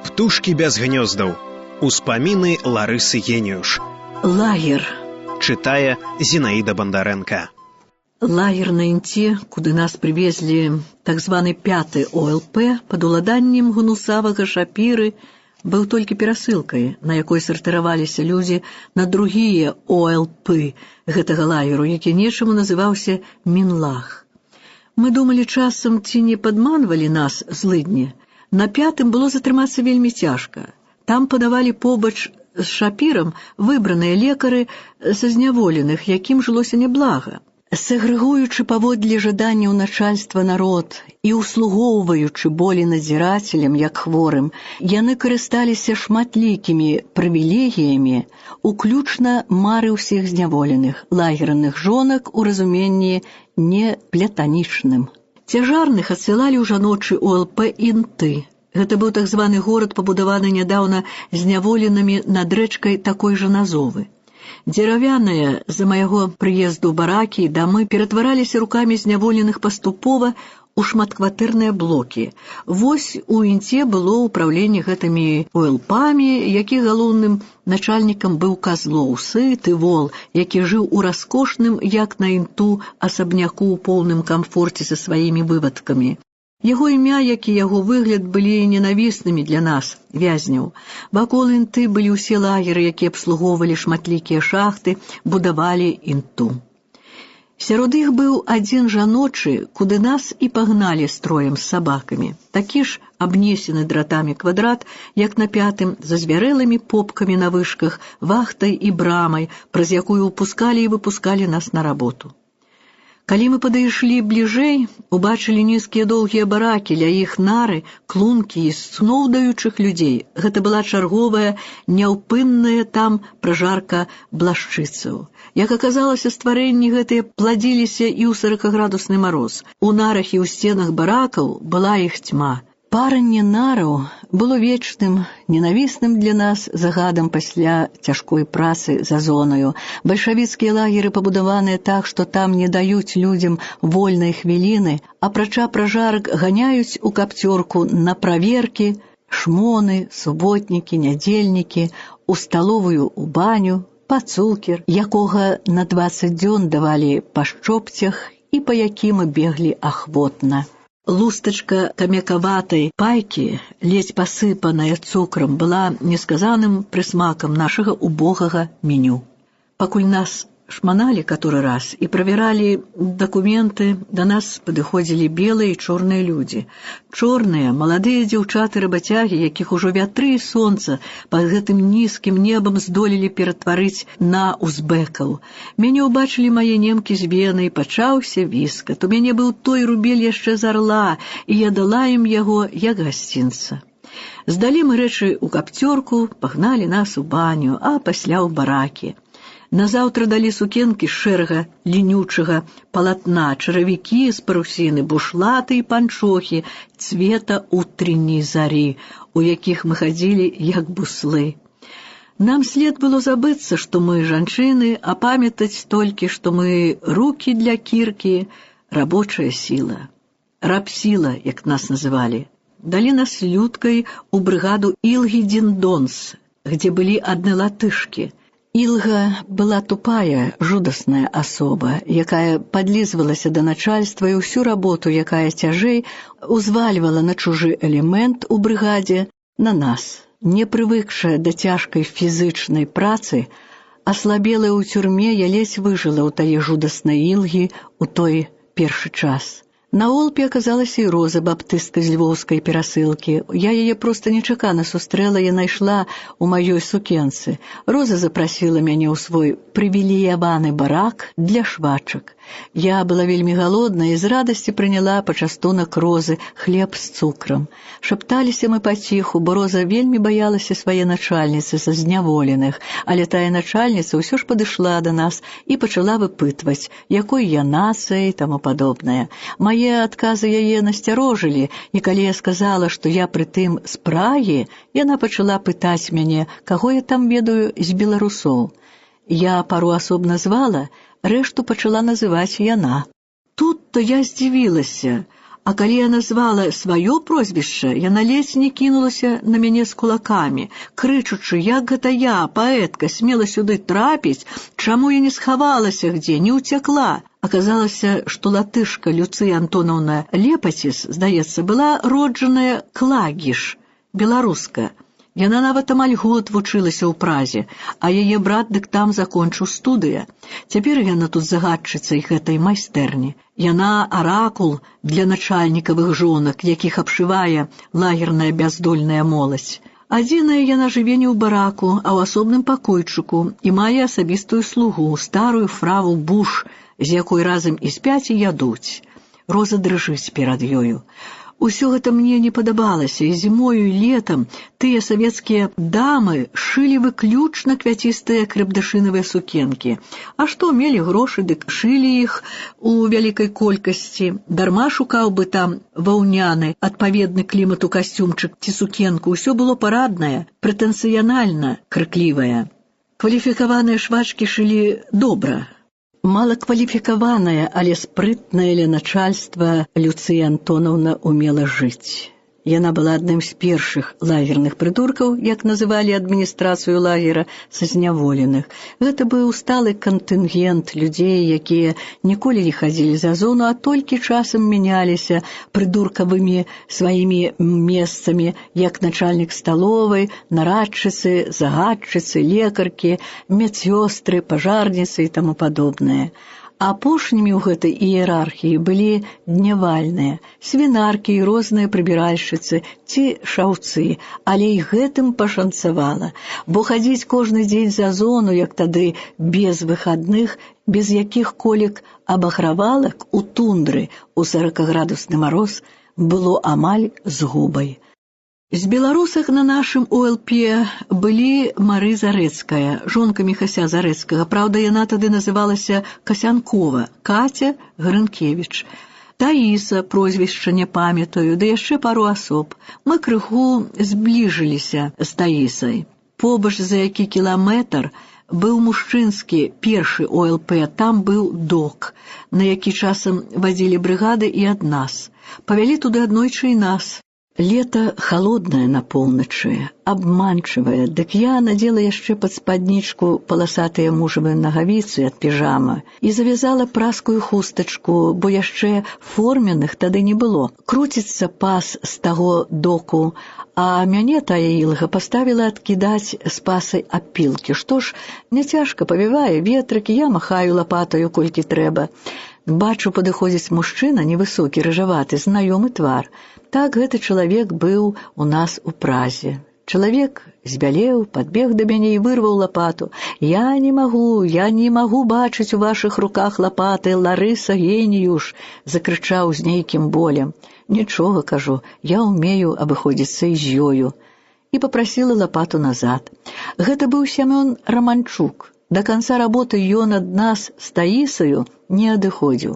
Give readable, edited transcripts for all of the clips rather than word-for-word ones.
Птушкі без гнёздаў. Успаміны Ларысы Геніюш. Лагер. Чытае Зінаіда Бандарэнка. Лагер на Інце, куды нас прывезлі так званы 5-й ОЛП пад уладаннем гнусавага Шапіры, быў толькі перасылкай, на якой сартыраваліся людзі на другія ОЛП гэтага лагеру, які нечаму называўся Мінлаг. Мы думалі часам, ці не падманвалі нас злыдні. На 5-м было затрымацца вельмі цяжка. Там падавалі побач з Шапірам выбраныя лекары са зняволеных, якім жылося няблага. Сегрэгуючы паводле жаданняў начальства народ і услугоўваючы болей надзірацелям, як хворым, яны карысталіся шматлікімі прывілегіямі, уключна мары ўсіх зняволеных, лагерных жонак у разуменні не плятанічным. Цяжарных адсылалі ў жаночы ОЛП Інты. Гэта быў так званы горад, пабудаваны нядаўна зняволенымі над рэчкай такой жа назовы. Дзеравяныя за майго прыезду баракі і дамы ператвараліся рукамі зняволеных паступова ў шматкватэрныя блокі. Вось у Інце было ўпраўленне гэтымі ОЛПамі, які галоўным начальнікам быў Казлоў, сыты вол, які жыў у раскошным, як на Інту, асабняку ў поўным камфорце са сваімі вывадкамі. Яго імя, як і яго выгляд, былі ненавіснымі для нас, вязняў. Вакол Інты былі ўсе лагеры, якія абслугоўвалі шматлікія шахты, будавалі Інту. Сярод іх быў адзін жаночы, куды нас і пагналі строем з сабакамі. Такі ж абнесены дратамі квадрат, як на 5-м, за звярэлымі попкамі на вышках, вахтай і брамай, праз якую ўпускалі і выпускалі нас на работу. Калі мы падышлі бліжэй, убачылі нізкія доўгія баракі, ля іх нары, клункі і сноўдаючых людзей. Гэта была чарговая, няўпынная там пражарка блашчыцаў. Як аказалася, стварэнні гэтыя пладзіліся і ў 40-градусны мароз. У нарах і ў сценах баракаў была іх цьма. Паранне нараў было вечным, ненавісным для нас загадам пасля цяжкой працы за зонаю. Бальшавіцкія лагеры пабудаваныя так, што там не даюць людзям вольнай хвіліны, апрача пражарак ганяюць у капцёрку на праверкі, шмоны, суботнікі, нядзельнікі, у сталовую, у баню, па цукер, якога на 20 дзён давалі па шчопцях і па якім мы беглі ахвотна. Лустачка камякаватай пайкі, ледзь пасыпаная цукрам, была несказаным прысмакам нашага убогага меню. Пакуль нас шманалі каторы раз і правяралі дакументы, да нас падыходзілі белыя і чорныя людзі. Чорныя, маладыя дзяўчаты-рабацягі, якіх ужо вятры і сонца пад гэтым нізкім небам здолелі ператварыць на узбекаў. Мяне ўбачылі мае немкі з Вены, і пачаўся віскат. У мяне быў той рубель яшчэ з арла, і я дала ім яго як гасцінца. Здалі мы рэчы ў капцёрку, пагналі нас у баню, а пасля ў баракі. Назаўтра далі сукенкі з шэрага лінючага палатна, чаравікі з парусіны, бушлаты і панчохі цвета утренняй зары, у якіх мы хадзілі як буслы. Нам след было забыцца, што мы жанчыны, а памятаць толькі, што мы рукі для кіркі, рабочая сіла. Рабсіла, як нас называлі. Далі нас людкай у брыгаду Ілгі-Дзіндонс, где былі адны латышкі. Ілга была тупая, жудасная асоба, якая падлізвалася да начальства і ўсю работу, якая цяжэй, узвальвала на чужы элемент у брыгадзе на нас. Не прывыкшая да цяжкай фізычнай працы, аслабелая ў цюрме, я ледзь выжыла ў тае жудаснай Ілгі ў той першы час. На Олпе аказалася і Роза, баптыстка з львоўскай перасылкі. Я яе проста нечакана сустрэла, яна ішла ў маёй сукенцы. Роза запрасіла мяне ў свой прывілеяваны барак для швачак. Я была вельмі галодная і з радасці прыняла пачастунак Розы, хлеб з цукрам. Шапталіся мы паціху, бо Роза вельмі баялася свае начальніцы са зняволеных, але тая начальніца ўсё ж падышла да нас і пачала выпытваць, якой я нацыя і таму падобнае. Мае адказы яе насцярожылі, і калі я сказала, што я прытым з Прагі, яна пачала пытаць мяне, каго я там ведаю з беларусоў. Я пару асоб назвала, рэшту пачала называць яна. Тут-то я здзівілася, А калі я назвала сваё прозвішча, яна ледзь не кінулася на мяне з кулакамі, крычучы, як гэта я, паэтка, смела сюды трапіць, чаму я не схавалася дзе, не ўцякла. Аказалася, што латышка Люцыя Антонаўна Лепаціс, здаецца, была роджаная Клагіш, беларуска. Яна нават амаль год вучылася ў Празе, а яе брат дык там закончыў студыя. Цяпер яна тут загадчыцай гэтай майстэрні. Яна аракул для начальнікавых жонак, якіх абшывае лагерная бяздольная моладзь. Адзіная яна жыве не ў бараку, а ў асобным пакойчыку і мае асабістую слугу, старую фраву Буш, з якой разам і спяць і ядуць. Роза дрыжыць перад ёю. Усё гэта мне не падабалася, і зімою, і летам тыя савецкія дамы шылі выключна квяцістыя крэбдашынавыя сукенкі. А што, мелі грошы, дык шылі іх у вялікай колькасці. Дарма шукаў бы там ваўняны, адпаведны клімату касцюмчык ці сукенку. Усё было параднае, прэтэнцыянальна крыклівае. Кваліфікаваныя швачкі шылі добра. Малакваліфікаваная, але спрытнае ля начальства Люцыя Антонаўна умела жыць. Яна была адным з першых лагерных прыдуркаў, як называлі адміністрацыю лагера, са зняволеных. Гэта быў сталы кантынгент людзей, якія ніколі не хадзілі за зону, а толькі часам мяняліся прыдуркавымі сваімі месцамі, як начальнік сталовай, нарадчыцы, загадчыцы, лекаркі, медсёстры, пажарніцы і таму падобнае. Апошнімі ў гэтай іерархіі былі днявальныя, свінаркі і розныя прыбіральшчыцы ці шаўцы, але і гэтым пашанцавала, бо хадзіць кожны дзень за зону, як тады, без выхадных, без якіх-колек абагравалак у тундры у 40-градусны мароз, было амаль згубай. З беларусах на нашым ОЛП былі Мары Зарэцкая, жонка Міхася Зарэцкага, праўда, яна тады называлася Касянкова, Катя Грынкевіч. Таіса, прозвішча не памятаю, ды яшчэ пару асоб. Мы крыху збліжыліся з Таісай. Побач за які кіламетр быў мужчынскі першы ОЛП, там быў док, на які часам вадзілі брыгады і ад нас. Павялі туды аднойчы і нас. Лето холодное на поўначы, обманчивое, дык я надела яшчэ пад спаднічку паласатыя мужавыя нагавіцы ад піжама і завязала праскую хустачку, бо яшчэ форменных тады не было. Круціцца пас з таго доку, а мяне тая ілга паставіла адкідаць з пасай апілкі. Што ж, няцяжка павівае ветрык, я махаю лапатаю колькі трэба. Бачу, падыходзіць мужчына, невысокі, рыжаваты, знаёмы твар. Так гэты чалавек быў у нас у Празе. Чалавек збялеў, падбег да мяне і вырваў лапату. Я не магу бачыць у вашых руках лапаты, Ларыса Геніюш, закрычаў з нейкім болем. Нічога, кажу, я ўмею абыходзіцца і з ёю. І папрасіла лапату назад. Гэта быў Сямён Раманчук. Да канца работы ён ад нас з Таісаю не адыходзіў.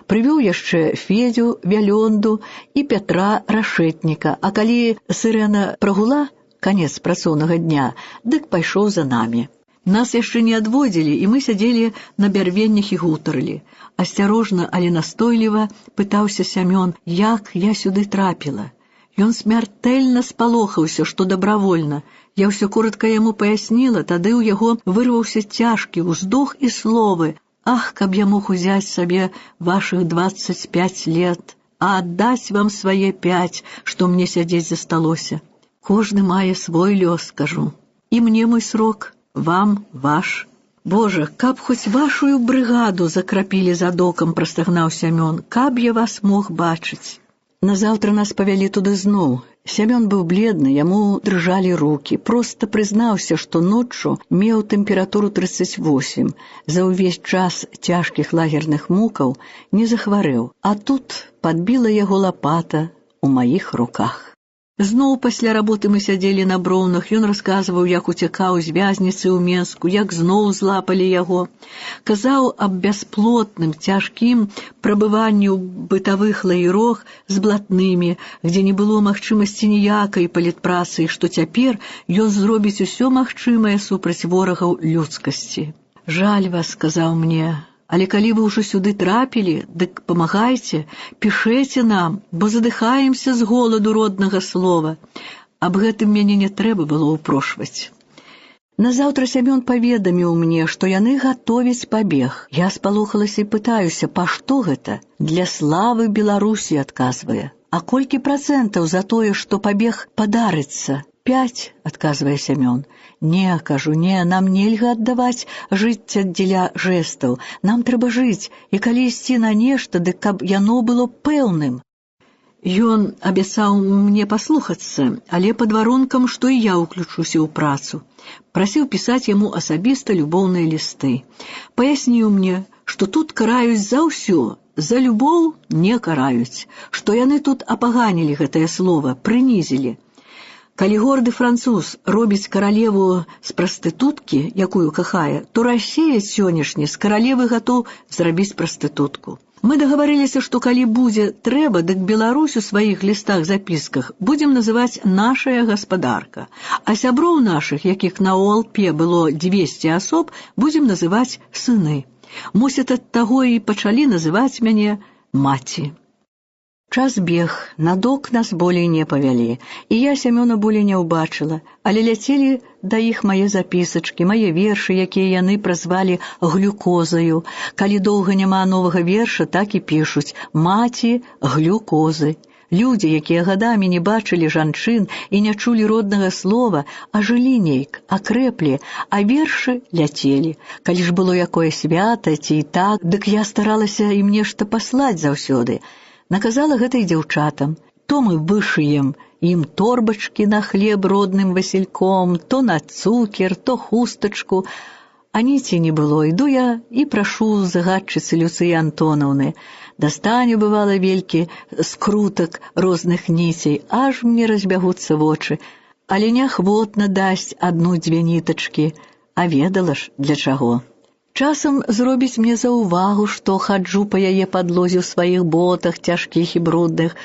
Прывёў яшчэ Федзю Вялёнду і Пятра Рашэтніка, а калі сырэна прагула канец працоўнага дня, дык пайшоў за намі. Нас яшчэ не адводзілі, і мы сядзелі на бярвеннях і гутарылі. Асцярожна, але настойліва пытаўся Сямён, як я сюды трапіла. Ён смяртэльна спалохаўся, што дабравольна. Я ўсё коротка яму паясніла, тады ў яго вырваўся цяжкі ўздох і словы. Ах, каб я мог узяць сабе вашых 25 лет, а аддаць вам свае 5, што мне сядзець засталося. Кожны мае свой лёс, кажу. І мне мой срок, вам ваш. Божа, каб хоць вашую брыгаду закрапілі за докам, прастагнаў Сямён, каб я вас мог бачыць. Назаўтра нас павялі туды зноў. Сямён быў бледны, яму дрыжалі рукі. Проста прызнаўся, што ноччу меў тэмпературу 38. За ўвесь час цяжкіх лагерных мукаў не захварэў. А тут падбіла яго лапата ў маіх руках. Зноў пасля работы мы сядзелі на броўнах, ён расказваў, як уцякаў з вязніцы ў Менску, як зноў злапалі яго. Казаў аб бясплотным, цяжкім прабыванні ў бытавых лагерах з блатнымі, дзе не было магчымасці ніякай палітпрацы, што цяпер ён зробіць усё магчымае супраць ворагаў людскасці. Жаль вас, сказаў мне, Але калі вы ўжо сюды трапілі, дык памагайце, пішэце нам, бо задыхаемся з голаду роднага слова. Аб гэтым мяне не трэба было ўпрошваць. Назаўтра Сямён паведаміў мне, што яны гатовяць пабег. Я спалохалася і пытаюся, па што гэта? Для славы Беларусі, адказвае. А колькі працэнтаў за тое, што пабег падарыцца? 5, адказвае Сямён. Не, кажу, не, нам нельга аддаваць жыцця дзеля жэстаў. Нам трэба жыць, і калі ісці на нешта, дык каб яно было пэўным. Ён абяцаў мне паслухацца, але пад варункам, што і я ўключуся ў працу. Прасіў пісаць яму асабіста любоўныя лісты. Паясніў мне, што тут караюць за ўсё, за любоў не караюць, што яны тут апаганілі гэтае слова, прынізілі. Калі горды француз робіць каралеву з прастытуткі, якую кахае, то расеяць сённяшні з каралевы гатоў зрабіць прастытутку. Мы дагаварыліся, што калі будзе трэба, дык Беларусь у сваіх лістах-запісках будзем называць «нашая гаспадарка», а сяброў нашых, якіх на ОЛП было 200 асоб, будзем называць «сыны». Мусіць, ад таго і пачалі называць мяне «маці». Час бег, на док нас болей не павялі, і я Сямёна болей не ўбачыла, але ляцелі да іх мае запісачкі, мае вершы, якія яны празвалі глюкозаю. Калі доўга няма новага верша, так і пішуць «маці глюкозы». Людзі, якія гадамі не бачылі жанчын і не чулі роднага слова, а жылі нейк, акрэплі, а вершы ляцелі. Калі ж было якое свята ці і так, дык я старалася ім нешта паслаць заўсёды. Наказала гэта і дзяўчатам. То мы вышыем ім торбачкі на хлеб родным васільком, то на цукер, то хустачку. А ніці не было, іду я і прашу загадчыцы Люцыі Антонаўны. Дастаню, бывала, велькі скрутак розных ніцей, аж мне разбягуцца вочы. Але неахвотна дасць 1-2 нітачкі, а ведала ж для чаго. Часам зробіць мне заўвагу, што хаджу па яе падлозе ў сваіх ботах, цяжкіх і брудных.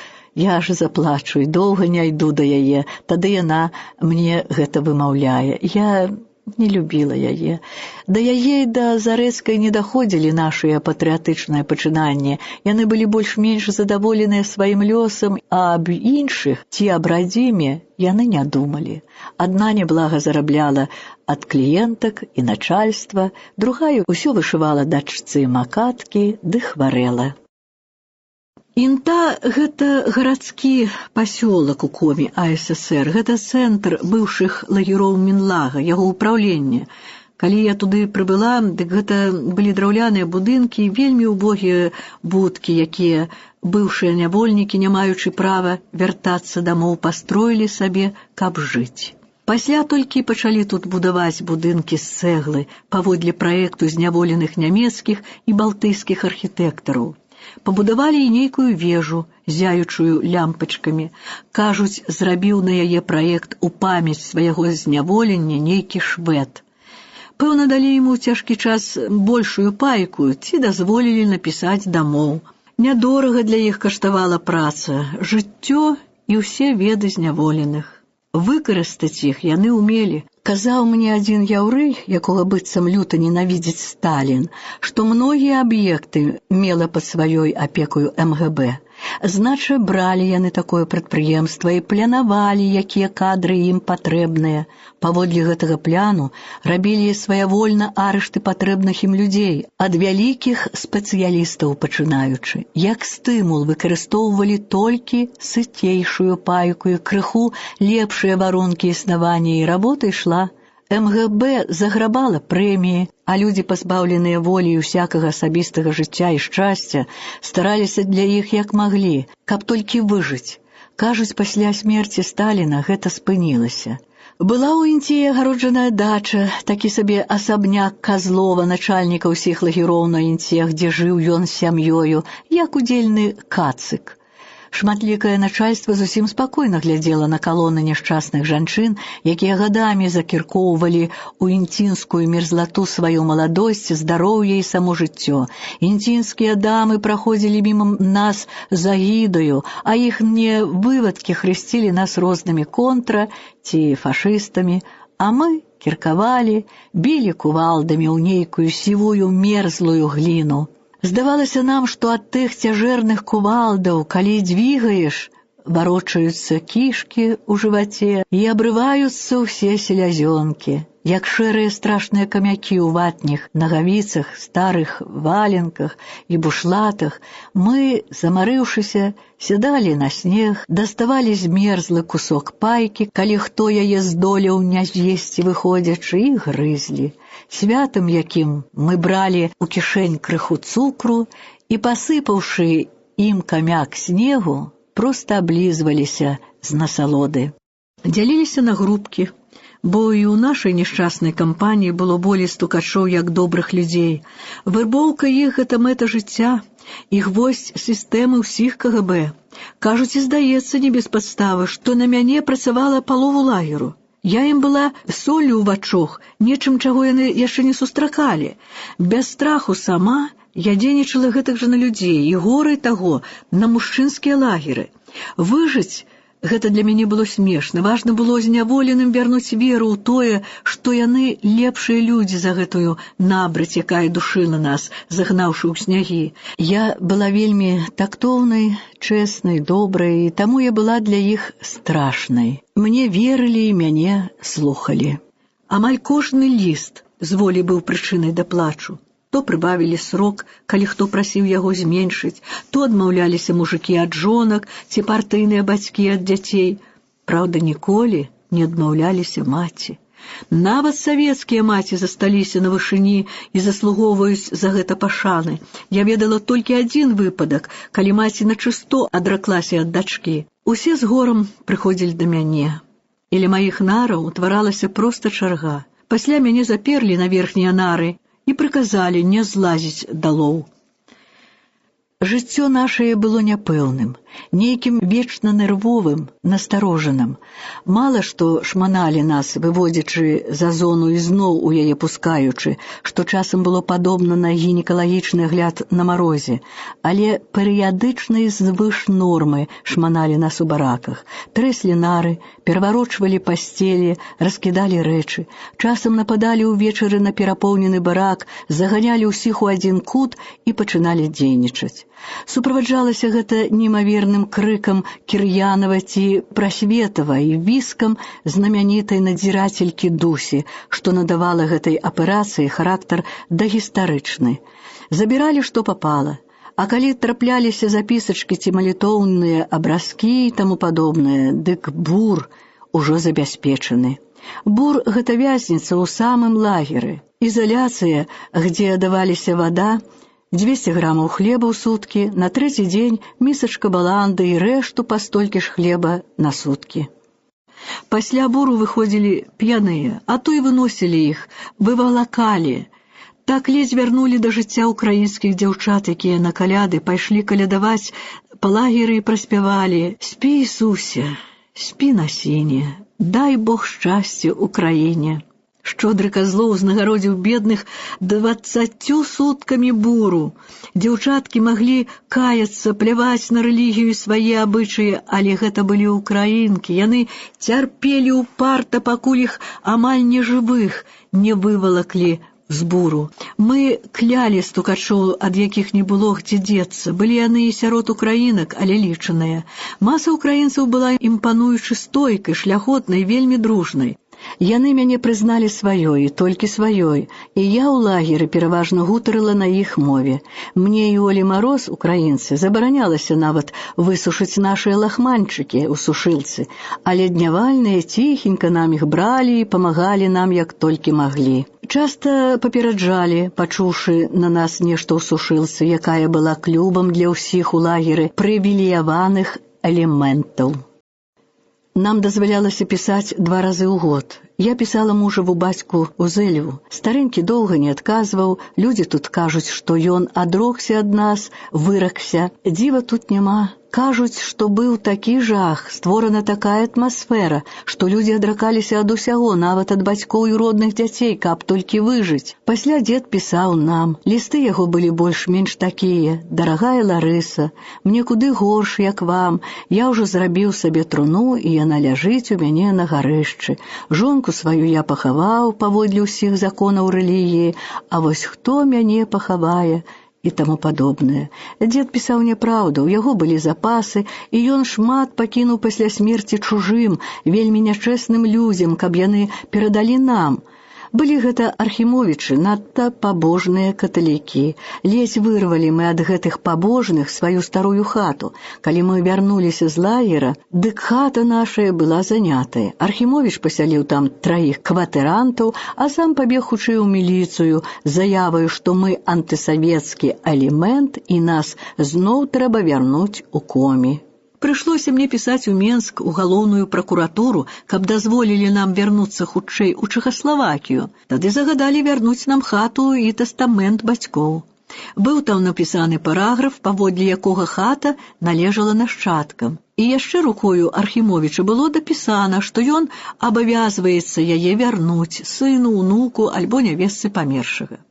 Я ж заплачу і доўга не іду да яе, тады яна мне гэта вымаўляе. Я не любіла яе. Да яе і да Зарэцкай не даходзілі нашыя патрыятычныя пачынанні. Яны былі больш-менш задаволеныя сваім лёсам, а аб іншых ці аб радзіме яны не думалі. Адна няблага зарабляла ад кліентак і начальства, другая ўсё вышывала дачцы макаткі ды хварэла. Інта – гэта гарадскі пасёлак у коме АССР, гэта цэнтр быўшых лагероў Мінлага, яго ўпраўлення. Калі я туды прыбыла, дык гэта былі драўляныя будынкі, вельмі ўбогія будкі, якія быўшыя нявольнікі, не маючы права вяртацца дамоў, пастроілі сабе, каб жыць. Пасля толькі пачалі тут будаваць будынкі з цэглы паводле праекту зняволеных нямецкіх і балтыйскіх архітэктараў. Пабудавалі і нейкую вежу, зяючую лямпачкамі. Кажуць, зрабіў на яе праект у памяць свайго зняволення нейкі швед. Пэўна, далі яму ў цяжкі час большую пайку ці дазволілі напісаць дамоў. Нядорага для іх каштавала праца, жыццё і ўсе веды зняволеных. Выкарыстаць іх яны ўмелі. Казаў мне адзін яўрэй, якога быццам люта ненавідзіць Сталін, што многія аб'екты мела пад сваёй апекаю МГБ. Знача, бралі яны такое прадпрыемства і планавалі, якія кадры ім патрэбныя. Паводле гэтага пляну рабілі свавольна арышты патрэбных ім людзей, ад вялікіх спецыялістаў пачынаючы. Як стымул выкарыстоўвалі толькі сыцейшую пайку і крыху лепшыя варункі існавання, і работа ішла. МГБ заграбала прэміі, а людзі, пазбаўленыя волі і усякага асабістага жыцця і шчасця, стараліся для іх як маглі, каб толькі выжыць. Кажуць, пасля смерці Сталіна гэта спынілася. Была ў Інці агароджаная дача, такі сабе асабняк Казлова, начальніка ўсіх лагероў на Інце, дзе жыў ён з сям'ёю, як удзельны кацык. Шматлікае начальства зусім спакойна глядзела на калоны няшчасных жанчын, якія гадамі закіркоўвалі ў інцінскую мерзлату сваю маладосць, здароўе і само жыццё. Інцінскія дамы праходзілі міма нас з агідаю, а іхнія вывадкі хрысцілі нас рознымі контра ці фашыстамі, а мы кіркавалі, білі кувалдамі ў нейкую сівую мерзлую гліну. Здавалася нам, што ад тых цяжэрных кувалдаў, калі двигаеш, варочаюцца кішкі ў жываце і абрываюцца ўсе селязёнкі. Як шэрыя страшныя камякі ў ватніх нагавіцах, старых валенках і бушлатах, мы, замарыўшыся, сядалі на снег, даставалі змерзлы кусок пайкі, калі хто яе здолеў не з'есці выходзячы, і грызлі. Святам якім мы бралі ў кішэнь крыху цукру і, пасыпаўшы ім камяк снегу, проста аблізваліся з насалоды. Дзяліліся на групкі, бо і ў нашай нешчаснай кампаніі было болей стукачоў, як добрых людзей. Вэрбоўка іх – гэта мэта жыцця, і гвоздь сістэмы ўсіх КГБ. Кажуць, і здаецца не без падставы, што на мяне працавала палову лагеру. Я ім была соллю ў вачох, нечым, чаго яны яшчэ не сустракалі. Без страху сама я дзейнічала гэтак жа на людзей, і горай таго, на мужчынскія лагеры. Выжыць – гэта для мяне было смешна. Важна было зняволеным вярнуць веру ў тое, што яны лепшыя людзі за гэтую набраць, якая душыла нас, загнаўшы ў снягі. Я была вельмі тактоўнай, чэснай, добрай, і таму я была для іх страшнай. Мне верылі і мяне слухалі. Амаль кожны ліст з волі быў прычынай да плачу. То прыбавілі срок, калі хто прасіў яго зменшыць, то адмаўляліся мужыкі ад жонак ці партыйныя бацькі ад дзяцей. Праўда, ніколі не адмаўляліся маці. Нават савецкія маці засталіся на вышыні і заслугоўваюць за гэта пашаны. Я ведала толькі адзін выпадак, калі маці начысто адраклася ад дачкі. Усе з горам прыходзілі да мяне. І ля маіх нараў утваралася проста чарга. Пасля мяне заперлі на верхнія нары і прыказалі не злазіць далоў. Жыццё нашае было няпэўным, нейкім вечна нервовым, насторожаным. Мала што шманалі нас, выводзячы за зону і зноў у яе пускаючы, што часам было падобна на гінекалагічны агляд на марозе, але перыядычна і звыш нормы шманалі нас у бараках, трэслі нары, пераварочвалі пасцелі, раскідалі рэчы, часам нападалі ўвечары на перапоўнены барак, заганялі ўсіх у адзін кут і пачыналі дзейнічаць. Суправаджалася гэта немаверным крыкам Кір'янава ці Прасветава і віскам знамянітай надзірацелькі Дусі, што надавала гэтай аперацыі характар дагістарычны. Забіралі, што папала, а калі трапляліся запісачкі ці малітоўныя абразкі і таму падобнае, дык бур ужо забяспечаны. Бур – гэта вязніца ў самым лагеры. Ізаляцыя, дзе даваліся вада, 200 грамаў хлеба ў суткі, на трэці дзень місачка баланды і рэшту па столькі ж хлеба на суткі. Пасля буру выходзілі п'яныя, а то і выносілі іх, вывалакалі. Так ледзь вярнулі да жыцця ўкраінскіх дзяўчат, якія на каляды пайшлі калядаваць па лагеры і праспявалі: «Спі, Ісусе, спі на сіне, дай Бог шчасця Украіне». Шчодры Казлоў узнагародзіў бедных 20 суткамі буру. Дзяўчаткі маглі каяцца, пляваць на рэлігію свае абычаі, але гэта былі ўкраінкі. Яны цярпелі ўпарта, пакуль іх амаль нежывых не вывалаклі з буру. Мы клялі стукачоў, ад якіх не было дзе дзецца. Былі яны і сярод украінак, але лічаныя. Маса украінцаў была імпануючы стойкай, шляхотнай, вельмі дружнай. Яны мяне прызналі сваёй, толькі сваёй, і я ў лагеры пераважна гутарыла на іх мове. Мне і Олі Мароз, украінцы, забаранялася нават высушыць нашыя лахманчыкі ў сушылцы, але днявальныя ціхенька нам іх бралі і памагалі нам як толькі маглі. Часта папераджалі, пачуўшы на нас нешта ў сушылцы, якая была клубам для ўсіх у лагеры прывілеяваных элементаў. Нам дазвалялася пісаць 2 разы ў год. Я пісала мужаву бацьку ў Зэльву. Старэнькі доўга не адказваў, людзі тут кажуць, што ён адрокся ад нас, выракся. Дзіва тут няма. Кажуць, што быў такі жах, створана такая атмасфера, што людзі адракаліся ад усяго, нават ад бацькоў і родных дзяцей, каб толькі выжыць. Пасля дзед пісаў нам. Лісты яго былі больш-менш такія: «Дарагая Ларыса, мне куды горш, як вам. Я ўжо зрабіў сабе труну, і яна ляжыць у мяне на гарышчы. Жонку жонку сваю я пахаваў паводле ўсіх законаў рэлігіі, а вось хто мяне пахавае і таму падобнае. Дзед пісаў няпраўду, у яго былі запасы, і ён шмат пакінуў пасля смерці чужым, вельмі нячэсным людзям, каб яны перадалі нам. Былі гэта архімовічы, надта пабожныя каталікі. Ледзь вырвалі мы ад гэтых пабожных сваю старую хату. Калі мы вярнуліся з лагера, дык хата нашая была занятая. Архімовіч пасяліў там 3 кватэрантаў, а сам пабег хутчэй у міліцыю з заяваю, што мы антысавецкі элемент і нас зноў трэба вярнуць у комі. Прыйшлося мне пісаць у Менск, у галоўную пракуратуру, каб дазволілі нам вярнуцца хутчэй у Чэхаславакію. Тады загадалі вярнуць нам хату і тастамент бацькоў. Быў там напісаны параграф, паводле якога хата належала нашчадкам. І яшчэ рукою Архімовіча было дапісана, што ён абавязваецца яе вярнуць сыну, унуку альбо нявестцы памершага.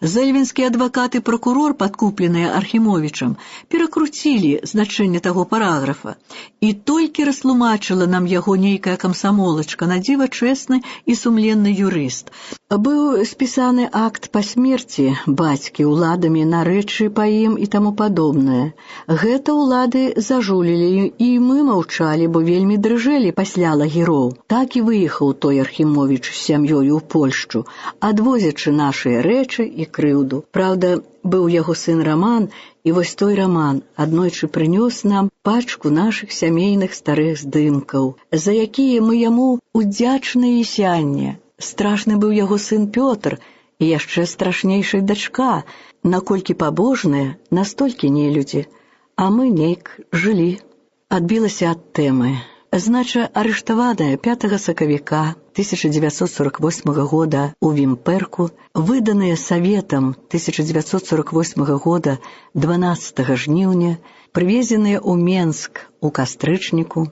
Зэльвінскі адвакат і пракурор, падкупленыя Архімовічам, перакруцілі значэнне таго параграфа, і толькі растлумачыла нам яго нейкая камсамолачка, надзіва чэсны і сумленны юрыст. Быў спісаны акт па смерці бацькі уладамі на рэчы па ім і таму падобнае. Гэта ўлады зажулілі, і мы маўчалі, бо вельмі дрыжэлі пасля лагероў. Так і выехаў той Архімовіч з сям'ёю ў Польшчу, адвозячы нашыя рэчы і крыўду. Праўда, быў яго сын Раман, і вось той Раман аднойчы прынёс нам пачку нашых сямейных старых здымкаў, за якія мы яму удзячныя і сянне. Страшны быў яго сын Пётр, і яшчэ страшнейшая дачка, наколькі пабожныя, настолькі нелюдзі, а мы нейк жылі. Адбілася ад тэмы. Знача, арыштаваная 5 сакавіка 1948 года у Вімперку, выданыя Саветам 1948 года 12 жніўня, прывезеныя ў Менск у кастрычніку,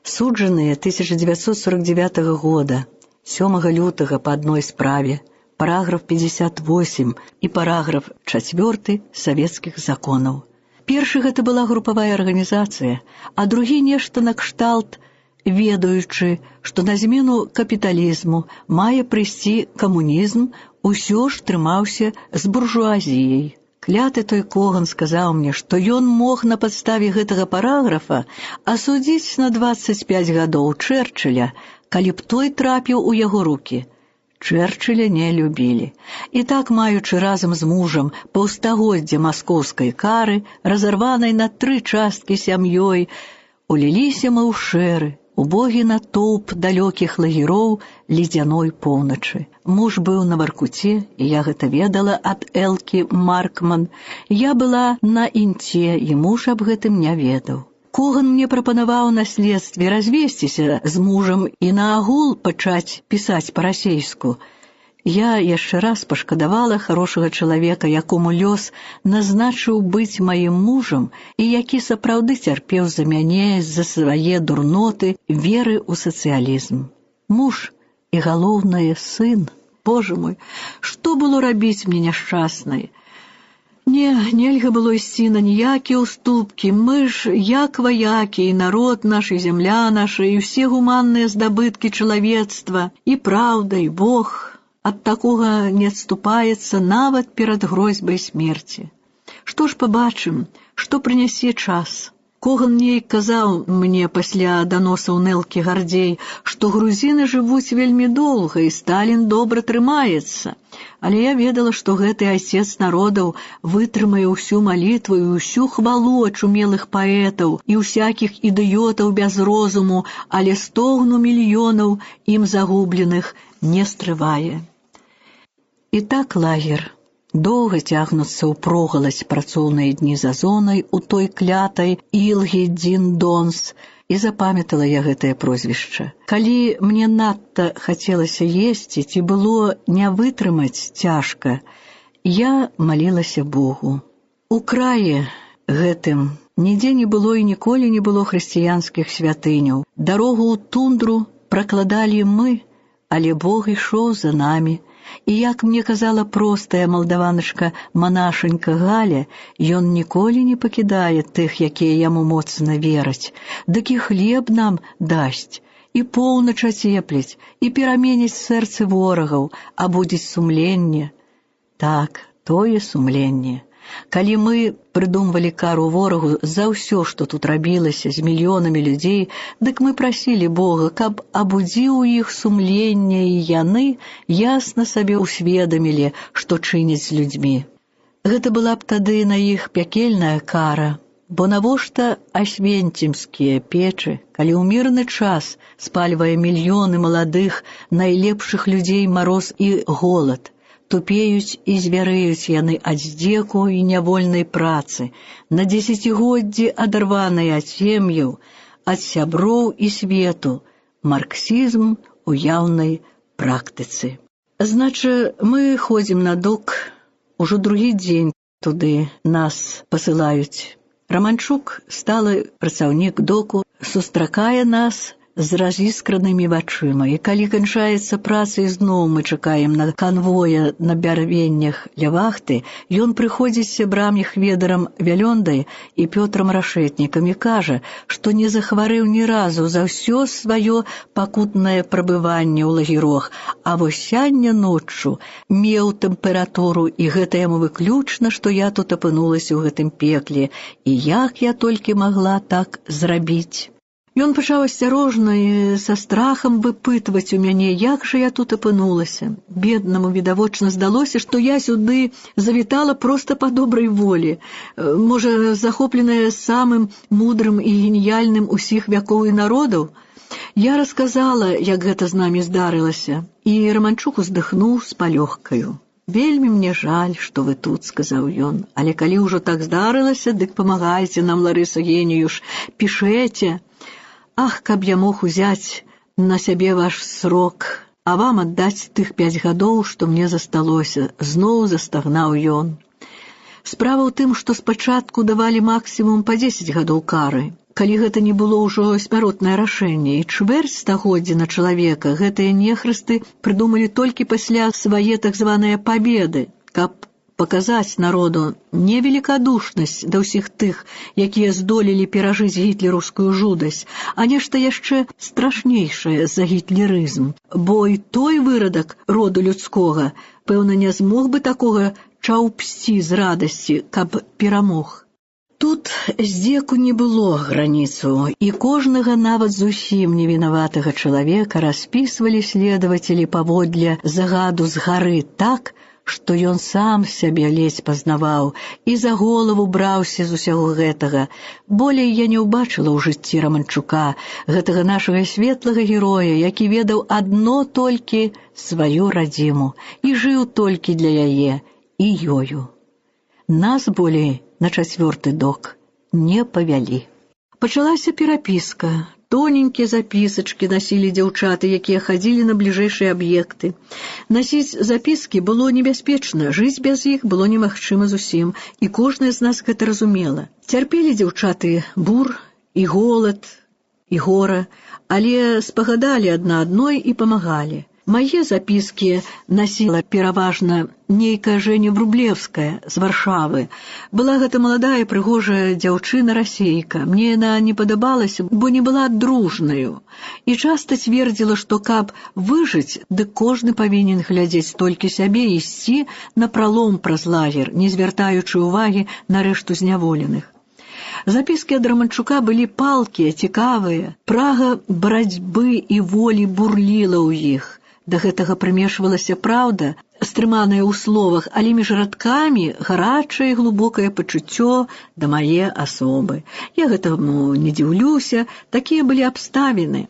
суджаныя 1949 года 7 лютага па адной справе, параграф 58 і параграф 4 савецкіх законаў. Першы гэта была групавая арганізацыя, а другі нешта накшталт, ведаючы, што на змену капіталізму мае прыйсці камунізм, усё ж трымаўся з буржуазіяй. Кляты той Коган сказаў мне, што ён мог на падставе гэтага параграфа асудзіць на 25 гадоў Чэрчыля, калі б той трапіў у яго рукі. Чэрчыля не любілі. І так, маючы разам з мужам паўстагоддзя маскоўскай кары, разарванай на 3 часткі сям'ёй, уліліся мы ў шэры, убогі натоўп далёкіх лагероў ледзяной поўначы. Муж быў на Варкуце, і я гэта ведала ад Элкі Маркман. Я была на Інце, і муж аб гэтым не ведаў. Коган мне прапанаваў на следстве развесціся з мужам і наагул пачаць пісаць па-расейску. Я яшчэ раз пашкадавала харошага чалавека, якому лёс назначыў быць маім мужам і які сапраўды цярпеў за мяне з-за свае дурноты веры ў сацыялізм. Муж і, галоўнае, сын. Боже мой, што было рабіць мне няшчаснай? Не, нельга было ісці на ніякія ўступкі. Мы ж, як ваякі, і народ наш, і зямля наша, і ўсе гуманныя здабыткі чалавецтва, і праўда, і Бог ад такога не адступаецца нават перад грозьбай смерці. Што ж пабачым, што прынясе час? Коган нейк казаў мне пасля даносаў Нэлкі Гардзей, што грузіны жывуць вельмі доўга, і Сталін добра трымаецца. Але я ведала, што гэты айцец народаў вытрымае ўсю малітву і ўсю хвалу ачумелых паэтаў і ўсякіх ідыётаў без розуму, але стогну мільёнаў ім загубленых не стрывае. І так лагер. Доўга цягнуцца ўпрогалась працоўныя дні за зонай у той клятай Ілгі-Дзін-Донс, і запамятала я гэтае прозвішча. Калі мне надта хацелася есці, ці было не вытрымаць цяжка, я малілася Богу. У краі гэтым нідзе не было і ніколі не было хрысціянскіх святыняў. Дарогу ў тундру пракладалі мы, але Бог ішоў за намі. І, як мне казала простая малдаваначка-манашенька Галя, ён ніколі не пакідае тых, якія яму моцна вераць, дык і хлеб нам дасць, і поўнач ацепліць, і пераменіць сэрцы ворагаў, абудзіць сумленне. Так, тое сумленне. Калі мы прыдумвалі кару ворагу за ўсё, што тут рабілася з мільёнамі людзей, дык мы прасілі Бога, каб абудзіў іх сумленне, і яны ясна сабе ўсведамілі, што чыняць з людзьмі. Гэта была б тады на іх пякельная кара, бо навошта асвенцімскія печы, калі ў мірны час спальвае мільёны маладых, найлепшых людзей мароз і голад. Тупеюць і звярэюць яны ад здзеку і нявольнай працы, на дзесяцігоддзі адарваныя ад сем'яў, ад сяброў і свету, марксізм у яўнай практыцы. Значы, мы ходзім на док, ужо другі дзень туды нас пасылаюць. Раманчук, сталы працаўнік доку, сустракае нас з разіскранымі вачыма, і калі канчаецца праца і зноў мы чакаем на канвоя на бярвеннях ля вахты, ён прыходзіць сябрам іх ведарам Вялёндай і Пётрам Рашэтнікам і кажа, што не захварэў ні разу за ўсё сваё пакутнае прабыванне ў лагерох, а вось сяння ноччу меў тэмпературу, і гэта яму выключна, што я тут апынулася ў гэтым пекле, і як я толькі магла так зрабіць. Ён пачаў асцярожна і са страхам выпытваць у мяне, як жа я тут апынулася. Беднаму відавочна здалося, што я сюды завітала проста па добрай волі, можа, захопленая самым мудрым і геніяльным усіх вякоў і народаў. Я расказала, як гэта з намі здарылася, і Раманчук уздыхнуў з палёгкаю. «Вельмі мне жаль, што вы тут», — сказаў ён, «але калі ўжо так здарылася, дык памагайце нам, Ларыса Геніюш, пішэце. Ах, каб я мог узяць на сябе ваш срок, а вам аддаць тых 5 гадоў, што мне засталося», — зноў застагнаў ён. Справа ў тым, што спачатку давалі максімум па 10 гадоў кары. Калі гэта не было ўжо смяротнае рашэнне, і чвэрць стагоддзя на чалавека, гэтыя нехрысты прыдумалі толькі пасля свае так званыя пабеды, каб паказаць народу не великадушнасць да ўсіх тых, якія здолелі перажыць гітлераўскую жудасць, а нешта яшчэ страшнейшае за гітлерызм. Бо і той вырадак роду людскога, пэўна, не змог бы такога чаўпсці з радасці, каб перамог. Тут здзеку не было граніцу, і кожнага нават зусім невінаватага чалавека распісвалі следавацелі паводле загаду з гары так, што ён сам сябе ледзь пазнаваў і за голову браўся з усяго гэтага. Болей я не ўбачыла ў жыцці Раманчука, гэтага нашага светлага героя, які ведаў адно толькі сваю радзіму і жыў толькі для яе і ёю. Нас болей на 4-й док не павялі. Пачалася перапіска. Тоненькія запісачкі насілі дзяўчаты, якія хадзілі на бліжэйшыя аб'екты. Насіць запіскі было небяспечна, жыць без іх было немагчыма зусім, і кожная з нас гэта разумела. Цярпелі дзяўчаты бур і голад, і гора, але спагадалі адна адной і памагалі. Мае запіскі насіла пераважна нейкая Жэня Врублевская з Варшавы. Была гэта маладая прыгожая дзяўчына-расейка. Мне яна не падабалася, бо не была дружнаю. І часта цвердзіла, што каб выжыць, дык кожны павінен глядзець толькі сябе і ісці напралом праз лагер, не звяртаючы ўвагі на рэшту зняволеных. Запіскі ад Раманчука былі палкія, цікавыя. Прага барацьбы і волі бурліла ў іх. Да гэтага прымешвалася праўда, стрыманая ў словах, але між радкамі гарачае і глыбокае пачуццё да мае асобы. Я гэтаму не дзіўлюся, такія былі абставіны.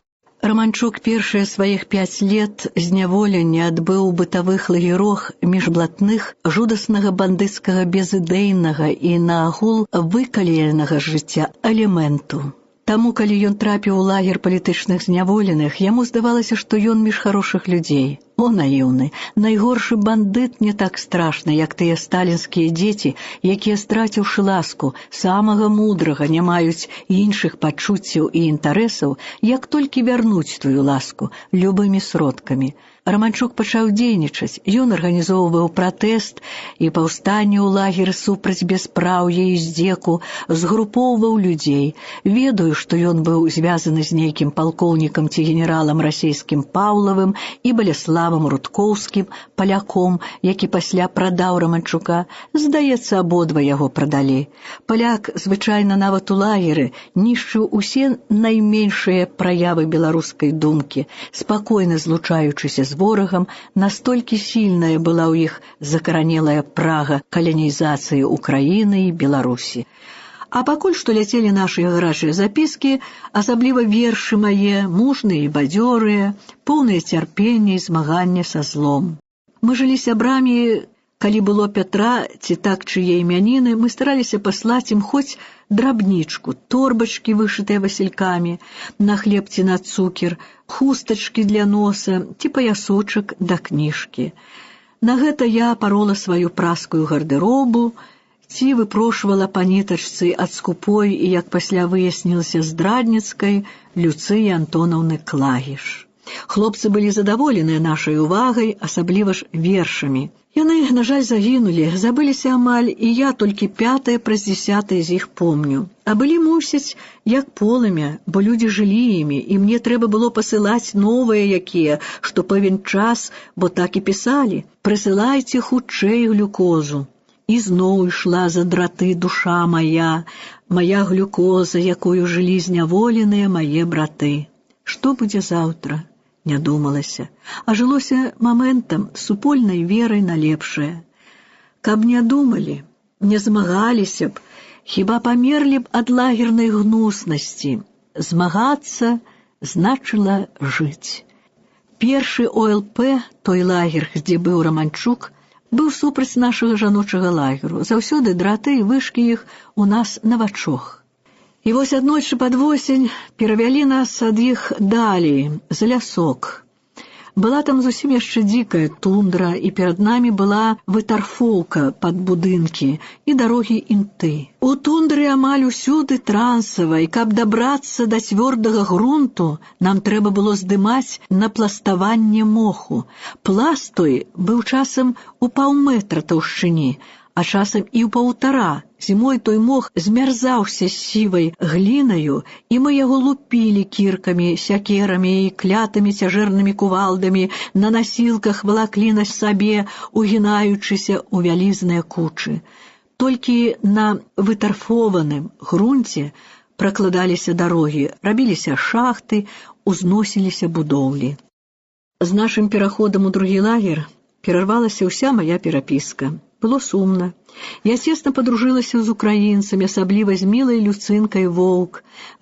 Раманчук першыя сваіх 5 лет зняволення адбыў у бытавых лагерох міжблатных жудаснага бандыцкага безыдэйнага і наагул выкаленага жыцця элементу. Таму, калі ён трапіў у лагер палітычных зняволеных, яму здавалася, што ён між хорошых людзей. О, наіўны, найгоршы бандыт не так страшны, як тыя сталінскія дзеці, якія, страціўшы ласку самага мудрага, не маюць іншых пачуццяў і інтарэсаў, як толькі вярнуць тую ласку любымі сродкамі. Раманчук пачаў дзейнічаць. Ён арганізоўваў пратэст і паўстанне ў лагеры супраць бяспраўя і здзеку, згрупоўваў людзей. Ведаю, што ён быў звязаны з нейкім палкоўнікам ці генералам расійскім Паўлавым і Баляславам Рудкоўскім, паляком, які пасля прадаў Раманчука. Здаецца, абодва яго прадалі. Паляк, звычайна нават у лагеры, нішчыў усе найменшыя праявы беларускай думкі, спакойна злучаючыся з ворагам, настолькі сільная была ў іх закаранелая прага каланізацыі Украіны і Беларусі. А пакуль што ляцелі нашыя гарачыя запіскі, асабліва вершы мае, мужныя і бадзёрыя, поўныя цярпення і змагання са злом. Мы жылі сябрамі. Калі было Пятра ці так чые імяніны, мы стараліся паслаць ім хоць драбнічку, торбачкі, вышытыя васількамі, на хлеб ці на цукер, хустачкі для носа ці паясочак да кніжкі. На гэта я парола сваю праскую гардэробу ці выпрошвала па нітачцы ад скупой і, як пасля выяснілася, здрадніцкай Люцыі Антонаўны Клагіш. Хлопцы былі задаволеныя нашай увагай, асабліва ж вершамі. Яны, на жаль, загінулі, забыліся амаль, і я толькі 5 праз 10 з іх помню. А былі, мусіць, як полымя, бо людзі жылі імі, і мне трэба было пасылаць новыя якія, што пэўен час, бо так і пісалі: «Прысылайце хутчэй глюкозу». І зноў ішла за драты душа мая, мая глюкоза, якою жылі зняволеныя мае браты. Што будзе заўтра? Не думалася, а жылося моментам, супольнай верай на лепшае. Каб не думалі, не змагаліся б, хіба памерлі б ад лагернай гнуснасці. Змагацца значыла жыць. Першы ОЛП, той лагер, дзе быў Раманчук, быў супраць нашага жаночага лагеру. Заўсёды драты і вышкі іх у нас на вачох. І вось аднойчы пад восень перавялі нас ад іх далей, за лясок. Была там зусім яшчэ дзікая тундра, і перад намі была вытарфоўка пад будынкі і дарогі інты. У тундры амаль усюды трансава, і каб дабрацца да цвёрдага грунту, нам трэба было здымаць на пластаванне моху. Пласт той быў часам у паўметра таўшчыні, а часам і ў 1,5. Зімой той мох змярзаўся сівай глінаю, і мы яго лупілі кіркамі, сякерамі і клятымі цяжэрнымі кувалдамі, на насілках валаклі на сабе, угінаючыся ў вялізныя кучы. Толькі на вытарфованым грунце пракладаліся дарогі, рабіліся шахты, узносіліся будоўлі. З нашым пераходам у другі лагер перарвалася ўся мая перапіска. Было сумна. Я цесна падружылася з украінцамі, асабліва з мілай Люцынкай Воўк.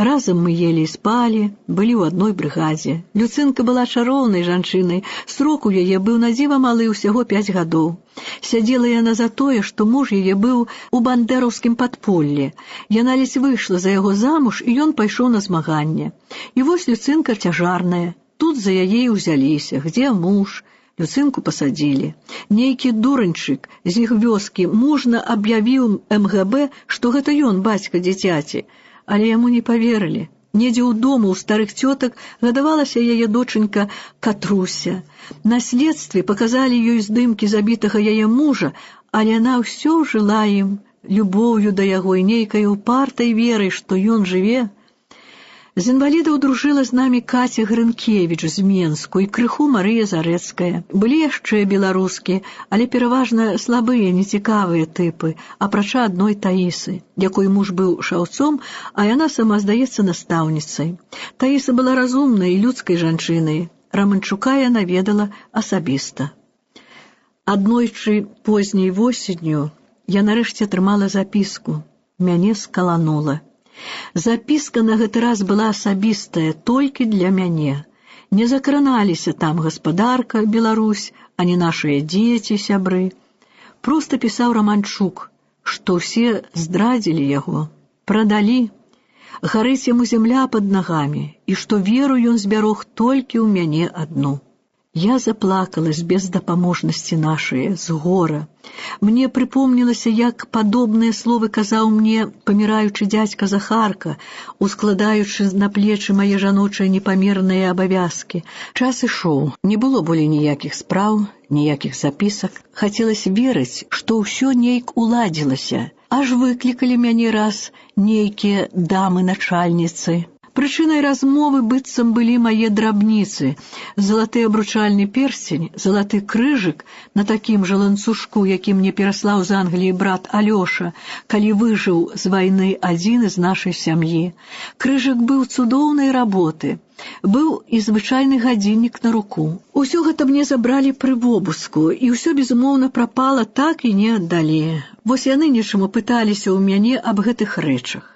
Разам мы елі і спалі, былі ў адной брыгадзе. Люцынка была чароўнай жанчынай, срок у яе быў надзіва малы, усяго 5 гадоў. Сядзела яна за тое, што муж яе быў у бандэраўскім падполлі. Яна ледзь выйшла за яго замуж, і ён пайшоў на змаганне. І вось Люцынка цяжарная. Тут за яе і ўзяліся. Где муж? Люцынку пасадзілі. Нейкі дураньчык з іх вёскі мужна аб'явіў МГБ, што гэта ён, бацька дзіцяці. Але яму не паверылі. Недзе ў дому ў старых цётак гадавалася яе дочанька Катруся. На следстве паказалі ёй здымкі забітага яе мужа, але яна ўсё жыла ім любоўю да яго і нейкай упартай верай, што ён жыве. З інвалідаў дружыла з намі Каця Грынкевіч з Менску і крыху Марыя Зарэцкая. Былі яшчэ беларускі, але пераважна слабыя, нецікавыя тыпы, апрача адной Таісы, якой муж быў шаўцом, а яна сама, здаецца, настаўніцай. Таіса была разумнай і людскай жанчынай. Раманчука яна ведала асабіста. Аднойчы позняй восенню я нарэшце атрымала запіску. Мяне скаланула. Запіска на гэты раз была асабістая толькі для мяне. Не закраналіся там гаспадарка, Беларусь, ані нашыя дзеці, сябры. Проста пісаў Раманчук, што ўсе здрадзілі яго, прадалі, гарыць яму зямля пад нагамі, і што веру ён збярог толькі ў мяне адну. Я заплакала з бездапаможнасці нашай, з гора. Мне прыпомнілася, як падобныя словы казаў мне паміраючы дзядзька Захарка, ускладаючы на плечы мае жаночыя непамерныя абавязкі. Час ішоў, не было болей ніякіх спраў, ніякіх запісак. Хацелася верыць, што ўсё нейк уладзілася. Аж выклікалі мяне раз нейкія дамы-начальніцы. Прычынай размовы быццам былі мае драбніцы. Залаты абручальны перстень, залаты крыжык на такім жа ланцужку, які мне пераслаў з Англіі брат Алёша, калі выжыў з вайны адзін з нашай сям'і. Крыжык быў цудоўнай работы. Быў і звычайны гадзіннік на руку. Усё гэта мне забралі пры вобыску, і ўсё, безумоўна, прапала, так і не аддалі. Вось яны нечаму пыталіся ў мяне аб гэтых рэчах.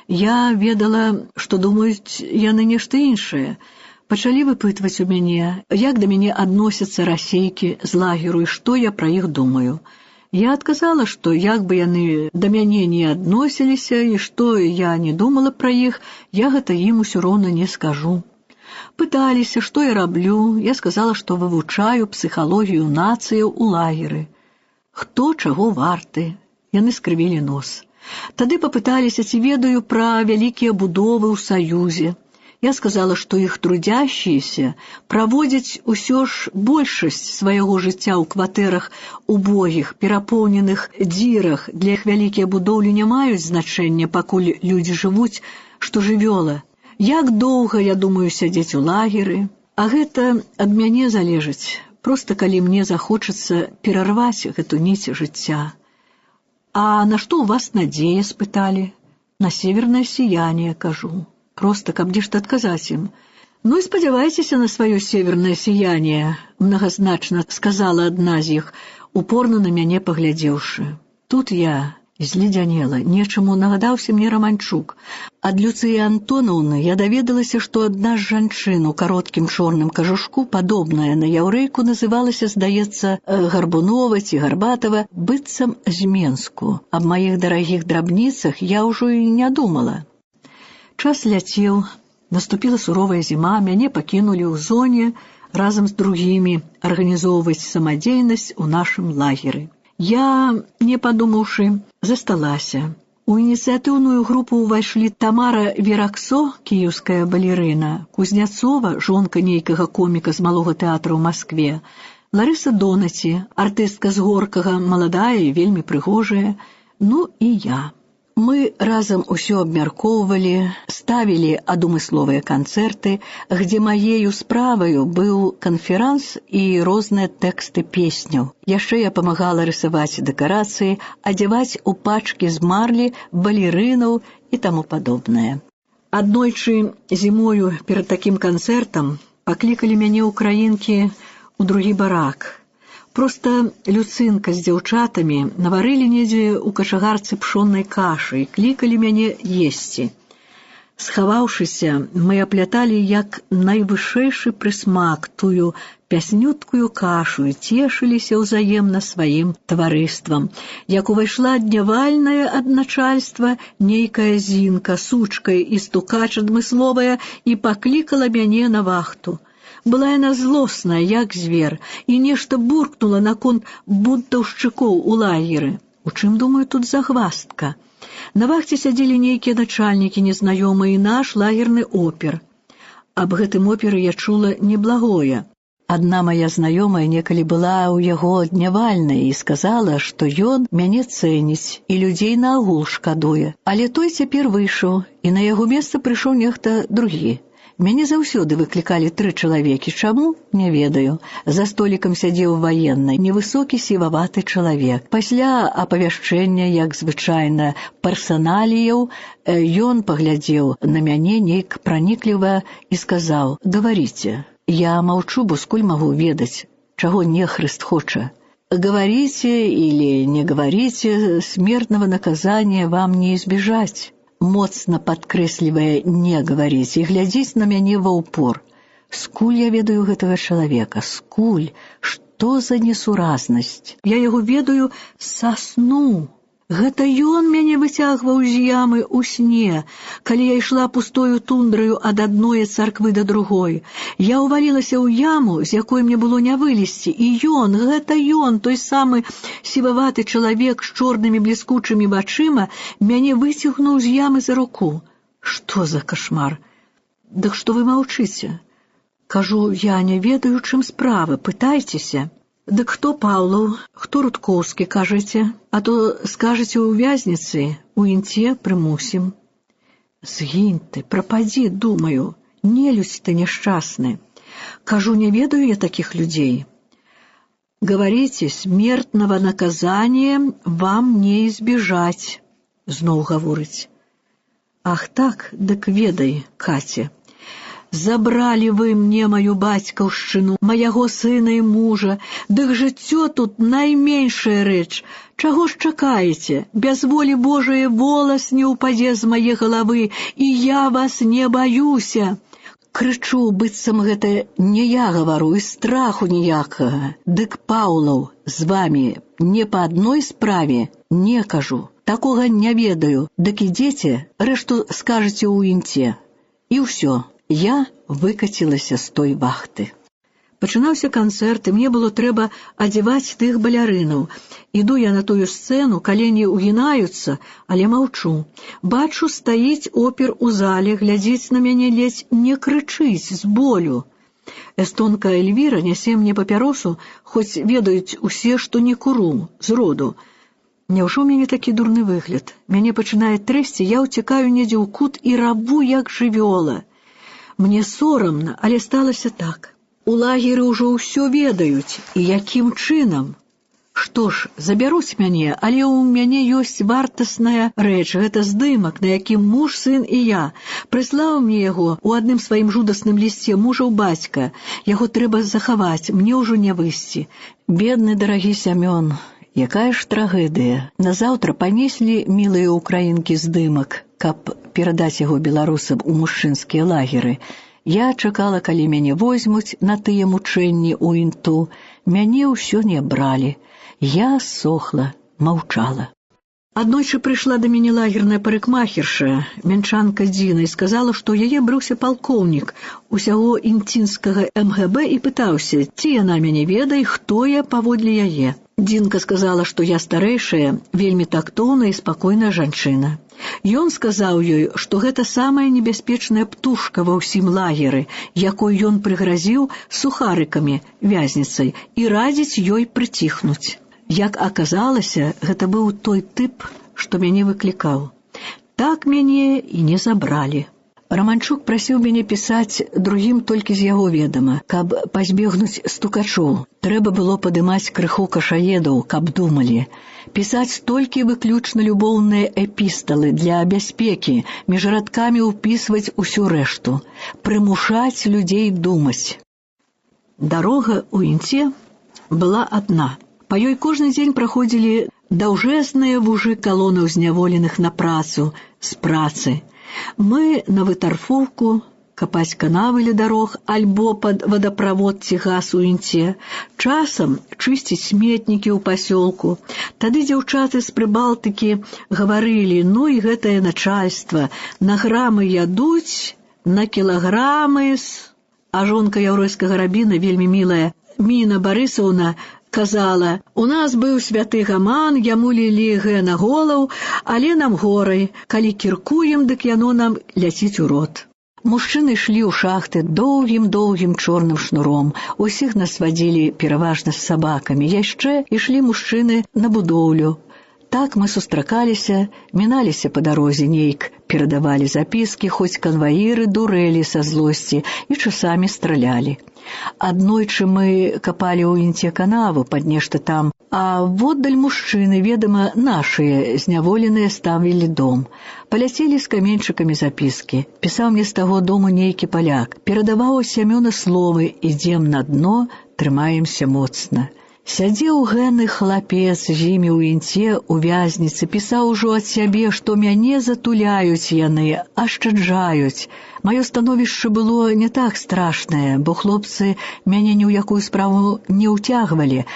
Я ведала, што думаюць яны нешта іншае. Пачалі выпытваць у мяне, як да мяне адносяцца расейкі з лагеру і што я пра іх думаю. Я адказала, што як бы яны да мяне не адносіліся і што я не думала пра іх, я гэта ім усё роўна не скажу. Пыталіся, што я раблю, я сказала, што вывучаю псіхалогію нацыяў у лагеры. Хто чаго варты? Яны скрывілі нос. Тады папыталіся, ці ведаю пра вялікія будовы ў Саюзе. Я сказала, што іх трудящиеся праводзяць усё ж большасць свайго жыцця ў кватэрах убогіх, перапоўненых дзірах. Для іх вялікія будоўлі не маюць значэння, пакуль людзі жывуць, што жывёла. Як доўга я думаю сядзець у лагеры? А гэта ад мяне залежыць, проста калі мне захочацца перарваць гэту ніць жыцця. «А на што ў вас надзея?» – спыталі. «На северное сияние», – кажу. Проста, каб нешта адказаць ім. «Ну і спадзявайцеся на сваё северное сияние», – многазначна сказала адна з іх, упорна на мяне паглядзеўшы. Тут я зледзянела, нечаму нагадаўся мне Раманчук. Ад Люцыі Антонаўны я даведалася, што адна з жанчын у кароткім чорным кажушку, падобная на яўрэйку, называлася, здаецца, Гарбунова ці Гарбатова, быццам з Менску. Аб маіх дарагіх драбніцах я ўжо і не думала. Час ляцеў, наступіла суровая зіма, мяне пакінулі ў зоне разам з другімі арганізоўваць самадзейнасць у нашым лагеры. Я, не падумаўшы, засталася. У ініцыятыўную групу ўвайшлі Тамара Вераксо, кіеўская балерына, Кузняцова, жонка нейкага коміка з малога тэатра ў Маскве, Ларыса Донаці, артыстка з Горкага, маладая і вельмі прыгожая, ну і я. Мы разам усё абмяркоўвалі, ставілі адумысловыя канцэрты, где маею справаю быў канферанс і розныя тэксты песняў. Яшчэ я памагала рысаваць дэкарацыі, адзяваць у пачкі з марлі балерынаў і таму падобнае. Аднойчы зімою перад такім канцэртам паклікалі мяне ўкраінкі ў другі барак. Проста Люцынка з дзяўчатамі наварылі недзе ў качагарцы пшоннай кашы і клікалі мяне есці. Схаваўшыся, мы апляталі як найвышэйшы прысмак тую пяснюткую кашу і цешыліся ўзаемна сваім таварыствам. Як увайшла днявальная ад начальства нейкая зінка, сучка і стукач адмысловая, і паклікала мяне на вахту. Была яна злосная, як звер, і нешта буркнула наконт бунтаўшчыкоў у лагеры. У чым, думаю, тут загваздка? На вахце сядзелі нейкія начальнікі незнаёмыя і наш лагерны опер. Аб гэтым оперы я чула неблагое. Адна мая знаёмая некалі была ў яго днявальнай і сказала, што ён мяне цэніць і людзей наогул шкадуе. Але той цяпер выйшаў, і на яго месца прыйшоў нехта другі. Мяне заўсёды выклікалі 3 чалавекі. Чаму? Не ведаю. За столікам сядзеў ваенны, невысокі сіваваты чалавек. Пасля апавяшчэння, як звычайна, персаналіяў, ён паглядзеў на мяне нейк пранікліва і сказаў: «Гаварыце». Я маўчу, бо скуль магу ведаць, чаго нехрыст хоча. «Говорите или не говорите, смертного наказания вам не избежать». Моцна падкрэслівае «не гаварыць» і глядзіць на мяне ва ўпор. Скуль я ведаю гэтага чалавека? Скуль? Што за несуразнасць? Я яго ведаю са сну. Гэта ён мяне выцягваў з ямы ў сне, калі я ішла пустою тундраю ад адной царквы да другой. Я ўвалілася ў яму, з якой мне было не вылезці, і ён, гэта ён, той самы сіваваты чалавек з чорнымі бліскучымі вачыма, мяне выцягнуў з ямы за руку. Што за кашмар? Дык што вы маўчыце? Кажу, я не ведаю, чым справа, пытайцеся. Дык хто Паўлаў, хто Рудкоўскі, кажаце? А то скажаце ў вязніцы, у інце прымусім. Згінь ты, прападзі, думаю, нелюдь ты няшчасны. Кажу, не ведаю я таких людей. Говорите, смертного наказания вам не избежать, зноў гаворыць. Ах так, дык ведай, Катя. Забрали вы мне мою бацькаўшчыну, маяго сына і мужа, дык жыццё тут найменшая рэч. Чаго ж чакаеце? Без волі Божае волас не ўпадзе з мае галавы, і я вас не баюся. Крычу, быццам гэта не я гавару, і страху ніякага. Дык Паўлаў з вамі не па адной справе, не кажу. Такога не ведаю, дык ідзеце, рэшту скажаце ў інце. І ўсё. Я выкацілася з той вахты. Пачынаўся канцэрт, і мне было трэба адзяваць тых балярынаў. Іду я на тую сцэну, калені ўгінаюцца, але маўчу. Бачу, стаіць опер у зале, глядзіць на мяне, ледзь не крычыць з болю. Эстонка Эльвіра нясе мне папяросу, хоць ведаюць усе, што не куру, зроду. Няўжо ў мяне такі дурны выгляд? Мяне пачынае трэсці, я ўцякаю недзе ў кут і рабу, як жывёла. Мне сорамна, але сталася так. У лагеры ўжо ўсё ведаюць, і якім чынам? Што ж, забяруць мяне, але ў мяне ёсць вартасная рэч, гэта здымак, на якім муж, сын і я. Прыслаў мне яго ў адным сваім жудасным лісце мужаў бацька. Яго трэба захаваць, мне ўжо не выйсці. Бедны дарагі Сямён, якая ж трагедыя. Назаўтра панеслі мілыя ўкраінкі здымак, каб перадаць яго беларусам у мужчынскія лагеры. Я чакала, калі мяне возьмуць на тыя мучэнні ў інту. Мяне ўсё не бралі. Я сохла, маўчала. Аднойчы прыйшла да мяне лагерная парыкмахерша, мінчанка Дзіна, і сказала, што яе брыўся палкоўнік усяго інцінскага МГБ і пытаўся, ці яна мяне ведае, хто я паводле яе. Дзінка сказала, што я старэйшая, вельмі тактоўная і спакойная жанчына. Ён сказаў ёй, што гэта самая небяспечная птушка ва ўсім лагеры, якой ён прыгразіў сухарыкамі, вязніцай, і радзіць ёй прыціхнуць. Як аказалася, гэта быў той тып, што мяне выклікаў. Так мяне і не забралі. Раманчук прасіў мяне пісаць другім толькі з яго ведама, каб пазбегнуць стукачоў. Трэба было падымаць крыху кашаедаў, каб думалі. Пісаць толькі выключна любоўныя эпісталы для бяспекі, між радкамі ўпісваць усю рэшту. Прымушаць людзей думаць. Дарога ў інце была адна. Па ёй кожны дзень праходзілі даўжэзныя вужы калонаў зняволеных на працу, з працы. Мы на вытарфоўку, капаць канавы ля дарог, альбо пад вадаправод ці газ у інце. Часам чысціць сметнікі ў пасёлку. Тады дзяўчаты з Прыбалтыкі гаварылі, ну і гэтае начальства, на грамы ядуць, на кілаграмы. А жонка яўрэйскага рабіна, вельмі мілая, Міна Барысаўна, казала, у нас быў святы гаман, яму лілі на голаў, але нам горай, калі кіркуем, дык яно нам ляціць у рот. Мужчыны ішлі ў шахты доўгім-доўгім чорным шнуром. Усіх нас вадзілі пераважна з сабакамі. Яшчэ ішлі мужчыны на будоўлю. Так мы сустракаліся, міналіся па дарозе нейк, перадавалі запіскі, хоць канваіры дурэлі са злосці і часамі стралялі. Аднойчы мы капалі ў інце канаву пад нешта там, а воддаль мужчыны, ведама, нашыя зняволеныя ставілі дом. Паляцелі з каменьчыкамі запіскі. Пісаў мне з таго дому нейкі паляк. Перадаваў Сямёна словы: «Ідзем на дно, трымаемся моцна». Сядзеў гэны хлапец з імі ў інце, у вязніцы, пісаў ужо ад сябе, што мяне затуляюць яны, ашчаджаюць. Маё становішча было не так страшнае, бо хлопцы мяне ні ў якую справу не ўцягвалі,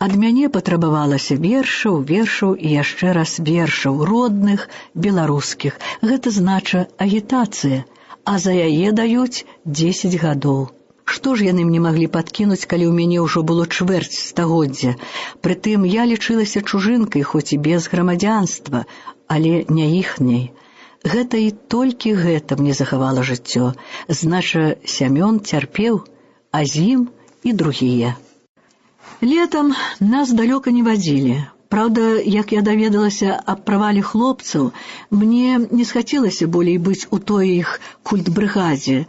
Ад мяне патрабавалася вершаў і яшчэ раз вершаў, родных, беларускіх. Гэта знача агітацыя, а за яе даюць 10 гадоў. Што ж яны мне маглі падкінуць, калі ў мяне ўжо было чвэрць стагоддзя? Прытым я лічылася чужынкай, хоць і без грамадзянства, але не іхняй. Гэта і толькі гэта мне захавала жыццё. Знача, Сямён цярпеў, а з ім і другія. Летам нас далёка не вадзілі. Праўда, як я даведалася аб правале хлопцаў, мне не схацелася болей быць у той іх культбрыгадзе,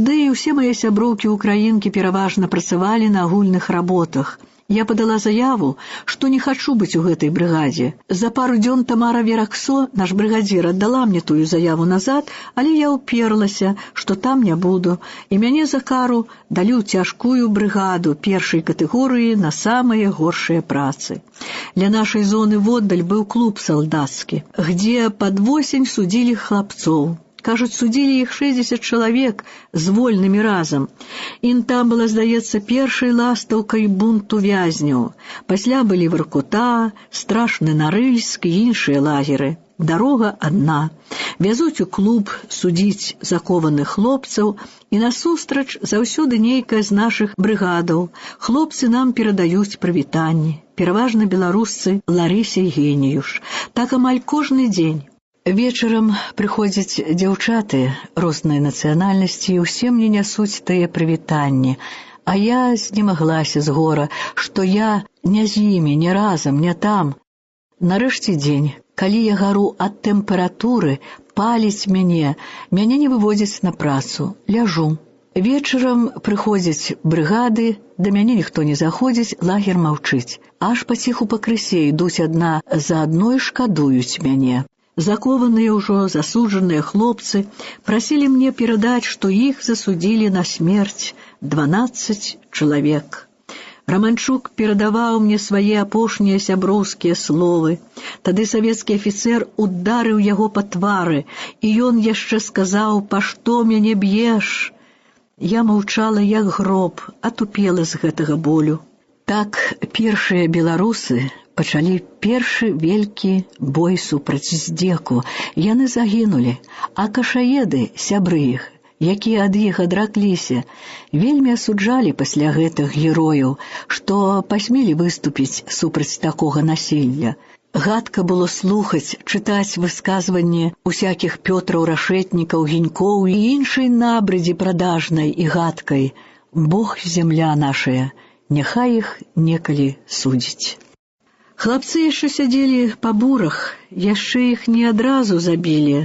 ды і ўсе мае сяброўкі-украінкі пераважна працавалі на агульных работах. Я падала заяву, што не хачу быць у гэтай брыгадзе. За пару дзён Тамара Вераксо, наш брыгадзір, аддала мне тую заяву назад, але я ўперлася, што там не буду, і мяне за кару далі ў цяжкую брыгаду першай катэгорыі на самыя горшыя працы. Для нашай зоны воддаль быў клуб салдацкі, где пад восень судзілі хлапцоў. Кажуць, судзілі іх 60 чалавек з вольнымі разам. Ім там была, здаецца, першай ластаўкай бунту вязняў. Пасля былі Воркута, Страшны Нарыльск і іншыя лагеры. Дарога адна. Вязуць у клуб судзіць закованых хлопцаў, і насустрач заўсёды нейкая з нашых брыгадаў. Хлопцы нам перадаюць прывітанні. Пераважна беларусцы Ларыся і Геніюш. Так амаль кожны дзень. Вечарам прыходзяць дзяўчаты рознай нацыянальнасці і ўсе мне нясуць тыя прывітанні, а я знемаглася з гора, што я не з імі, не разам, не там. Нарэшце дзень, калі я гару ад тэмпературы, паліць мяне не выводзяць на працу, ляжу. Вечарам прыходзяць брыгады, да мяне ніхто не заходзіць, лагер маўчыць. Аж паціху пакрысе ідуць адна за адной, шкадуюць мяне. Закованыя ўжо засуджаныя хлопцы прасілі мне перадаць, што іх засудзілі на смерць 12 чалавек. Раманчук перадаваў мне свае апошнія сяброўскія словы. Тады савецкі афіцэр ударыў яго па твары, і ён яшчэ сказаў: «Па што мяне б'еш?» Я маўчала, як гроб, атупела з гэтага болю. Так першыя беларусы пачалі першы вялікі бой супраць здзеку. Яны загінулі, а кашаеды, сябры іх, якія ад іх адракліся, вельмі асуджалі пасля гэтых герояў, што пасмелі выступіць супраць такога насілля. Гадка было слухаць, чытаць высказванні усякіх Пётраў, Рашэтнікаў, Гінькоў і іншай набрыдзі прадажнай і гадкай. Бог, зямля нашая, няхай іх некалі судзіць. Хлапцы яшчэ сядзелі па бурах, яшчэ іх не адразу забілі.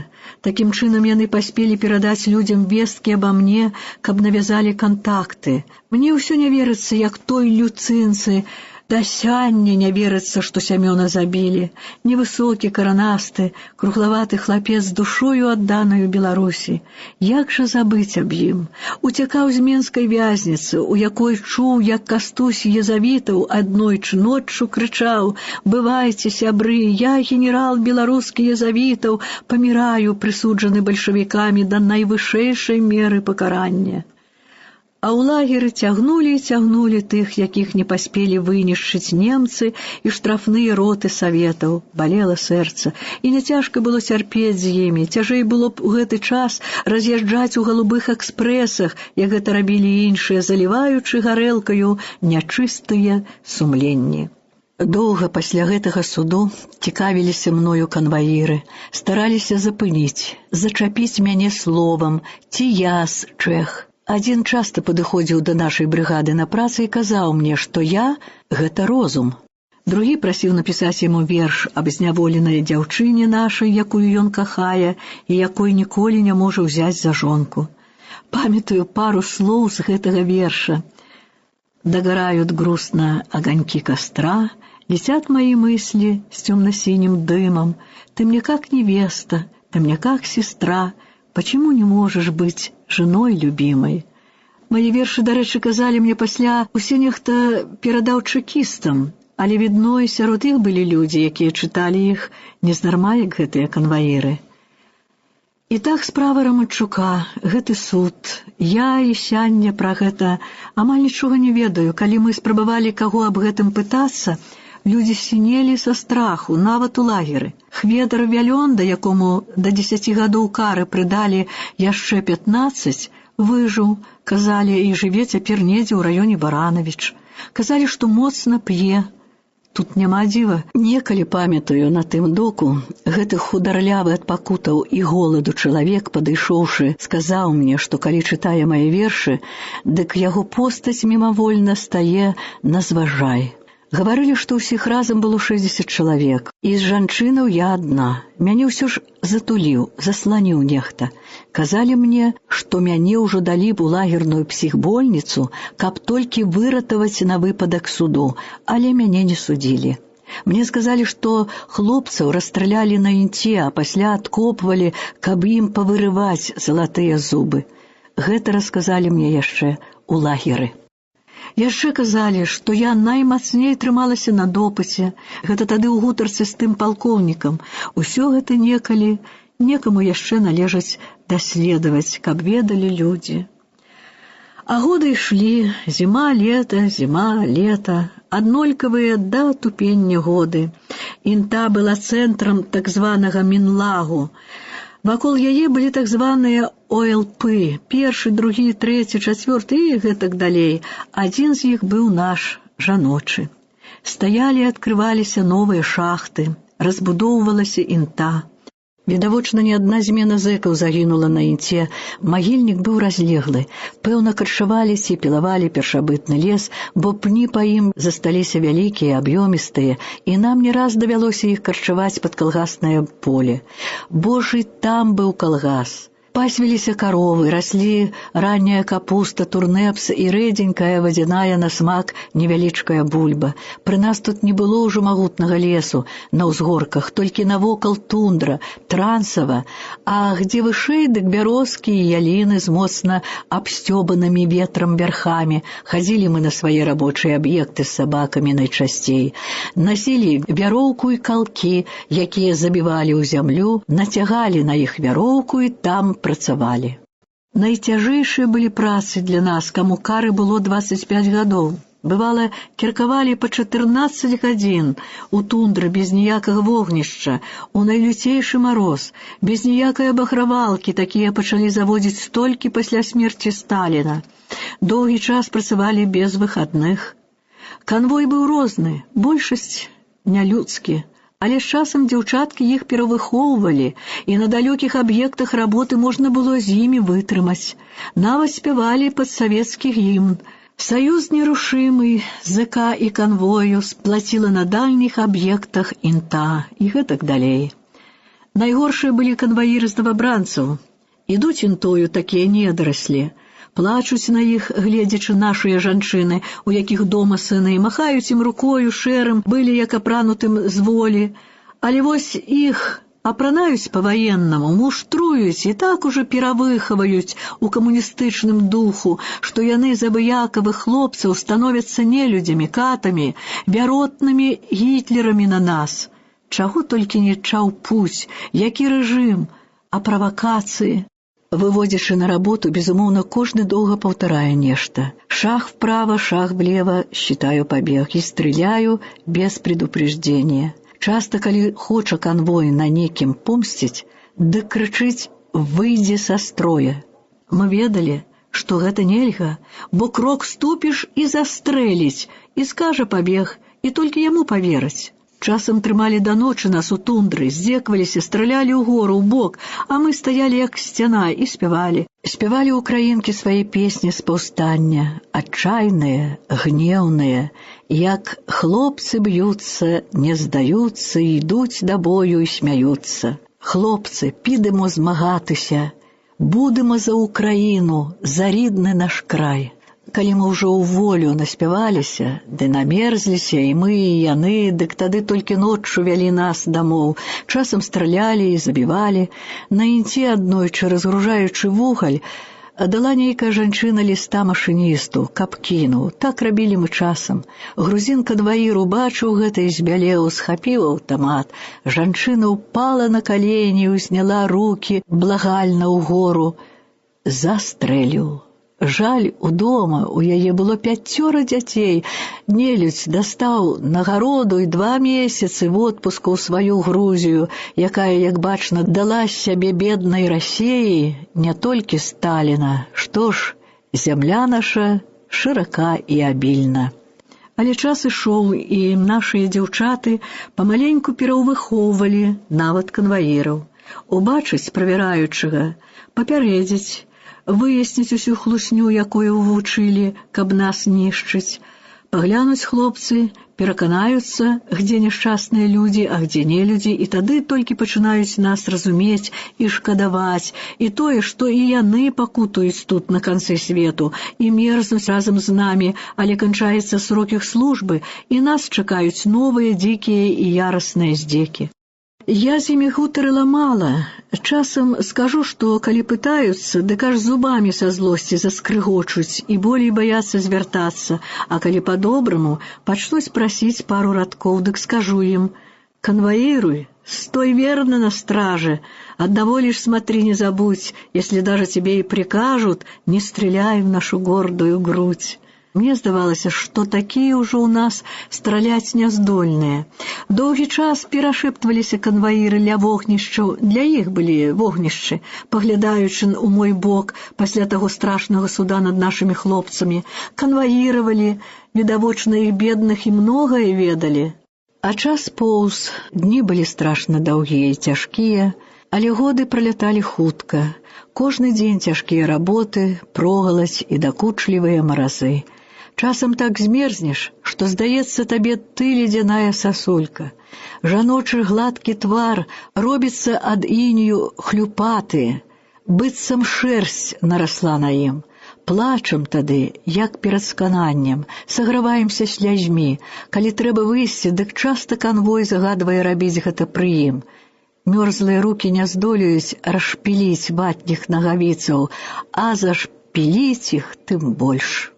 Такім чынам яны паспелі перадаць людзям весткі аба мне, каб навязалі кантакты. Мне ўсё не верыцца, як той люцынцы, да сяння не верыцца, што Сямёна забілі. Невысокі, каранасты, круглаваты хлапец з душою адданаю Беларусі. Як жа забыць аб ім? Уцякаў з менскай вязніцы, у якой чуў, як Кастусь Езавітаў аднойчы ноччу крычаў: «Бывайце, сябры, я, генерал беларускі Езавітаў, паміраю, прысуджаны бальшавікамі да найвышэйшай меры пакарання». А ў лагеры цягнулі і цягнулі тых, якіх не паспелі вынішчыць немцы і штрафныя роты саветаў. Балела сэрца, і няцяжка было цярпець з імі. Цяжэй было б у гэты час раз'язджаць у галубых экспрэсах, як гэта рабілі іншыя, заліваючы гарэлкаю нячыстыя сумленні. Доўга пасля гэтага суду цікавіліся мною канваіры, стараліся запыніць, зачапіць мяне словам, ці я з чэх. Адзін часта падыходзіў да нашай брыгады на працы і казаў мне, што я — гэта розум. Другі прасіў напісаць яму верш аб зняволенай дзяўчыне нашай, якую ён кахае і якой ніколі не можа ўзяць за жонку. Памятаю пару слоў з гэтага верша. «Догорают грустно огоньки костра, летят мои мысли с темно-синим дымом. Ты мне как невеста, ты мне как сестра. Почему не можешь быть женой любимой?» Мае вершы, дарэчы, казалі мне пасля, усе нехта перадаў чэкістам, але, відно, і сярод іх былі людзі, якія чыталі іх нездарма, як гэтыя канваіры. І так справа Раманчука, гэты суд. Я і сяння пра гэта амаль нічога не ведаю. Калі мы спрабавалі каго аб гэтым пытацца, людзі сінелі са страху, нават у лагеры. Хведар Вялёнда, якому да 10 гадоў кары прыдалі яшчэ 15, выжыў, казалі, і жыве цяпер недзе ў раёне Баранавіч. Казалі, што моцна п'е. Тут няма дзіва. Некалі, памятаю, на тым доку, гэты хударлявы ад пакутаў і голаду чалавек, падышоўшы, сказаў мне, што калі чытае мае вершы, дык яго постаць мімавольна стае на зважай. Гаварылі, што ўсіх разам было 60 чалавек, і з жанчынаў я адна. Мяне ўсё ж затуліў, засланіў нехта. Казалі мне, што мяне ўжо далі б у лагерную псіхбольніцу, каб толькі выратаваць на выпадак суду, але мяне не судзілі. Мне сказалі, што хлопцаў расстралялі на інце, а пасля адкопвалі, каб ім павырываць залатыя зубы. Гэта расказалі мне яшчэ у лагеры. Яшчэ казалі, што я наймацней трымалася на допыце. Гэта тады ў гутарцы з тым палкоўнікам. Усё гэта некалі, некаму яшчэ належаць даследаваць, каб ведалі людзі. А годы ішлі, зіма, лета, аднолькавыя да тупення годы. Інта была цэнтрам так званага Мінлагу. Вакол яе былі так званыя ОЛП, першы, другі, трэці, чацвёрты і гэтак далей. Адзін з іх быў наш, жаночы. Стаялі і адкрываліся новыя шахты, разбудоўвалася інта. Відавочна, не адна змена зэкаў загінула на інце. Магільнік быў разлеглы. Пэўна, карчаваліся і пілавалі першабытны лес, бо пні па ім засталіся вялікія, аб'ёмістыя, і нам не раз давялося іх карчаваць пад калгаснае поле. Божы, там быў калгас. Пасвіліся каровы, раслі ранняя капуста, турнепс і рэдзенькая вадзяная на смак невялічкая бульба. Пры нас тут не было ўжо магутнага лесу на ўзгорках, толькі навокал тундра, трансава, а где вышэй, дык бярозкі і яліны з моцна абсцёбанымі ветрам вярхамі. Хадзілі мы на свае рабочыя аб'екты з сабакамі найчасцей. Насілі вяроўку і калкі, якія забівалі ў зямлю, нацягалі на іх вяроўку і там працавалі. Найцяжэйшыя былі працы для нас, каму кары было 25 гадоў. Бывала, кіркавалі па 14 гадзін у тундры без ніякага вогнішча, у найлюцейшы мароз, без ніякай абагравалкі, такія пачалі заводзіць толькі пасля смерці Сталіна. Доўгі час працавалі без выхадных. Канвой быў розны, большасць нялюдскі, але з часам дзяўчаткі іх перавыхоўвалі, і на далёкіх аб'ектах работы можна было з імі вытрымаць. Нават спявалі пад савецкі гімн. Саюз нерушымы ЗК і канвою сплаціла на дальніх аб'ектах інта і гэтак далей. Найгоршыя былі канваіры з новабранцаў. Ідуць інтою такія недараслі. Плачуць на іх, гледзячы нашыя жанчыны, у якіх дома сыны, махаюць ім рукою шэрым, былі як апранутым з волі. Але вось іх апранаюць па-ваеннаму, муштруюць і так ужо перавыхаваюць у камуністычным духу, што яны з абыякавых хлопцаў становяцца нелюдзямі, катамі, вяротнымі гітлерамі на нас. Чаго толькі не чаўпуць, які рэжым, а правакацыі. Выводзячы на работу, безумоўна, кожны доўга паўтарае нешта. Шаг вправо, шаг влево, считаю побег, и стреляю без предупреждения. Часто, калі хоча канвой на некім помсціць, дык крычыць «выйдзе са строя». Мы ведалі, што гэта нельга, бо крок ступіш і застрэліць, і скажа пабег, і толькі яму павераць. Часам трымалі да ночы нас у тундры, здзекваліся, стралялі ўгору, ў бок, а мы стаялі як сцяна і спявалі. Спявалі ўкраінкі свае песні з паўстання, адчайныя, гнеўныя, як хлопцы б'юцца, не здаюцца, ідуць да бою і смяюцца. Хлопцы, підемо змагатися, будемо за Україну, за рідны наш край. Калі мы ўжо ў волю наспяваліся, ды намерзліся, і мы, і яны, дык тады толькі ноччу вялі нас дамоў, часам стралялі і забівалі. На інце аднойчы, разгружаючы вугаль, Дала нейкая жанчына ліста машыністу, каб кінуў. Так рабілі мы часам. Грузін канваір убачыў гэта і збялеў, схапіў аўтамат. Жанчына ўпала на калені, узняла рукі благальна ўгору. Застрэліў. Жаль, удома у яе было 5 дзяцей. Нелюдзь дастаў нагароду і 2 месяцы водпуску ў сваю Грузію, якая, як бачна, дала сябе беднай Расіі, не толькі Сталіна. Што ж, зямля наша шырака і абільна. Але час ішоў, і нашыя дзяўчаты памаленьку пераўвыхоўвалі нават канваіраў. Убачыць правяраючага, папярэдзіць, выясніць усю хлусню, якую вывучылі, каб нас нішчыць. Паглянуць хлопцы, пераканаюцца, где няшчасныя людзі, а где не людзі, і тады толькі пачынаюць нас разумець і шкадаваць, і тое, што і яны пакутуюць тут на канцы свету, і мерзнуць разам з намі, але канчаецца срок іх службы, і нас чакаюць новыя дзікія і ярасныя здзекі. Я з імі гутарыла мала. Часам скажу, што калі пытаюцца, дык аж зубамі са злосці заскрыгочуць і болей баяцца звяртацца, а калі па-добраму пачнуць прасіць пару радкоў, дык скажу ім: «Конвоируй, стой верно на страже, одного лишь смотри не забудь, если даже тебе и прикажут, не стреляй в нашу гордую грудь». Мне здавалася, што такія ўжо ў нас страляць няздольныя. Доўгі час перашэптваліся канваіры ля вогнішчаў, для іх былі вогнішчы, паглядаючы ў мой бок пасля таго страшнага суда над нашымі хлопцамі. Канваіравалі, відавочна іх бедных і многае ведалі. А час поўз, дні былі страшна даўгія і цяжкія, але годы праляталі хутка. Кожны дзень цяжкія работы, прогалась і дакучлівыя маразы. Часам так змерзнеш, што здаецца табе ты ледзяная сасулька. Жаночы гладкі твар робіцца ад інею хлюпаты, быццам шэрсць нарасла на ім. Плачам тады, як перад скананнем, саграваемся слязьмі. Калі трэба выйсці, дык часта канвой загадвае рабіць гэта пры ім. Мёрзлыя рукі не здолеюць расшпіліць ватніх нагавіцаў, а зашпіліць іх тым больш.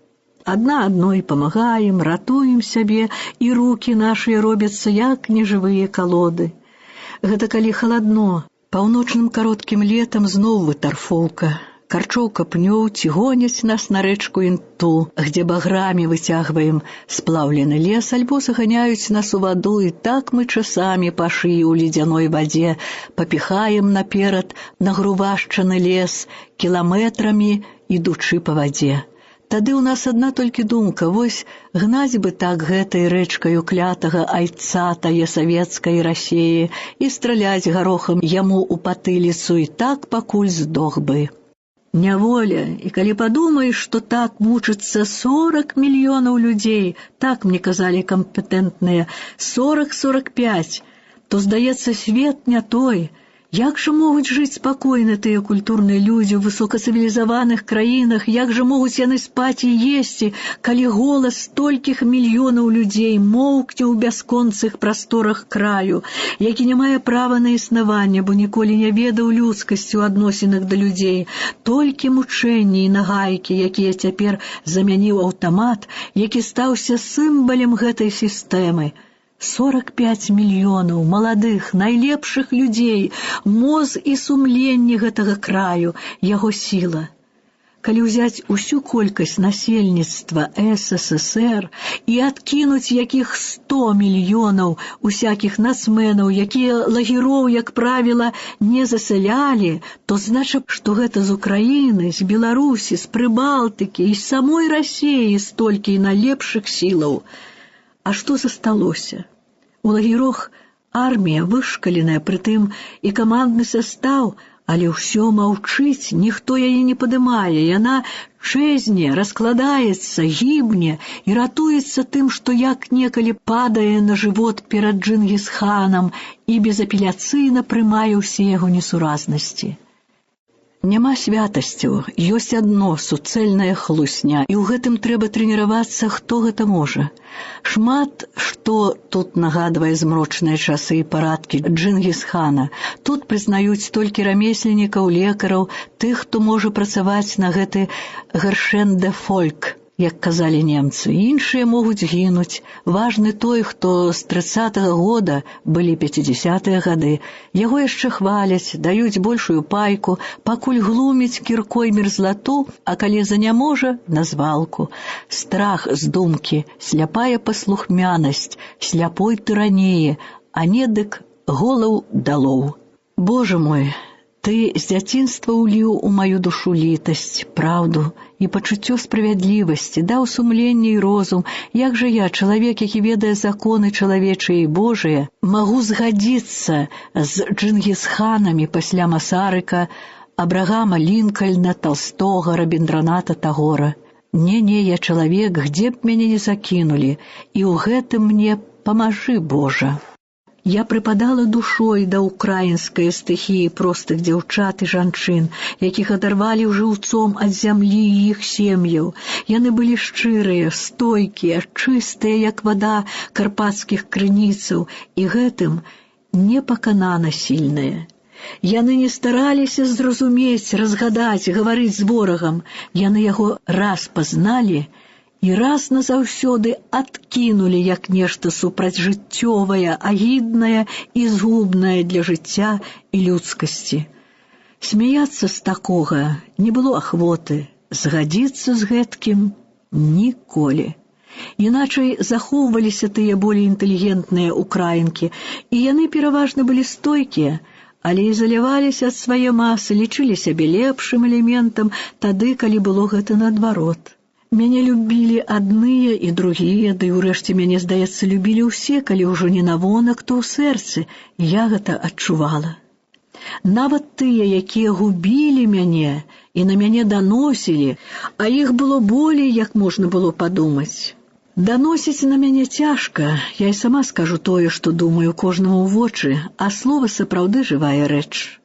Адна адной памагаем, ратуем сябе, і рукі нашыя робяцца як нежывыя калоды. Гэта калі халадно, паўночным кароткім летам зноў вытарфоўка. Карчоўка пнёў ці гоняць нас на рэчку Інту, где баграмі выцягваем сплаўлены лес, альбо заганяюць нас у ваду, і так мы часамі па шыі ў ледзяной вадзе папіхаем наперад нагрувашчаны лес, кіламетрамі ідучы па вадзе. Тады ў нас адна толькі думка: вось гнаць бы так гэтай рэчкаю клятага айца тае савецкай Расіі і страляць гарохам яму ў патыліцу, і так пакуль здох бы. Няволя, і калі падумаеш, што так мучыцца 40 мільёнаў людзей, так мне казалі кампетэнтныя, 40-45, то, здаецца, свет не той. Як жа могуць жыць спакойна тыя культурныя людзі ў высокацывілізаваных краінах, як жа могуць яны спаць і есці, калі голас столькіх мільёнаў людзей моўкне ў бясконцых прасторах краю, які не мае права на існаванне, бо ніколі не ведаў людскасці ў адносінах да людзей, толькі мучэнні і нагайкі, якія цяпер замяніў аўтамат, які стаўся сімвалам гэтай сістэмы. 45 мільёнаў маладых, найлепшых людзей, моз і сумленне гэтага краю, яго сіла. Калі ўзяць усю колькасць насельніцтва СССР і адкінуць якіх 100 мільёнаў усякіх нацменаў, якія лагероў, як правіла, не засялялі, то значыць, што гэта з Украіны, з Беларусі, з Прыбалтыкі і з самой Расіі столькі найлепшых сілаў. А што засталося? У лагерах армія вышкаленая, прытым і камандны састаў, але ўсё маўчыць, ніхто яе не падымае, яна чэзне, раскладаецца, гібне і ратуецца тым, што як некалі падае на жывот перад Джынгісханам і безапеляцыйна прымае ўсе яго несуразнасці. Няма святасцяў, ёсць адно суцэльная хлусня, і ў гэтым трэба трэніравацца, хто гэта можа. Шмат што тут нагадвае змрочныя часы і парадкі Джынгіс-хана. Тут прызнаюць толькі рамесленнікаў, лекараў, тых, хто можа працаваць на гэты гаршен де фольк, як казалі немцы. Іншыя могуць гінуць. Важны той, хто з 30-го года, былі 50-е гады. Яго яшчэ хваляць, даюць большую пайку, пакуль глуміць кіркой мерзлату, а калі заняможа, на звалку. Страх з думкі, сляпая паслухмянасць, сляпой тыраніі, а не дык голаў далоў. Боже мой, ты з дзяцінства ўліў у маю душу літасць, праўду і пачуццё справядлівасці, даў сумленне і розум. Як жа я, чалавек, які ведае законы чалавечыя і Божыя, магу згадзіцца з Джынгіс-ханамі пасля Масарыка, Абрагама Лінкальна, Талстога, Рабіндраната Тагора? Не, я чалавек, где б мяне не закінулі, і ў гэтым мне памажы, Божа. Я прыпадала душой да ўкраінскай стыхіі простых дзяўчат і жанчын, якіх адарвалі жыўцом ад зямлі і іх сем'яў. Яны былі шчырыя, стойкія, чыстыя, як вада карпатскіх крыніцаў, і гэтым непаканана сільныя. Яны не стараліся зразумець, разгадаць, гаварыць з ворагам. Яны яго раз пазналі і раз назаўсёды адкінулі як нешта супрацьжыццёвае, агіднае і згубнае для жыцця і людскасці. Смяяцца з такога не было ахвоты, згадзіцца з гэткім ніколі. Іначай захоўваліся тыя болей інтэлігентныя украінкі, і яны пераважна былі стойкія, але ізаляваліся ад свае масы, лічылі сябе лепшым элементам тады, калі было гэта наадварот. Мяне любілі адныя і другія, ды ўрэшце мяне, здаецца, любілі ўсе, калі ўжо не навонак, то ў сэрцы. Я гэта адчувала. Нават тыя, якія губілі мяне і на мяне даносілі, а іх было болей, як можна было падумаць. Даносіць на мяне цяжка, я і сама скажу тое, што думаю кожнаму ў вочы, а слова сапраўды жывая рэч.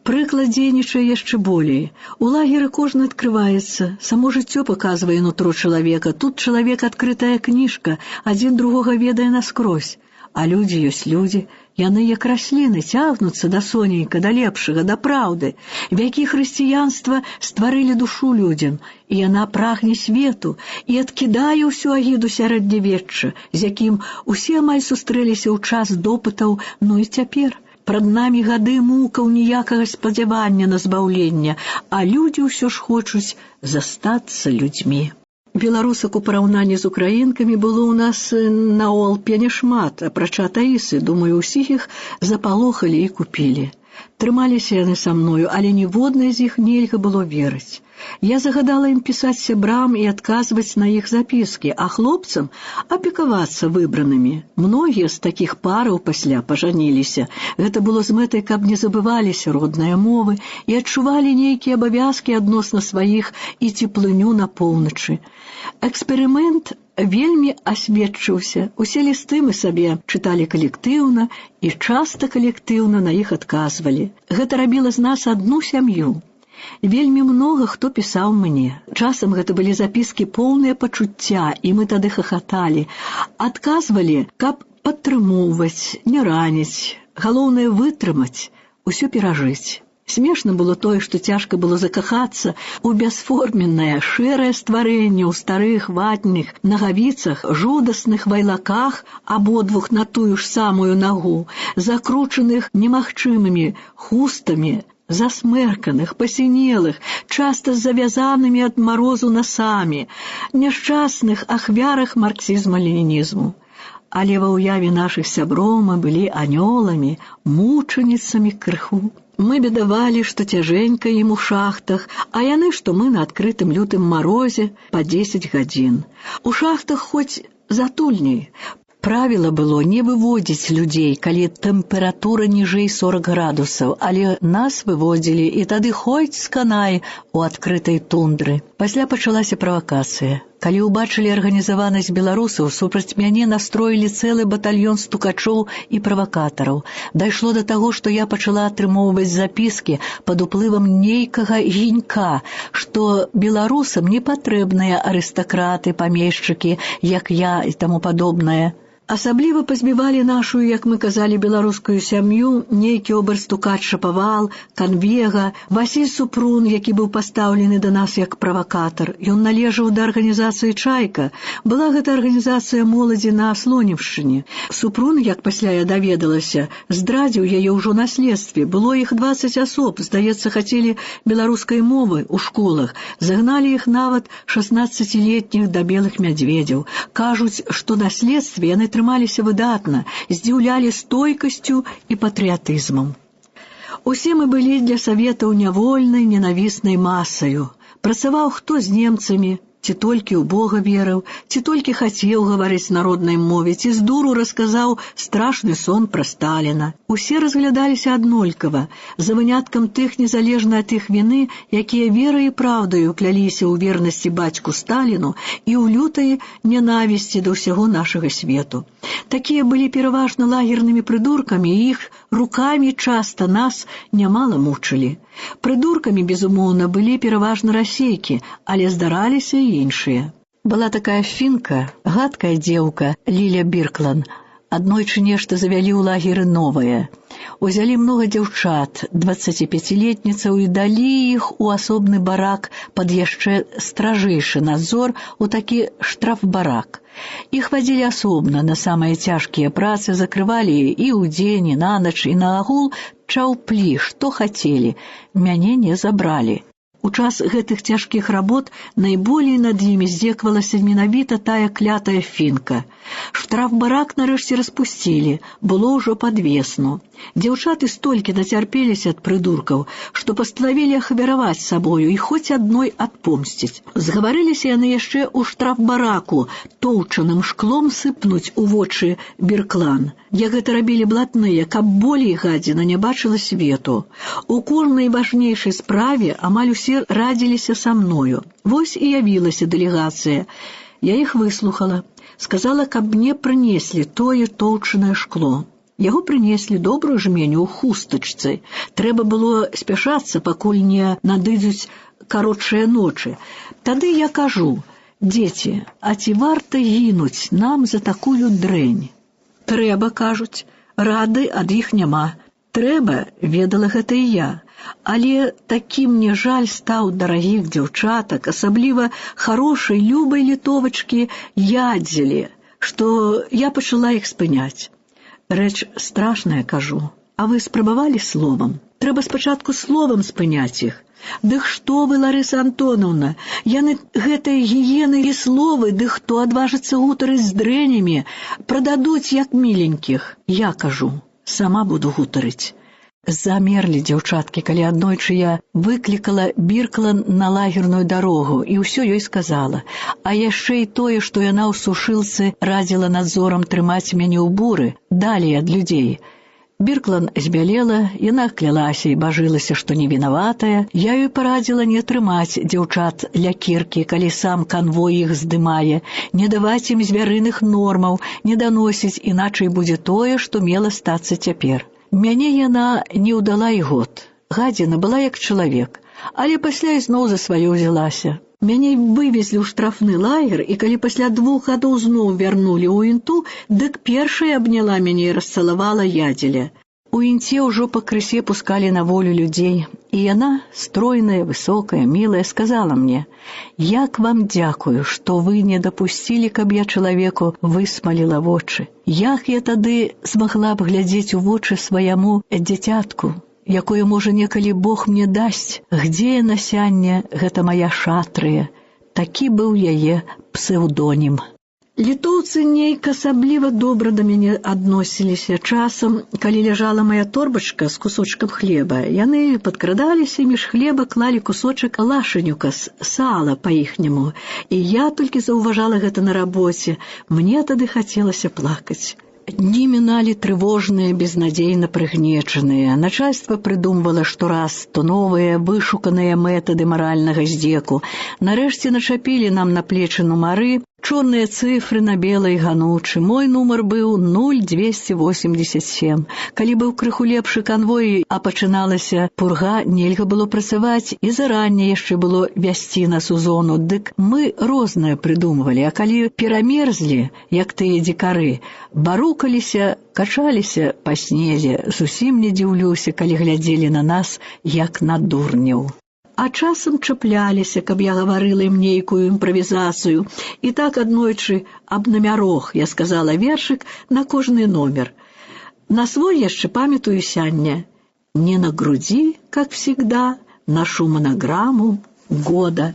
Прыклад дзейнічае яшчэ болей. У лагеры кожны адкрываецца, само жыццё паказвае нутро чалавека. Тут чалавек адкрытая кніжка, адзін другога ведае наскрозь. А людзі ёсць людзі, яны як расліны цягнуцца да сонейка, да лепшага, да праўды. Вякі хрысціянства стварылі душу людзям, і яна прагне свету, і адкідае ўсю агіду сярэднявечча, з якім усе амаль сустрэліся ў час допытаў, ну і цяпер. Прад намі гады мукаў, ніякага спадзявання на збаўленне, а людзі ўсё ж хочуць застацца людзьмі. Беларусак у параўнанні з украінкамі было ў нас на ОЛП няшмат, апрача Таісы, думаю, усіх іх запалохалі і купілі. Трымаліся яны са мною, але ніводнай з іх нельга было верыць. Я загадала ім пісаць сябрам і адказваць на іх запіскі, а хлопцам апекавацца выбранымі. Многія з такіх параў пасля пажаніліся. Гэта было з мэтай, каб не забываліся родныя мовы і адчувалі нейкія абавязкі адносна сваіх і цеплыню на поўначы. Эксперымент вельмі асведчыўся. Усе лісты мы сабе чыталі калектыўна і часта калектыўна на іх адказвалі. Гэта рабіла з нас адну сям'ю. Вельмі многа хто пісаў мне. Часам гэта былі запіскі поўныя пачуцця, і мы тады хахаталі. Адказвалі, каб падтрымоўваць, не раніць. Галоўнае вытрымаць, усё перажыць. Смешна было тое, што цяжка было закахацца у бясформеннае, шэрае стварэнне ў старых ватных нагавіцах, жудасных вайлаках, абодвух на тую ж самую нагу, закручаных немагчымымі хустамі, засмерканых, пасінелых, часта з завязанымі ад марозу насамі, няшчасных ахвярах марксізма-ленінізму. Але ва ўяве нашых сяброў мы былі анёламі, мучаніцамі крыху. Мы бедавалі, што цяжэнька ім у шахтах, а яны, што мы на адкрытым лютым марозе па 10 гадзін. У шахтах хоць затульней. Правіла было не выводзіць людзей, калі тэмпература ніжэй 40 градусаў, але нас выводзілі, і тады хоць сканай у адкрытай тундры. Пасля пачалася правакацыя. Калі ўбачылі арганізаванасць беларусаў, супраць мяне настроілі цэлы батальён стукачоў і правакатараў. Дайшло да таго, што я пачала атрымоўваць запіскі пад уплывам нейкага гінька, што беларусам не патрэбныя арыстакраты, памешчыкі, як я і таму падобнае. Асабліва пазбівалі нашу, як мы казалі, беларускую сям'ю, нейкі обер-стукач Шапавал, Канвега, Васіль Супрун, які быў пастаўлены да нас як правакатар. Ён належаў да арганізацыі «Чайка». Была гэта арганізацыя моладзі на Аслонівшчыне. Супрун, як пасля я даведалася, здрадзіў яе ўжо на следстве. Было іх 20 асоб, здаецца, хацелі беларускай мовы ў школах. Загналі іх нават 16-летніх да белых мядзведзяў. Кажуць, што на следстве яны трымаліся выдатна, здзіўлялі стойкасцю і патрыятызмам. Усе мы былі для саветаў нявольнай, ненавіснай масаю. Працаваў хто з немцамі, ці толькі ў Бога верыў, ці толькі хацеў гаварыць народнай мове, ці з дуру расказаў страшны сон пра Сталіна. Усе разглядаліся аднолькава, за выняткам тых, незалежна ад іх віны, якія верай і праўдаю кляліся ў вернасці бацьку Сталіну і ў лютай нянавісці да ўсяго нашага свету. Такія былі пераважна лагернымі прыдуркамі, і іх рукамі часта нас нямала мучылі. Прыдуркамі, безумоўна, былі пераважна расейкі, але здараліся і іншыя. Была такая фінка, гадкая дзеўка, Ліля Бірклан. Аднойчы нешта завялі ў лагеры новае. Узялі многа дзяўчат, 25-летніцаў, і далі іх у асобны барак пад яшчэ стражэйшы надзор, у такі штрафбарак. Іх вадзілі асобна на самыя цяжкія працы, закрывалі і ўдзень, і на ноч, і на агул чаўплі, што хацелі. Мяне не забралі. У час гэтых цяжкіх работ найболей над імі здзеквалася менавіта тая клятая фінка. Штрафбарак нарэшце распусцілі, было ўжо пад весну. Дзяўчаты столькі нацярпеліся ад прыдуркаў, што пастанавілі ахвяраваць сабою і хоць адной адпомсціць. Згаварыліся яны яшчэ ў штрафбараку, тоўчаным шклом сыпнуць у вочы Бірклан. Як гэта рабілі блатныя, каб болей гадзіна не бачыла свету. У кожнай важнейшай справе амаль усе радзіліся са мною. Вось і явілася дэлегацыя. Я іх выслухала. Сказала, каб мне прынеслі тое тоўчанае шкло. Яго прынеслі добрую жменю ў хустачцы. Трэба было спяшацца, пакуль не надыдуць каротшыя ночы. Тады я кажу: «Дзеці, а ці варта гінуць нам за такую дрэнь?» «Трэба», кажуць, «рады ад іх няма». «Трэба», ведала гэта і я. Але такі мне жаль стаў дарагіх дзяўчатак, асабліва харошай, любай літовачкі Ядзелі, што я пачала іх спыняць. Рэч страшная, кажу. А вы спрабавалі словам? Трэба спачатку словам спыняць іх. Дык што вы, Ларыса Антонаўна, яны гэтыя гіены і словы, ды хто адважыцца гутарыць з дрэнямі, прададуць як міленькіх. Я кажу, сама буду гутарыць. Замерлі дзяўчаткі, калі аднойчы я выклікала Бірклан на лагерную дарогу і ўсё ёй сказала. А яшчэ і тое, што яна ў сушылцы радзіла надзорам трымаць мяне ў буры, далей ад людзей. Бірклан збялела, яна клялася і бажылася, што не вінаватая. Я ёй парадзіла не трымаць дзяўчат ля кіркі, калі сам канвой іх здымае, не даваць ім звярыных нормаў, не даносіць, іначай будзе тое, што мела стацца цяпер. Мяне яна не ўдала і год. Гадзіна была як чалавек, але пасля ізноў за сваё ўзялася. Мяне вывезлі ў штрафны лагер, і калі пасля 2 гадоў зноў вярнулі ў інту, дык першая абняла мяне і расцалавала Ядзеля. У інце ўжо пакрысе пускалі на волю людзей, і яна, стройная, высокая, мілая, сказала мне: «Як вам дзякую, што вы не дапусцілі, каб я чалавеку высмаліла вочы. Як я тады змагла б глядзець у вочы сваяму дзіцятку, якое, можа, некалі Бог мне дасць, где яна сянне, гэта моя Шатрыя». Такі быў яе псеўдонім. Літоўцы нейк асабліва добра да мяне адносіліся. Часам, калі ляжала моя торбачка з кусочкам хлеба, яны падкрадаліся і між хлеба клалі кусочак лашанюка з сала па-іхняму. І я толькі заўважала гэта на рабоце. Мне тады хацелася плакаць. Дни минали тревожные, безнадейно прыгнечаныя. Начальство придумывало штораз то новыя, вышуканыя методы маральнага здзеку. Нарэшце начапілі нам на плечы нумары, чорныя цифры на белай ганучы. Мой нумар быў 0287. Калі быў крыху лепшы канвой, а пачыналася пурга, нельга было працаваць, і заранне яшчэ было вясці нас у зону. Дык мы рознае придумывалі, а калі перамерзлі, як тыя дзікары, барукаліся, качаліся па снезе. Зусім не дзіўлюся, калі глядзелі на нас, як на дурняў. А часам чапляліся, каб я гаварыла ім нейкую імправізацыю. І так аднойчы аб намярох я сказала вершык на кожны номер. На свой яшчэ памятаю сяння. Не на груди, как всегда, ношу монограмму года.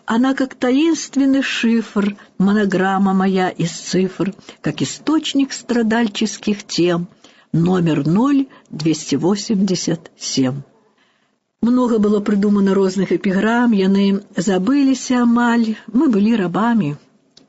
Она как таинственный шифр, монограмма моя из цифр, как источник страдальческих тем, номер 0287. Много было придумано розных эпіграм, яны забыліся амаль, мы былі рабамі.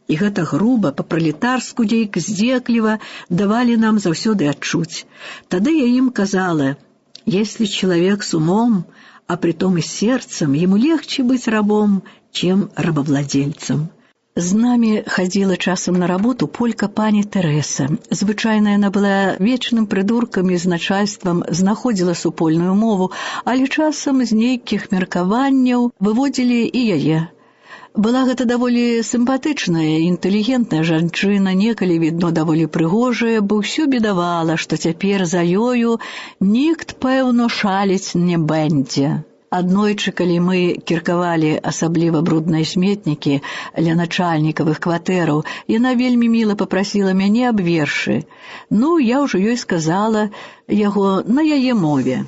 І гэта груба, па-пралетарску дзейк здзекліва давалі нам заўсёды адчуць. Тады я ім казала, если человек с умом, а притом и сердцем, ему легче быть рабом, чем рабовладельцем. З намі хадзіла часам на работу полька пані Тэрэса. Звычайна яна была вечным прыдуркам і з начальствам знаходзіла супольную мову, але часам з нейкіх меркаванняў выводзілі і яе. Была гэта даволі сімпатычная, інтэлігентная жанчына, некалі, відно, даволі прыгожая, бо ўсё бедавала, што цяпер за ёю нікт, пэўно, шаліць не бэндзе. Аднойчы, калі мы кіркавалі асабліва брудныя сметнікі ля начальнікавых кватэраў, яна вельмі міла папрасіла мяне аб вершы. Ну, я ўжо ёй сказала яго на яе мове.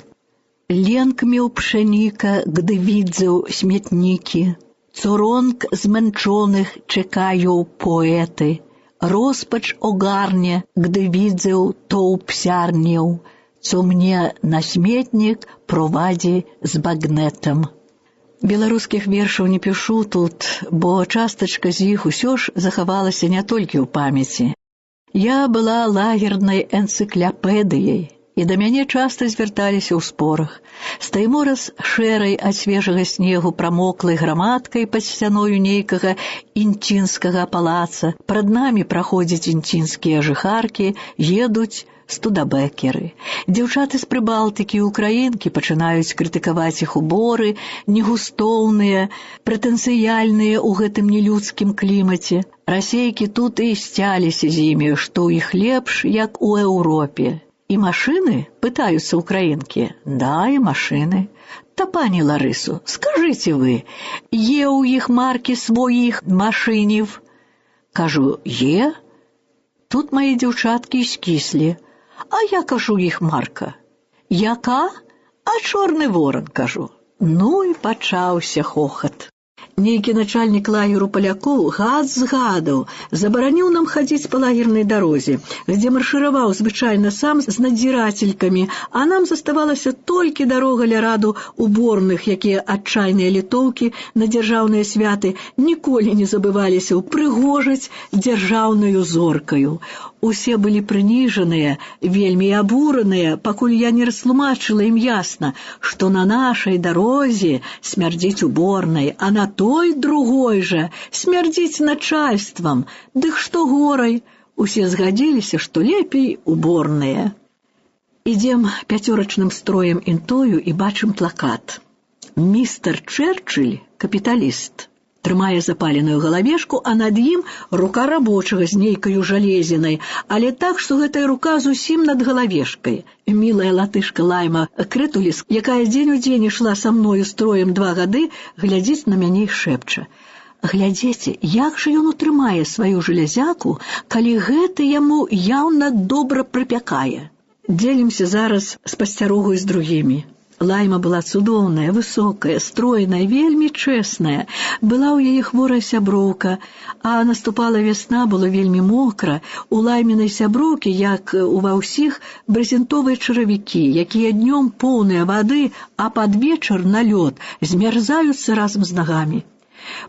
Ленк меў пшеніка, гdy widzę śmietniki, co rąk zmęczonych czekają poety. Rozpacz ogarnie, gdy widzę tą psiarnię, co mnie на śmietnik prowadzi z bagnetem. Беларускіх вершаў не пішу тут, бо частачка з іх усё ж захавалася не толькі ў памяці. Я была лагернай энцыклапедыяй, і да мяне часта звярталіся ў спорах. Стаімо раз шэрай ад свежага снегу прамоклай грамадкай пад сцяною нейкага інцінскага палаца. Прад намі праходзяць інцінскія жыхаркі, едуць студабекеры. Дзяўчаты з Прыбалтыкі і украінкі пачынаюць крытыкаваць іх уборы, негустоўныя, прэтэнцыяльныя ў гэтым нелюдскім клімаце. Расейкі тут і сцяліся з імі, што ў іх лепш, як у Еўропе. І машыны? Пытаюцца украінкі. Да, і машыны. Та, пані Ларису, скажите ви, є у їх марки своїх машинів? Кажу, є. Тут мої дівчатки скислі. А я кажу їх марка. Яка? А чорний ворон, кажу. Ну і пачаўся хохот. Нейкі начальнік лагеру палякоў гад згадаў, забараніў нам хадзіць па лагернай дарозе, дзе маршыраваў звычайна сам з надзірацелькамі, а нам заставалася толькі дарога ля раду уборных, якія адчайныя літоўкі на дзяржаўныя святы ніколі не забываліся ўпрыгожыць дзяржаўнаю зоркаю. Усе былі прыніжаныя, вельмі абураныя, пакуль я не растлумачыла ім ясна, што на нашай дарозе смярдзіць уборнай, а на той другой жа смярдзіць начальствам. Дык што горай? Усе згадзіліся, што лепей уборныя. Ідзем пяцёрачным строем інтою і бачым плакат. Містер Чэрчыль, капіталіст, трымае запаленую галавешку, а над ім рука рабочага з нейкаю жалезінай, але так, што гэтая рука зусім над галавешкай. Мілая латышка Лайма Крэтуліс, якая дзень у дзень ішла са мною строем 2 гады, глядзіць на мяне і шэпча. Глядзіце, як жа ён утрымае сваю жалезяку, калі гэта яму яўна добра прыпякае. Дзелімся зараз з пасцярогаю з другімі. Лайма была цудоўная, высокая, стройная, вельмі чэсная. Была ў яе хворая сяброўка, а наступала вясна, было вельмі мокра. У Лаймінай сяброўкі, як ува ўсіх, брезентовыя чаравікі, якія днём поўныя вады, а пад вечар на лёд змярзаюцца разам з нагамі.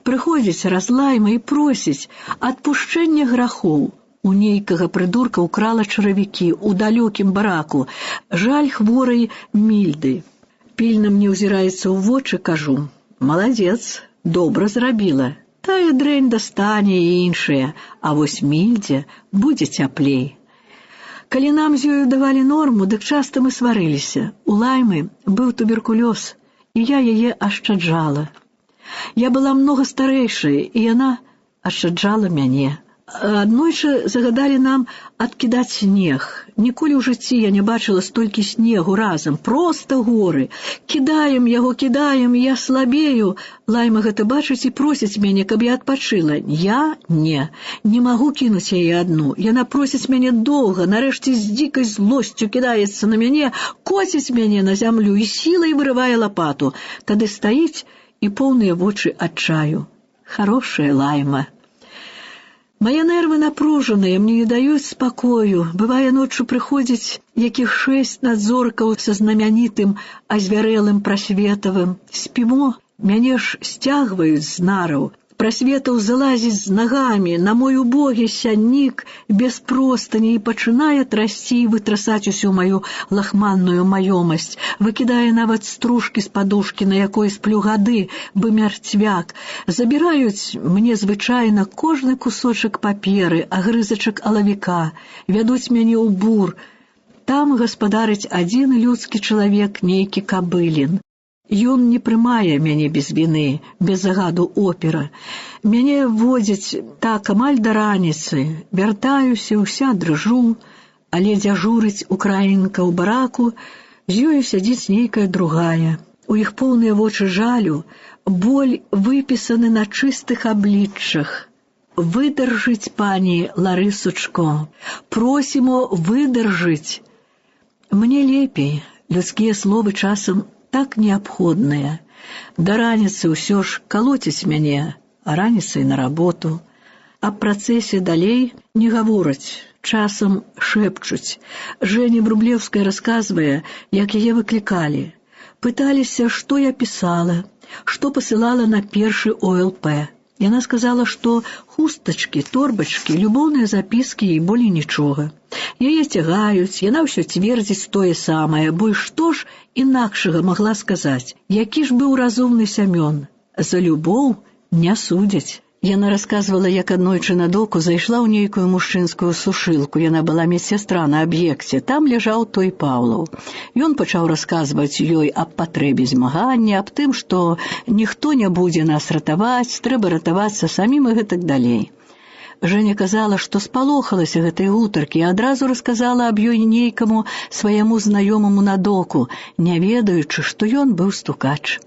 Прыходзіць раз Лайма і просіць адпушчэння грахоў. У нейкага прыдурка ўкрала чаравікі ў далёкім бараку. Жаль хворай Мільды. Пільна мне ўзіраецца ў вочы, кажу: «Маладзец, добра зрабіла. Тая дрэнь дастане і іншая, а вось Мільдзе будзе цяплей». Калі нам з ёю давалі норму, дык часта мы сварыліся. У Лаймы быў туберкулёз, і я яе ашчаджала. Я была многа старэйшая, і яна ашчаджала мяне. Аднойчы загадалі нам адкідаць снег. Ніколі ў жыцці я не бачыла столькі снегу разам, проста горы. Кідаем яго, кідаем, я слабею. Лайма гэта бачыць і просіць мяне, каб я адпачыла. Я не магу кінуць яе адну. Яна просіць мяне доўга, нарэшце з дзікай злосцю кідаецца на мяне, коціць мяне на зямлю і сілай вырывае лапату. Тады стаіць і поўныя вочы адчаю. Хорошая Лайма. Мае нервы напружаныя, мне не даюць спакою. Бывае, ноччу прыходзіць якіх 6 надзоркаў са знамянітым азвярэлым Прасветавым. Спімо, мяне ж сцягваюць з нараў. Прасветаў залазіць з нагамі на мой убогі сяннік без простані і пачынае трасці і вытрасаць усю маю лахманную маёмасць. Выкідае нават стружкі з падушкі, на якой сплю гады, бы мярцвяк. Забіраюць мне звычайна кожны кусочак паперы, агрызачак алавіка. Вядуць мяне ў бур. Там гаспадарыць адзін людскі чалавек, нейкі Кабылін. Ён не прымае мяне без віны, без загаду опера. Мяне водзяць так амаль да раніцы. Вяртаюся, уся дрыжу, але дзяжурыць украінка ў бараку, з ёю сядзіць нейкая другая. У іх поўныя вочы жалю, боль выпісаны на чыстых абліччах. Выдержыць, пані Ларысачко, просімо выдержыць. Мне лепей, людскія словы часам так неабходныя. Да раніцы ўсё ж калоціць мяне, а раніцай на работу. Аб працэсе далей не гавораць, часам шэпчуць. Жэня Врублеўская расказвае, як яе выклікалі. Пыталіся, што я пісала, што пасылала на першы ОЛП. Яна сказала, што хустачкі, торбачкі, любоўныя запіскі і болей нічога. Яе цягаюць, яна ўсё цвердзіць тое самае, бо што ж інакшага магла сказаць? Які ж быў разумны Сямён? За любоў не судзяць. Яна расказвала, як аднойчы на доку зайшла ў нейкую мужчынскую сушылку. Яна была медсястра на аб'екце. Там ляжаў той Паўлаў. Ён пачаў расказваць ёй аб патрэбе змагання, аб тым, што ніхто не будзе нас ратаваць, трэба ратавацца самім і гэтак далей. Жэня казала, што спалохалася гэтай гутаркі і адразу расказала аб ёй нейкаму свайму знаёмаму на доку, не ведаючы, што ён быў стукач.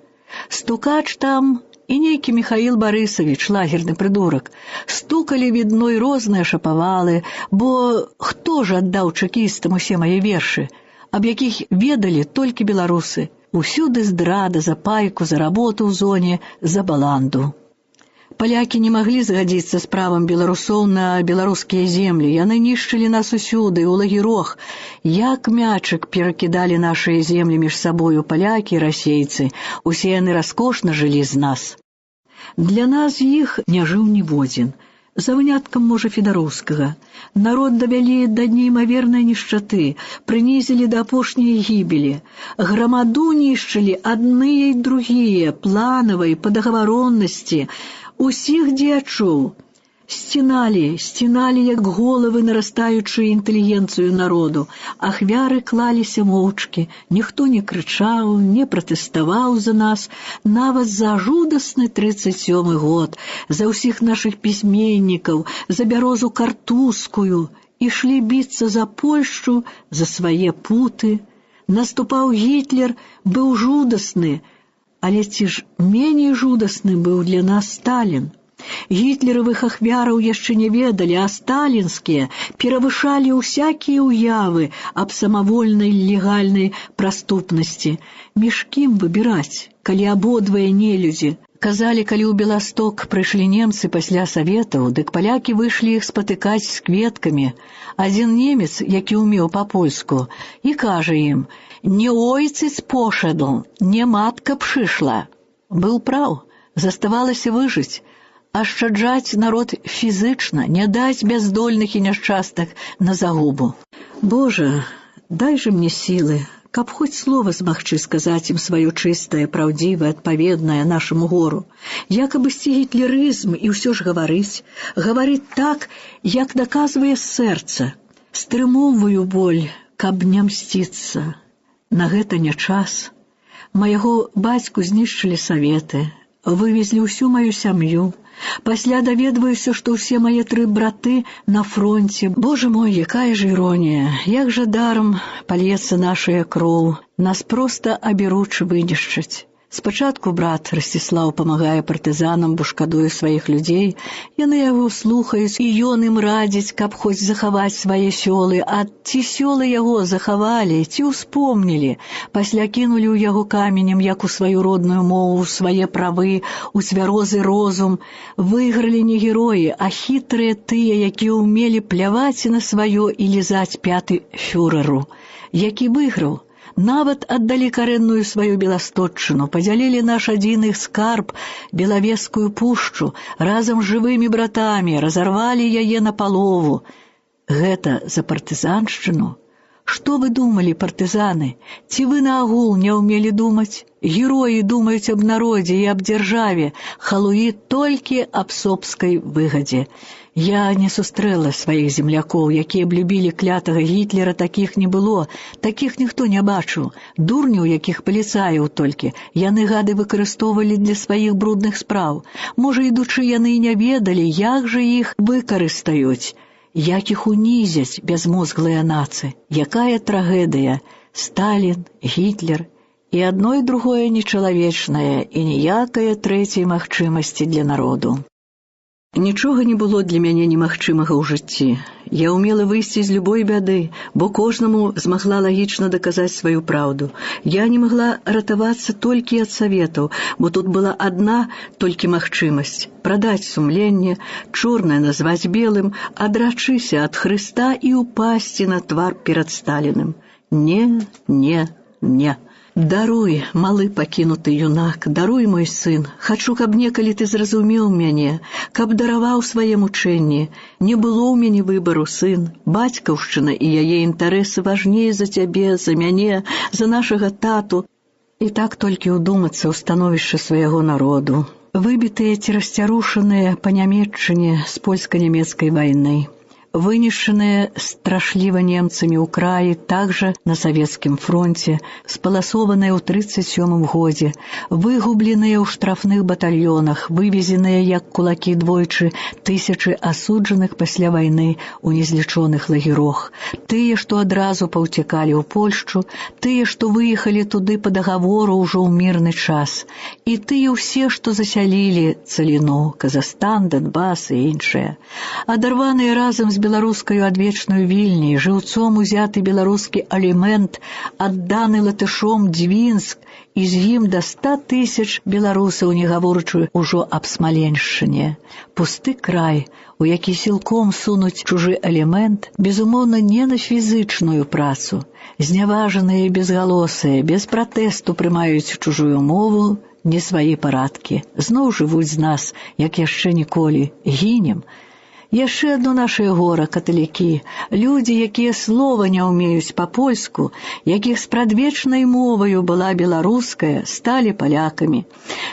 Стукач там і нейкі Міхаіл Барысавіч, лагерны прыдурак. Стукалі, відно, і розныя шапавалы, бо хто ж аддаў чэкістам усе мае вершы, аб якіх ведалі толькі беларусы. Усюды здрада за пайку, за работу ў зоне, за баланду. Палякі не маглі згадзіцца з правам беларусоў на беларускія землі. Яны нішчылі нас усюды, у лагерох. Як мячык перакідалі нашыя землі між сабою палякі і расейцы. Усе яны раскошна жылі з нас. Для нас іх не жыў ніводзін. За выняткам, можа, Федароўскага. Народ давялі да неймавернай нішчаты, прынізілі да апошняй гібелі. Грамаду нішчылі адныя і другія, планавай, па дагавароннасці. Усіх дзеячоў сціналі, як головы нарастаючую інтэлігенцыю народу. Ахвяры клаліся моўчкі, ніхто не крычаў, не пратэставаў за нас, нават за жудасны 37-й год, за ўсіх нашых пісьменнікаў, за бярозу картузскую. Ішлі біцца за Польшчу, за свае путы. Наступаў Гітлер, быў жудасны, але ці ж меней жудасны быў для нас Сталін? Гітлеравых ахвяраў яшчэ не ведалі, а сталінскія перавышалі ўсякія ўявы аб самавольнай легальнай праступнасці. Між кім выбіраць, калі абодвае нелюдзі? Казалі, калі ў Беласток прыйшлі немцы пасля саветаў, дык палякі выйшлі іх спатыкаць з кветкамі. Адзін немец, які ўмеў па-польску, і кажа ім: «Не ойцыц пошадл, не матка пшышла». Быў праў, заставалася выжыць. ашчаджаць народ фізычна, не даць бяздольных і няшчастых на загубу. Божа, дай же мне сілы, каб хоць слова змагчы сказаць ім сваё чыстае, праўдзівае, адпаведнае нашаму гору. Як абысці гітлерызм і ўсё ж гаварыць так, як даказвае сэрца. Стрымоўваю боль, каб не мсціцца. На гэта не час. Майго бацьку знішчылі саветы, вывезлі ўсю маю сям'ю. Пасля даведваюся, што ўсе мае 3 браты на фронце. Боже мой, якая ж іронія, як жа дарам пальецца нашая кроў, нас проста аберуч вынішчаць. Спачатку брат Расціслаў памагае партызанам, бо шкадуе сваіх людзей. Яны яго слухаюць, і ён ім радзіць, каб хоць захаваць свае сёлы. А ці сёлы яго захавалі, ці ўспомнілі? Пасля кінулі ў яго каменем, як у сваю родную мову, свае правы, у цвярозы розум. Выйгралі не героі, а хітрыя тыя, якія ўмелі пляваць на сваё і лізаць пяты фюрэру. Які выйграў? Нават аддалі карэнную сваю Беластотчыну, падзялілі наш адзіны скарб, Белавежскую пушчу, разам з жывымі братамі, разарвалі яе напалову. Гэта за партызаншчыну? Што вы думалі, партызаны? Ці вы наогул не ўмелі думаць? Героі думаюць аб народзе і аб дзяржаве, халуі толькі аб собскай выгадзе. Я не сустрэла сваіх землякоў, якія б любілі клятага Гітлера, такіх не было, такіх ніхто не бачыў. Дурняў, якіх паліцаяў толькі, яны гады выкарыстоўвалі для сваіх брудных спраў. Можа, ідучы, яны і не ведалі, як жа іх выкарыстаюць, як іх унізяць бязмозглыя нацыі. Якая трагедыя! Сталін, Гітлер, і адно і другое нечалавечнае, і ніякае трэцяй магчымасці для народу. Нічога не было для мяне немагчымага ў жыцці. Я ўмела выйсці з любой бяды, бо кожнаму змагла лагічна даказаць сваю праўду. Я не магла ратавацца толькі ад саветаў, бо тут была адна толькі магчымасць – прадаць сумленне, чорнае назваць белым, адрачыся ад Хрыста і ўпасці на твар перад Сталіным. Не, не, не. Даруй, малы пакінуты юнак, даруй, мой сын, хачу, каб некалі ты зразумеў мяне, каб дараваў свае мучэнні. Не было ў мяне выбару, сын, бацькаўшчына і яе інтарэсы важней за цябе, за мяне, за нашага тату. І так толькі ўдумацца ў становішча свайго народу. Выбітыя ці расцярушаныя па нямецчыне з польска-нямецкай вайны. Вынішчаныя страшліва немцамі ў краі, также на савецкім фронце, спаласованыя ў 37-м годзе, выгубленыя ў штрафных батальёнах, вывезеныя як кулакі двойчы тысячы асуджаных пасля вайны ў незлічоных лагерох, тыя, што адразу паўцякалі ў Польшчу, тыя, што выехалі туды па дагавору ўжо ў мірны час, і тыя ўсе, што засялілі Цаліну, Казахстан, Донбас і іншыя. Адарваныя разам з беларускаю адвечную Вільні, жыўцом узяты беларускі алімент, адданы латышом Дзвінск, і з ім да 100 000 беларусаў, не гаворачы ўжо аб Смаленшчыне. Пусты край, у які сілком сунуць чужы алімент, безумоўна, не на фізычную працу. Зняважаныя і безгалосыя, без пратэсту прымаюць чужую мову, не свае парадкі. Зноў жывуць з нас, як яшчэ ніколі, гінем. Яшчэ адно нашае гора, каталікі, людзі, якія слова не ўмеюць па-польску, якіх спрадвечнай моваю была беларуская, сталі палякамі.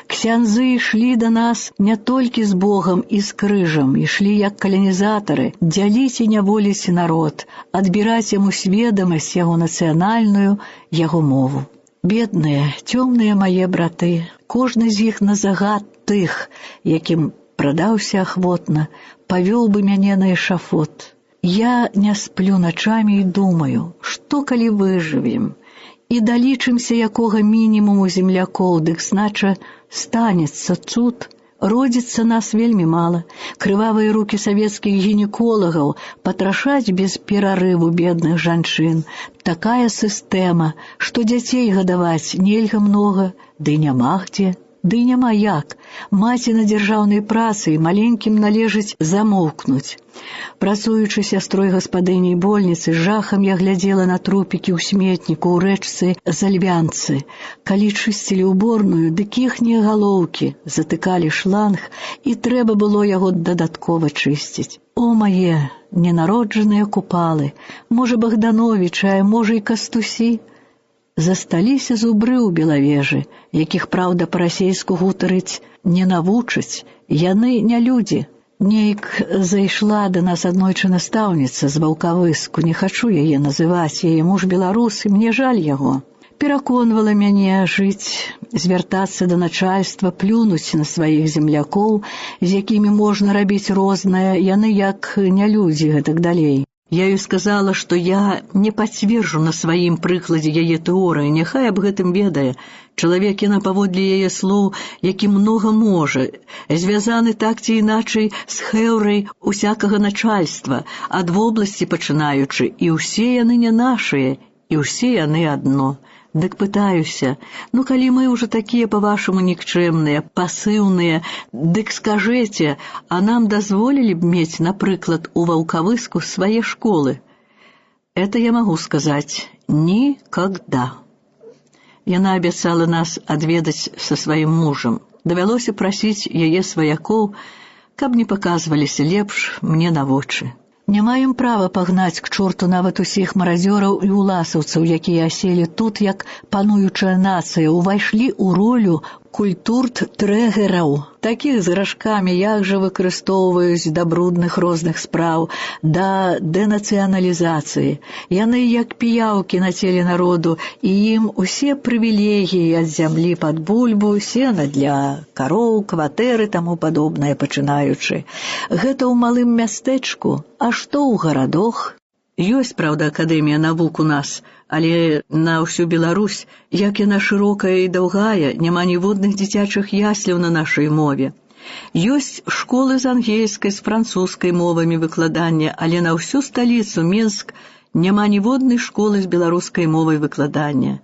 Ксяндзы ішлі да нас не толькі з Богам і з крыжам, ішлі як каланізатары, дзяліць і няволіць народ, адбіраць яму сведамасць яго нацыянальную, яго мову. Бедныя, цёмныя мае браты, кожны з іх на загад тых, якім прадаўся ахвотна, павёў бы мяне на эшафот. Я не сплю начамі і думаю, што калі выжывем, і далічымся якога мінімуму землякоў, дык знача станецца цуд. Родзіцца нас вельмі мала. Крывавыя рукі савецкіх гінеколагаў патрашаць без перарыву бедных жанчын. Такая сістэма, што дзяцей гадаваць нельга многа, ды няма где. Ды няма як. Маці на дзяржаўнай працы, маленькім належыць замоўкнуць. Працуючы сястрой гаспадыняй больніцы, жахам я глядзела на трупікі ў сметніку ў рэчцы Зальвянцы. Калі чысцілі ўборную, дык іхнія галоўкі затыкалі шланг, і трэба было яго дадаткова чысціць. О, мае ненароджаныя купалы, можа, Богдановічы, а можа, і Кастусі. Засталіся зубры ў Белавежы, якіх, праўда, па-расейску гутарыць не навучаць, яны не людзі. Нейк зайшла да нас аднойчы настаўніца з Ваўкавыску, не хачу яе называць, яе муж беларус, і мне жаль яго. Пераконвала мяне жыць, звяртацца да начальства, плюнуць на сваіх землякоў, з якімі можна рабіць рознае, яны як не людзі, гэтак далей. Я ёй сказала, што я не пацверджу на сваім прыкладзе яе тэорыі, няхай аб гэтым ведае. Чалавек яна паводле яе слоў, які многа можа, звязаны так ці іначай з хэўрай усякага начальства, ад вобласці пачынаючы, і ўсе яны не нашыя, і ўсе яны адно. Дык пытаюся, ну калі мы ўжо такія па-вашаму нікчэмныя, пасыўныя, дык скажэце, а нам дазволілі б мець, напрыклад, у Ваўкавыску свае школы? Это я магу сказаць, никогда. Яна абяцала нас адведаць са сваім мужам. Давялося прасіць яе сваякоў, каб не паказваліся лепш мне на вочы. Не маем права пагнаць к чорту нават усіх маразёраў і уласаўцаў, якія аселі тут, як пануючая нацыя, увайшлі ў ролю культурт-трэгераў. Такіх з грашкамі як жа выкарыстоўваюць да брудных розных спраў, да дэнацыяналізацыі. Яны як піяўкі на целе народу, і ім усе прывілегіі ад зямлі пад бульбу, сена для кароў, кватэры, таму падобнае пачынаючы. Гэта ў малым мястэчку, а што ў гарадах? Ёсць, праўда, акадэмія навук у нас, але на ўсю Беларусь, як яна шырокая і даўгая, няма ніводных дзіцячых ясляў на нашай мове. Ёсць школы з ангельскай, з французскай мовамі выкладання, але на ўсю сталіцу, Мінск, няма ніводнай школы з беларускай мовай выкладання.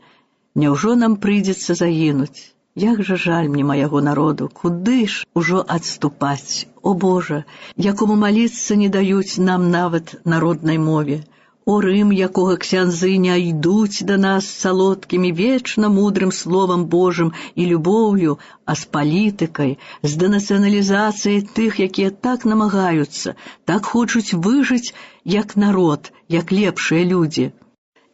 Няўжо нам прыйдзецца загінуць? Як жа жаль мне маяго народу, куды ж ужо адступаць? О Божа, якому маліцца не даюць нам нават народнай мове. О Рым, якога ксяндзы не йдуць да нас салодкімі, вечна мудрым словам Божым і любоўю, а з палітыкай, з дэнацыяналізацыяй тых, якія так намагаюцца, так хочуць выжыць як народ, як лепшыя людзі.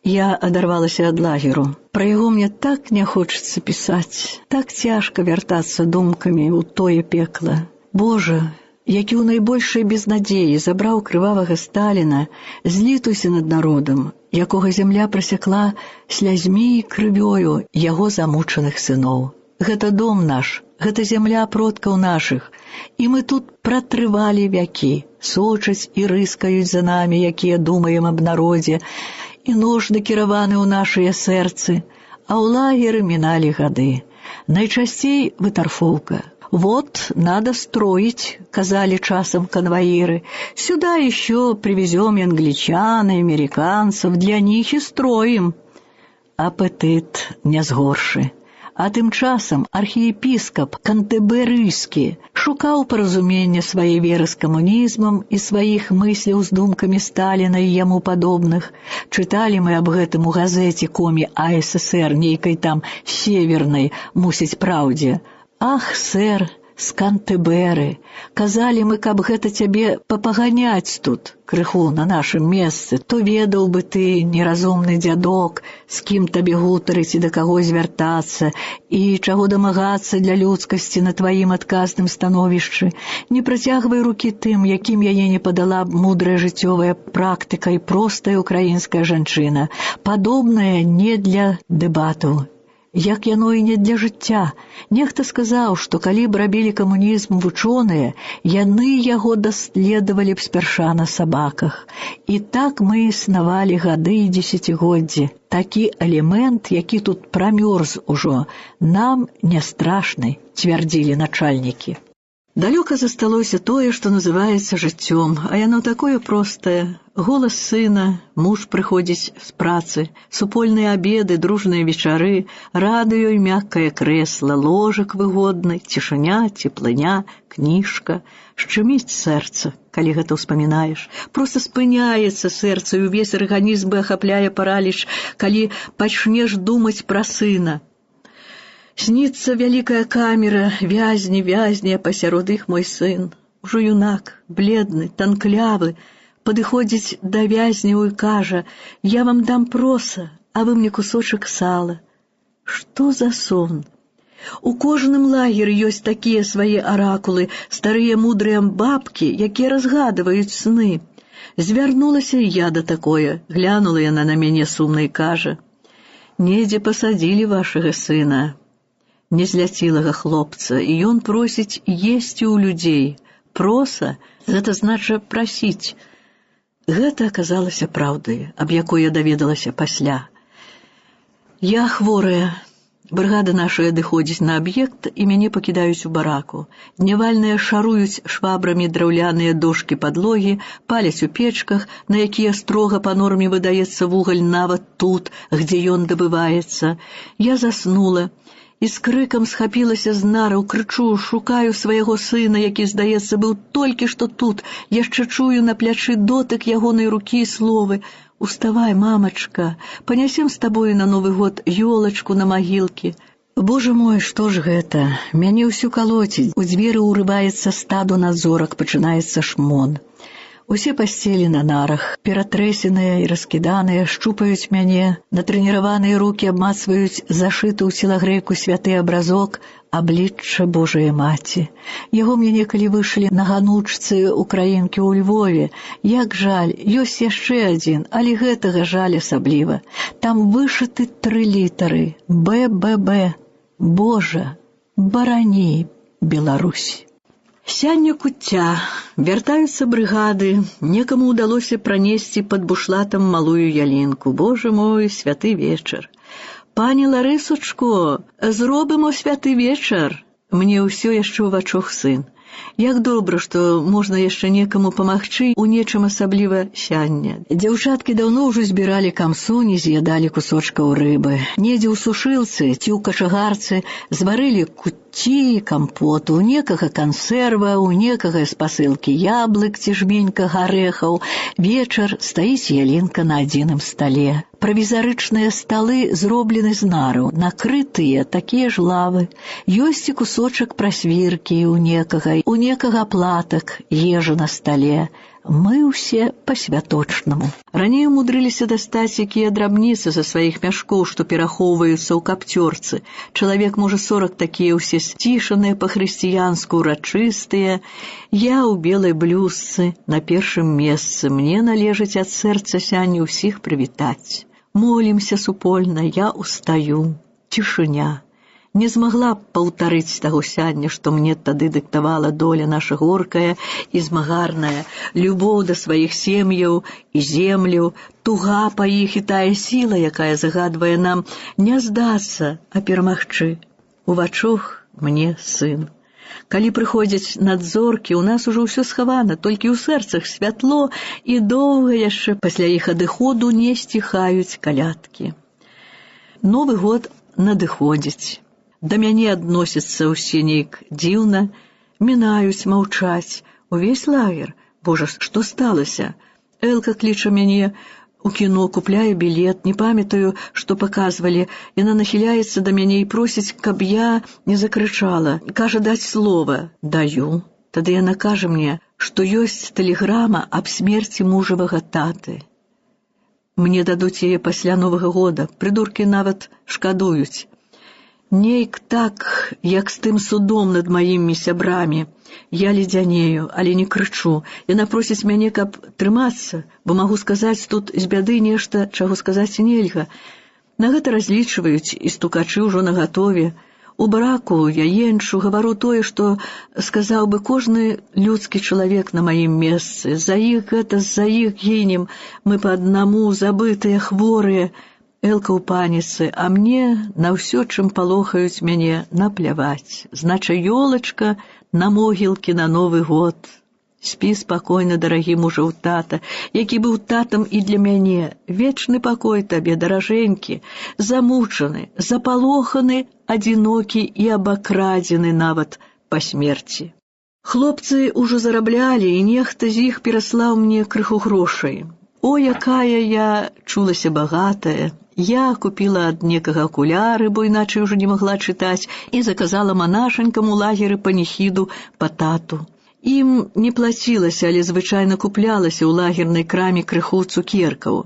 Я адарвалася ад лагеру. Пра яго мне так не хочацца пісаць, так цяжка вяртацца думкамі ў тое пекла. Божа, які ў найбольшай безнадзеі забраў крывавага Сталіна, злітуйся над народам, якога зямля прасякла слязьмі і крывёю яго замучаных сыноў. Гэта дом наш, гэта зямля продкаў нашых, і мы тут пратрывалі вякі, сочаць і рыскаюць за намі, якія думаем аб народзе, і нож накіраваны ў нашыя сэрцы, а ў лагеры міналі гады. Найчасцей вытарфоўка. «Вот, надо строить», — казали часом конвоиры. «Сюда еще привезем и англичан, и американцев, для них и строим». Апетит не згоршы. А тым часам архіепіскап Кантэрберыйскі шукаў паразумення сваёй веры з камунізмам і сваіх мысляў з думкамі Сталіна і яму падобных. Чыталі мы аб гэтым у газеце комі АССР, нейкай там севернай, мусіць, праўдзе. «Ах, сэр, з Кантэрберы, казалі мы, каб гэта цябе папаганяць тут, крыху на нашым месцы, то ведаў бы ты, неразумны дзядок, з кім табе гутарыць і да каго звяртацца, і чаго дамагацца для людскасці на тваім адказным становішчы. Не працягвай рукі тым, якім яе не падала б мудрая жыццёвая практыка і простая украінская жанчына. Падобная не для дэбатаў. Як яно і не для жыцця. Нехта сказаў, што калі б рабілі камунізм вучоныя, яны яго даследавалі б спярша на сабаках. І так мы існавалі гады і дзесяцігоддзі. Такі элемент, які тут прамёрз ужо, нам не страшны, цвярдзілі начальнікі. Далёка засталося тое, што называецца жыццём, а яно такое простае. Голас сына, муж прыходзіць з працы, супольныя абеды, дружныя вечары, радыё і мяккае крэсла, ложак выгодны, цішыня, цеплыня, кніжка. Шчыміць сэрца, калі гэта ўспамінаеш. Проста спыняецца сэрца, і ўвесь арганізм ахапляе параліч, калі пачнеш думаць пра сына. Сніцца вялікая камера, вязні, а пасярод іх мой сын. Ужо юнак, бледны, танклявы, падыходзіць да вязняў і кажа: «Я вам дам проса, а вы мне кусочак сала». Што за сон? У кожным лагеры ёсць такія свае аракулы, старыя мудрыя бабкі, якія разгадваюць сны. Звярнулася і я да такое, глянула яна на мяне сумна і кажа: «Недзе пасадзілі вашага сына, незляцілага хлопца, і ён просіць есці ў людзей. Проса — гэта знача прасіць». Гэта аказалася праўдай, аб якой я даведалася пасля. Я хворая. Брыгада наша адыходзіць на аб'ект, і мяне пакідаюць у бараку. Днявальныя шаруюць швабрамі драўляныя дошкі падлогі, паляць у печках, на якія строга па норме выдаецца вугаль нават тут, дзе ён дабываецца. Я заснула і з крыкам схапілася з нараў, крычу, шукаю свайго сына, які, здаецца, быў толькі што тут. Яшчэ чую на плячы дотык ягонай рукі і словы: «Уставай, мамачка, панясем з табою на Новы год ёлачку на магілкі». Боже мой, што ж гэта? Мяне ўсю калоціць. У дзверы ўрываецца стаду надзорак, пачынаецца шмон. Усе пасцелі на нарах, ператрэсеныя і раскіданыя, шчупаюць мяне, натрэніраваныя рукі абмацваюць зашыты ў целагрэйку святы абразок, аблічча Божая Маці. Яго мне некалі вышлі на ганучцы украінкі ў Львове. Як жаль, ёсць яшчэ адзін, але гэтага жаль асабліва. Там вышыты 3 літары: БББ. Божа, барані Беларусь. Сянне куцця, вяртаюцца брыгады, некаму ўдалося пранесці пад бушлатам малую ялінку. Боже мой, святы вечар. Пані Ларысачко, зробимо святы вечар. Мне ўсё яшчэ ў вачах сын. Як добра, што можна яшчэ некаму памагчы у нечым, асабліва сяння. Дзяўчаткі даўно ўжо збіралі камсунь і з'ядалі кусочкаў рыбы. Недзе ў сушылцы ці ў качагарцы зварылі куцці, кампоту, у некага кансерва, у некага з пасылкі яблык ці жменька гарэхаў. Вечар, стаіць ялінка на адзіным стале. Правізарычныя сталы зроблены з нараў, накрытыя такія ж лавы. Ёсць і кусочак прасвіркі у некага платак, ежа на стале. Мы ўсе па-святочнаму. Раней умудрыліся дастаць якія драбніцы са сваіх мяшкоў, што перахоўваюцца ў капцёрцы. Чалавек, можа, 40 такія ўсе сцішаныя, па-хрысціянску урачыстыя. Я ў белай блюзцы на першым месцы. Мне належыць ад сэрца сянне ўсіх прывітаць. Молімся супольна, я устаю. Цішыня. Не змагла б паўтарыць таго сяння, што мне тады дыктавала доля наша горкая і змагарная, любоў да сваіх сем'яў і земляў, туга па іх і тая сіла, якая загадвае нам не здацца, а перамагчы. У вачах мне сын. Калі прыходзяць надзоркі, у нас ужо ўсё схавана, толькі ў сэрцах святло, і доўга яшчэ пасля іх адыходу не сціхаюць калядкі. Новы год надыходзіць. Да мяне адносяцца ўсе нейк дзіўна, мінаюць, маўчаць. Увесь лагер. Божа, што сталася? Элка кліча мяне у кіно, купляе білет, не памятаю, што паказвалі. Яна нахіляецца да мяне і просіць, каб я не закрычала. Кажа, даць слова. Даю. Тады яна кажа мне, што ёсць тэлеграма аб смерці мужавага таты. Мне дадуць яе пасля Новага года. Прыдуркі нават шкадуюць. Нейк так, як з тым судом над маімі сябрамі. Я ледзянею, але не крычу. Яна просіць мяне, каб трымацца, бо магу сказаць тут з бяды нешта, чаго сказаць нельга. На гэта разлічваюць, і стукачы ўжо нагатове. У бараку я енчу, гавару тое, што сказаў бы кожны людскі чалавек на маім месцы. За іх гэта, за іх гінем, мы па аднаму, забытыя, хворыя. Элка ў паніцы, а мне на ўсё, чым палохаюць мяне, напляваць. Знача, ёлачка на могілкі на Новы год. Спі спакойна, дарагі мужоў тата, які быў татам і для мяне. Вечны пакой табе, даражэнькі, замучаны, запалоханы, адзінокі і абакрадзены нават па смерці. Хлопцы ўжо зараблялі, і нехта з іх пераслаў мне крыху грошай. О, якая я чулася багатая! Я купіла ад некага акуляры, бо іначай ужо не магла чытаць, і заказала манашанькам у лагеры паніхіду па тату. Ім не плацілася, але звычайна куплялася ў лагернай краме крыху цукеркаў,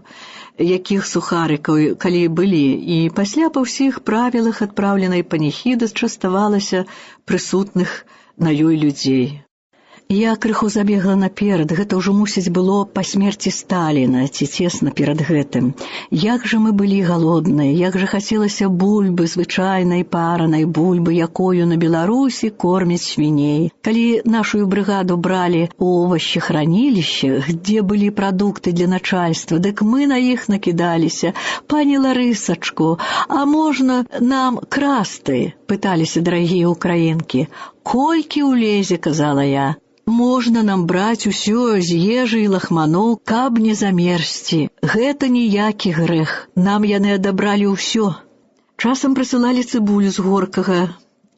якіх сухарыкаў, калі былі, і пасля па ўсіх правілах адпраўленай паніхіды частавалася прысутных на ёй людзей. Я крыху забегла наперад, гэта ўжо, мусіць, было па смерці Сталіна, ці цесна перад гэтым. Як жа мы былі галодныя, як жа хацелася бульбы, звычайнай паранай бульбы, якою на Беларусі кормяць свіней. Калі нашу брыгаду бралі ў овощехранилище, дзе былі прадукты для начальства, дык мы на іх накідаліся. Пані Ларысачку, а можна нам красты? Пыталіся дарагія украінкі. Колькі ўлезе, казала я. Можна нам браць усё з ежы і лахманоў, каб не замерзці. Гэта ніякі грэх. Нам яны адабралі ўсё. Часам прысылалі цыбулю з горкага,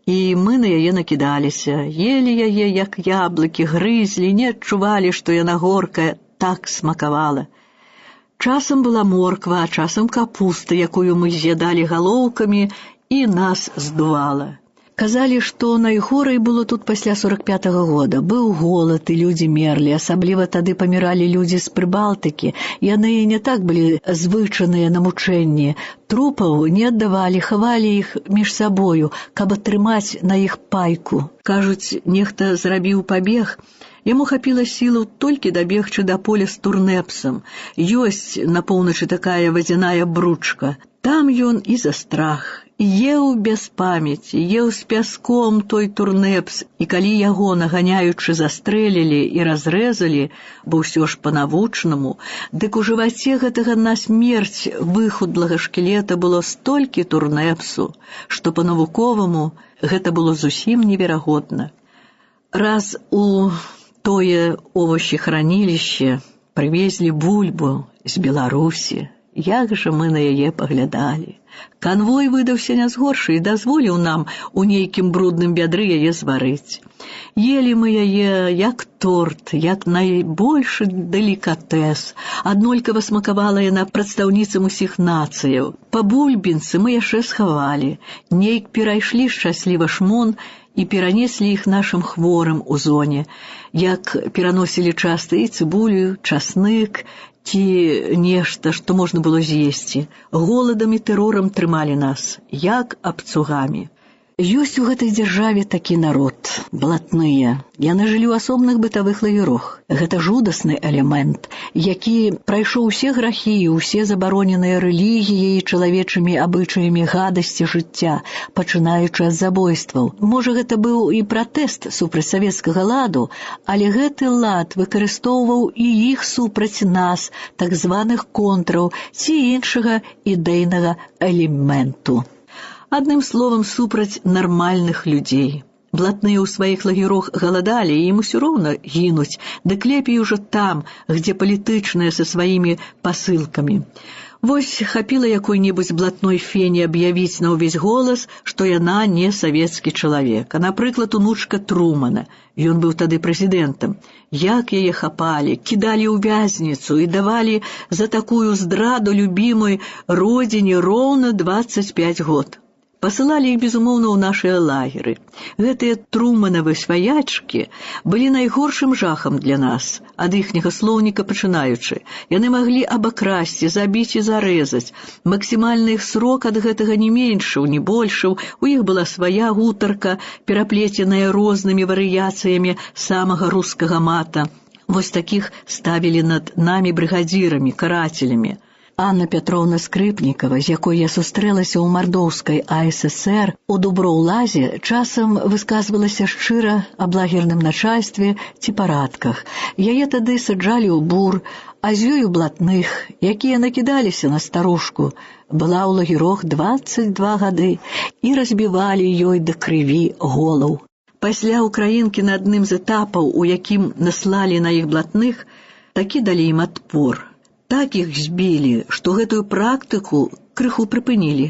і мы на яе накідаліся. Елі яе, як яблыкі, грызлі, не адчувалі, што яна горкая, так смакавала. Часам была морква, а часам капуста, якую мы з'ядалі галоўкамі, і нас здувала. Казалі, што найгорай было тут пасля 45-го года. Быў голад, і людзі мерлі, асабліва тады паміралі людзі з Прыбалтыкі. Яны не так былі звычаныя на мучэнні. Трупаў не аддавалі, хавалі іх між сабою, каб атрымаць на іх пайку. Кажуць, нехта зрабіў пабег. Яму хапіла сілаў толькі дабегчы да поля з турнэпсам. Ёсць на поўначы такая вадзяная бручка. Там ён і застрах. Еў без памяці, еў з пяском той турнэпс, і калі яго, наганяючы, застрэлілі і разрэзалі, бо ўсё ж па-навучнаму, дык у жываце гэтага на смерць выхудлага шкілета было столькі турнэпсу, што па-навуковаму гэта было зусім неверагодна. Раз у тое овощехранилище прывезлі бульбу з Беларусі, як жа мы на яе паглядалі. Канвой выдаўся не з горшы і дазволіў нам у нейкім брудным вядры яе зварыць. Елі мы яе як торт, як найбольшы делікатэс. Аднолькава смакавала яна прадстаўніцам усіх нацыяў. Па бульбінцы мы яшчэ схавалі. Нейк перайшлі шчасліва шмон і перанеслі іх нашым хворым у зоне, як пераносілі часта і цыбулю, часнык, ці нешта, што можна было з'есці. Голадам і тэрорам трымалі нас, як абцугамі. Ёсць у гэтай дзяржаве такі народ, блатныя. Яны жылі ў асобных бытавых лагерах. Гэта жудасны элемент, які прайшоў усе грахі і ўсе забароненыя рэлігіяй і чалавечымі абычаямі гадасці жыцця, пачынаючы ад забойстваў. Можа, гэта быў і пратэст супраць савецкага ладу, але гэты лад выкарыстоўваў і іх супраць нас, так званых контраў ці іншага ідэйнага элементу. Адным словам, супраць нармальных людзей. Блатныя ў сваіх лагерах галадалі, і ім усё роўна гінуць, дык лепей ужо там, дзе палітычныя са сваімі пасылкамі. Вось хапіла якой-небудзь блатной фені аб'явіць на ўвесь голас, што яна не савецкі чалавек. А, напрыклад, унучка Трумана. Ён быў тады прэзідэнтам. Як яе хапалі, кідалі ў вязніцу і давалі за такую здраду любімой родзіне роўна 25 год. Пасылалі іх, безумоўна, ў нашыя лагеры. Гэтыя труманавы сваячкі былі найгоршым жахам для нас, ад іхняга слоўніка пачынаючы. Яны маглі абакрасці, забіць і зарэзаць. Максімальны іх срок ад гэтага не меншыў, не большыў. У іх была свая гутарка, пераплеценая рознымі варыяцыямі самага рускага мата. Вось такіх ставілі над намі брыгадзірамі, карацелямі. Анна Пятровна Скрыпнікава, з якой я сустрэлася ў мардоўскай АССР у Дуброў-Лазе, часам высказвалася шчыра аб лагерным начальстве ці парадках. Яе тады саджалі ў бур, а з ёю блатных, якія накідаліся на старушку. Была ў лагерах 22 гады і разбівалі ёй да крыві голаў. Пасля ўкраінкі на адным з этапаў, у якім наслалі на іх блатных, такі далі ім адпор. Так іх збілі, што гэтую практыку крыху прыпынілі.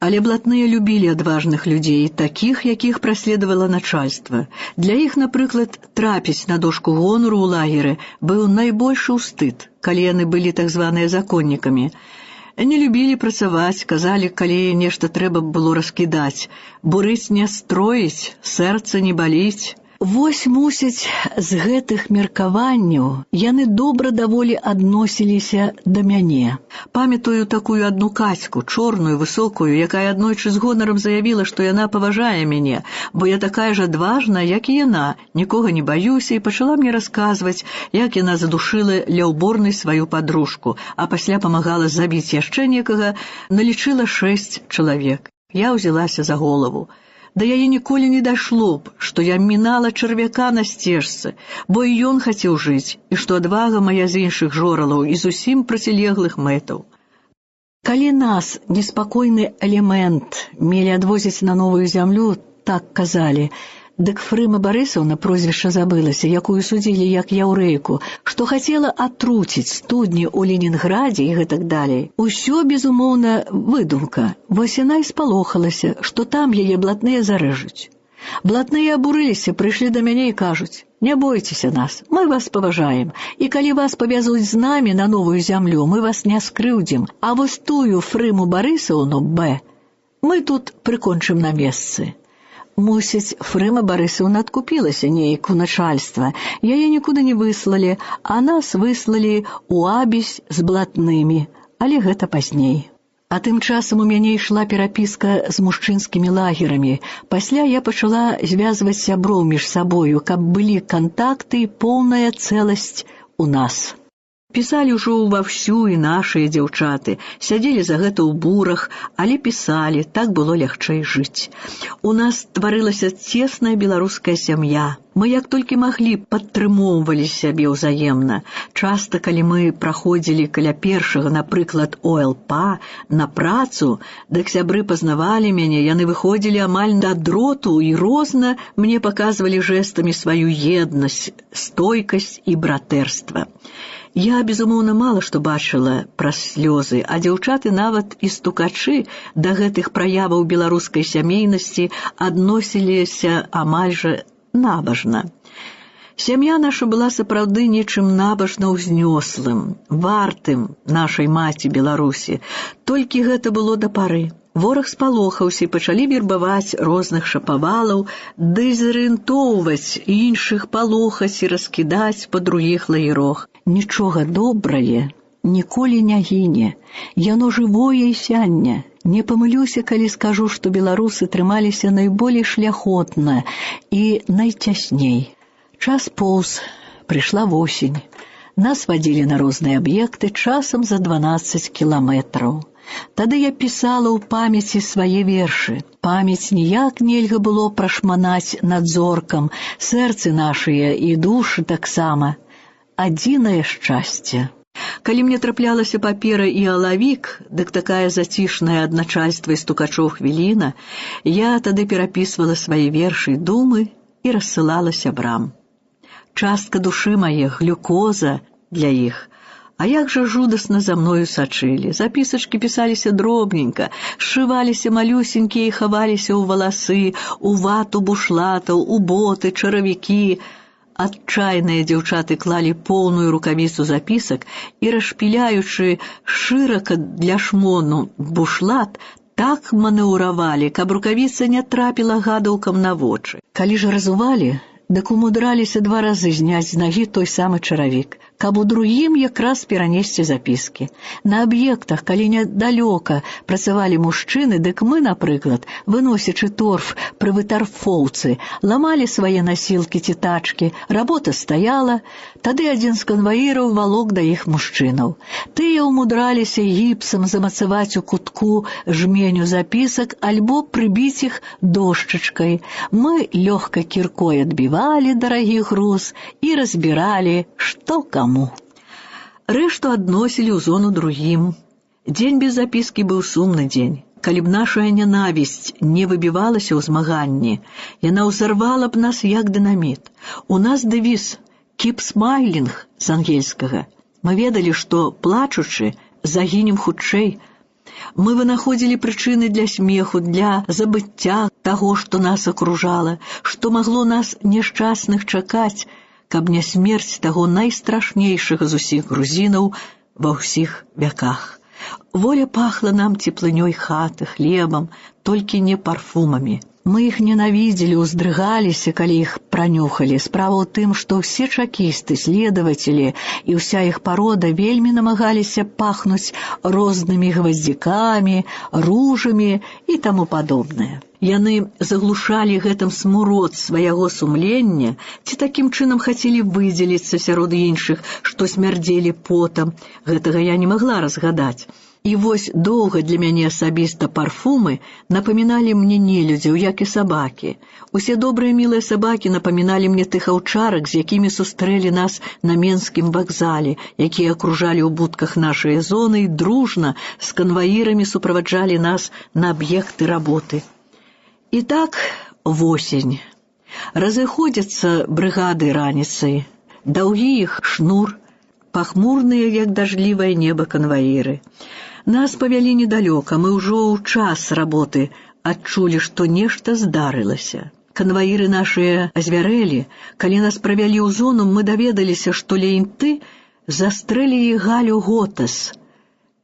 Але блатныя любілі адважных людзей, такіх, якіх праследавала начальства. Для іх, напрыклад, трапіць на дошку гонору ў лагеры быў найбольшы ўстыд, калі яны былі так званыя законнікамі. Не любілі працаваць, казалі, калі нешта трэба было раскідаць. Бурыць не строіць, сэрца не баліць. Вось, мусіць, з гэтых меркаванняў яны добра даволі адносіліся да мяне. Памятаю такую адну Кацьку, чорную, высокую, якая аднойчы з гонарам заявіла, што яна паважае мяне, бо я такая ж адважная, як і яна, нікога не баюся, і пачала мне расказваць, як яна задушыла ля ўборнай сваю падружку, а пасля памагала забіць яшчэ некага, налічыла 6 чалавек. Я ўзялася за галаву. Да яе ніколі не дайшло б, што я мінала чарвяка на сцежцы, бо і ён хацеў жыць, і што адвага мая з іншых жоралаў і зусім процілеглых мэтаў. Калі нас неспакойны элемент мелі адвозіць на новую зямлю, так казалі, дык Фрыма Барысаўна, прозвішча забылася, якую судзілі як яўрэйку, што хацела атруціць студні ў Ленінградзе і гэтак далей. Усё, безумоўна, выдумка. Вось яна і спалохалася, што там яе блатныя зарэжуць. Блатныя абурыліся, прыйшлі да мяне і кажуць: «Не бойцеся нас, мы вас паважаем, і калі вас павязуць з намі на новую зямлю, мы вас не скрыўдзім, а вось тую Фрыму Барысаўну, Б, мы тут прыкончым на месцы». Мусіць, Фрыма Барысаўна адкупілася неяк у начальства. Яе нікуды не выслалі, а нас выслалі ў Абісь з блатнымі, але гэта пазней. А тым часам у мяне ішла перапіска з мужчынскімі лагерамі. Пасля я пачала звязваць сяброў між сабою, каб былі кантакты і поўная цэласць у нас. Пісалі ўжо ўваўсю і нашыя дзяўчаты, сядзелі за гэта ў бурах, але пісалі, так было лягчэй жыць. У нас тварылася цесная беларуская сям'я. Мы як толькі маглі падтрымоўвалі сябе ўзаемна. Часта, калі мы праходзілі каля першага, напрыклад, ОЛП на працу, дык сябры пазнавалі мяне, яны выходзілі амаль да дроту і розна мне паказвалі жэстамі сваю еднасць, стойкасць і братэрства. Я, безумоўна, мала што бачыла праз слёзы, а дзяўчаты нават і стукачы да гэтых праяваў беларускай сямейнасці адносіліся амаль жа набажна. Сям'я наша была сапраўды нечым набажна ўзнёслым, вартым нашай маці Беларусі. Толькі гэта было да пары. Вораг спалохаўся і пачалі вербаваць розных шапавалаў, дэзарыентоўваць іншых, палохаць і раскідаць па другіх лагерах. Нічога добрае ніколі не гіне, яно жывое і сянне. Не памылюся, калі скажу, што беларусы трымаліся найболей шляхотна і найцясней. Час поўз, прыйшла восень. Нас вадзілі на розныя аб'екты, часам за 12 кіламетраў. Тады я пісала ў памяці свае вершы. Памяць ніяк нельга было прашманаць над зоркам, сэрцы нашыя і душы таксама. Адзінае шчасце. Калі мне траплялася папера і алавік, дык такая зацішная ад начальства і стукачоў хвіліна, я тады перапісвала свае вершы і думы і рассылала сябрам. Частка душы мае, глюкоза для іх. А як жа жудасна за мною сачылі. Запісачкі пісаліся дробненька, сшываліся малюсенькія і хаваліся ў валасы, у вату бушлатаў, у боты, чаравікі. Адчайныя дзяўчаты клалі поўную рукавіцу запісак і, расшпіляючы шырака для шмону бушлат, так манеўравалі, каб рукавіца не трапіла гадаўкам на вочы. Калі ж разувалі, дык умудраліся 2 разы зняць з нагі той самы чаравік, каб у другім якраз перанесці запіскі. На аб'ектах, калі недалёка працавалі мужчыны, дык мы, напрыклад, выносячы торф пры вытарфоўцы, ламалі свае насілкі ці тачкі, работа стаяла, тады адзін з канваіраў валок да іх мужчынаў. Тыя умудраліся гіпсам замацаваць у кутку жменю запісак альбо прыбіць іх дошчачкай. Мы лёгка кіркой адбівалі дарагі груз і разбіралі, што каму. Рэшту адносілі ў зону другім. Дзень без запіскі быў сумны дзень. Калі б наша нянавісць не выбівалася ў змаганні, яна ўзарвала б нас як дынаміт. У нас дэвіз «Keep smiling» з ангельскага. Мы ведалі, што, плачучы, загінем хутчэй. Мы вынаходзілі прычыны для смеху, для забыцця таго, што нас акружала, што магло нас няшчасных чакаць, каб не смерць таго найстрашнейшага з усіх грузінаў ва ўсіх вяках. Воля пахла нам цеплынёй хаты, хлебам, толькі не парфумамі. Мы іх ненавідзелі, уздрыгаліся, калі іх пранюхалі. Справа ў тым, што ўсе чакісты, следавацелі і ўся іх парода вельмі намагаліся пахнуць рознымі гваздзікамі, ружамі і таму падобнае. Яны заглушалі гэтым смурод свайго сумлення ці такім чынам хацелі выдзеліцца сярод іншых, што смярдзелі потам. Гэтага я не магла разгадаць. І вось доўга для мяне асабіста парфумы напаміналі мне нелюдзяў, як і сабакі. Усе добрыя мілыя сабакі напаміналі мне тых аўчарак, з якімі сустрэлі нас на Менскім вакзале, якія акружалі ў будках нашай зоны і дружна з канваірамі суправаджалі нас на аб'екты работы. І так восень. Разыходзяцца брыгады раніцай, даўгі іх шнур, пахмурныя, як дажджлівае неба, канваіры. Нас павялі недалёка, мы ўжо ў час работы адчулі, што нешта здарылася. Канваіры нашыя азвярэлі. Калі нас правялі ў зону, мы даведаліся, што леінты застрэлілі Галю Готас.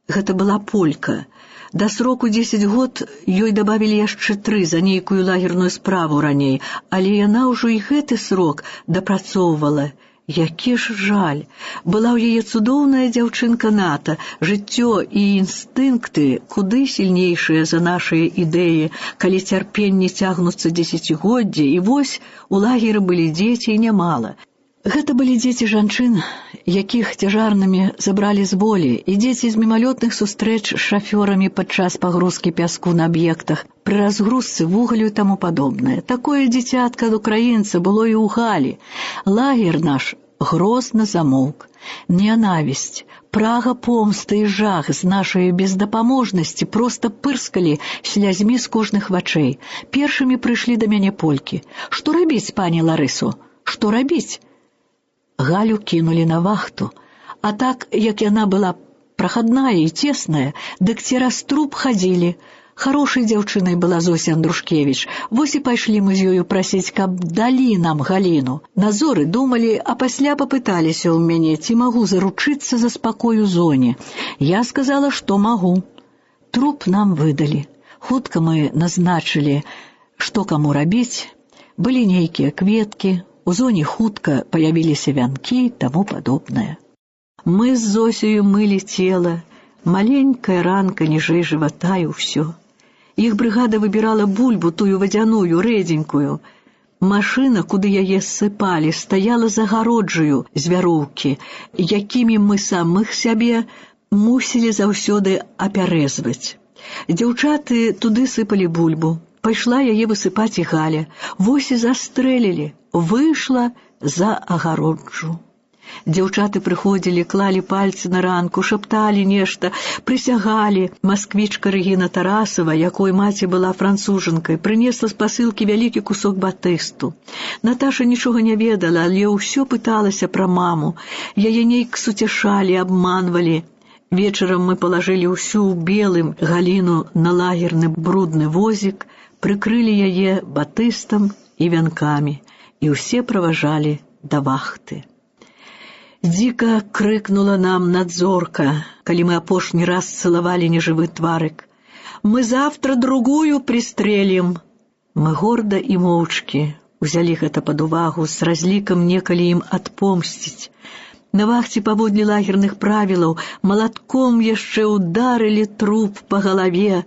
Гэта была полька. Да сроку 10 год ёй дабавілі яшчэ 3 за нейкую лагерную справу раней, але яна ўжо і гэты срок дапрацоўвала. Які ж жаль! Была ў яе цудоўная дзяўчынка Ната, жыццё і інстынкты куды сільнейшыя за нашыя ідэі, калі цярпенні цягнуцца дзесяцігоддзі, і вось у лагеры былі дзеці і нямала. Гэта былі дзеці жанчын, якіх цяжарнымі забралі з волі, і дзеці з мімалётных сустрэч з шафёрамі падчас пагрузкі пяску на аб'ектах, пры разгрузцы вугалю і таму падобнае. Такое дзіцятка ад украінца было і ў Галі. Лагер наш грозна замоўк. Нянавісць, прага помсты і жах з нашай бездапаможнасці проста пырскалі слязьмі з кожных вачэй. Першымі прыйшлі да мяне полькі. Што рабіць, пані Ларысо? Што рабіць? Галю кінулі на вахту, а так, як яна была прахадная і цесная, дык цераз труп хадзілі. Хорошай дзяўчынай была Зося Андрушкевіч. Вось і пайшлі мы з ёю прасіць, каб далі нам Галіну. На зоры думалі, а пасля папыталіся ў мяне, ці магу заручыцца за спакой у зоне. Я сказала, што магу. Труп нам выдалі. Хутка мы назначылі, што каму рабіць. Былі нейкія кветкі, у зоне хутка паявіліся вянкі і таму падобнае. Мы з Зосею мылі цела, маленькая ранка ніжэй жывата і ўсё. Іх брыгада выбірала бульбу, тую вадзяную, рэдзенькую. Машына, куды яе ссыпалі, стаяла за гароджаю з вяроўкі, якімі мы самых сябе мусілі заўсёды апярэзваць. Дзяўчаты туды сыпалі бульбу. Пайшла яе высыпаць і Галя. Вось і застрэлілі. Выйшла за агароджу. Дзяўчаты прыходзілі, клалі пальцы на ранку, шапталі нешта, прысягалі. Масквічка Рэгіна Тарасава, якой маці была францужанкай, прынесла з пасылкі вялікі кусок батысту. Наташа нічога не ведала, але ўсё пыталася пра маму. Яе нейк суцяшалі, абманвалі. Вечарам мы палажылі ўсю ў белым Галіну на лагерны брудны возік, прыкрылі яе батыстам і вянкамі, і ўсе праважалі да вахты. Дзіка крыкнула нам надзорка, калі мы апошні раз цалавалі нежывы тварык. «Мы завтра другую пристрелим!» Мы горда і моўчкі узялі гэта пад увагу з разлікам некалі ім адпомсціць. На вахце паводле лагерных правілаў малатком яшчэ ударылі труп па галаве,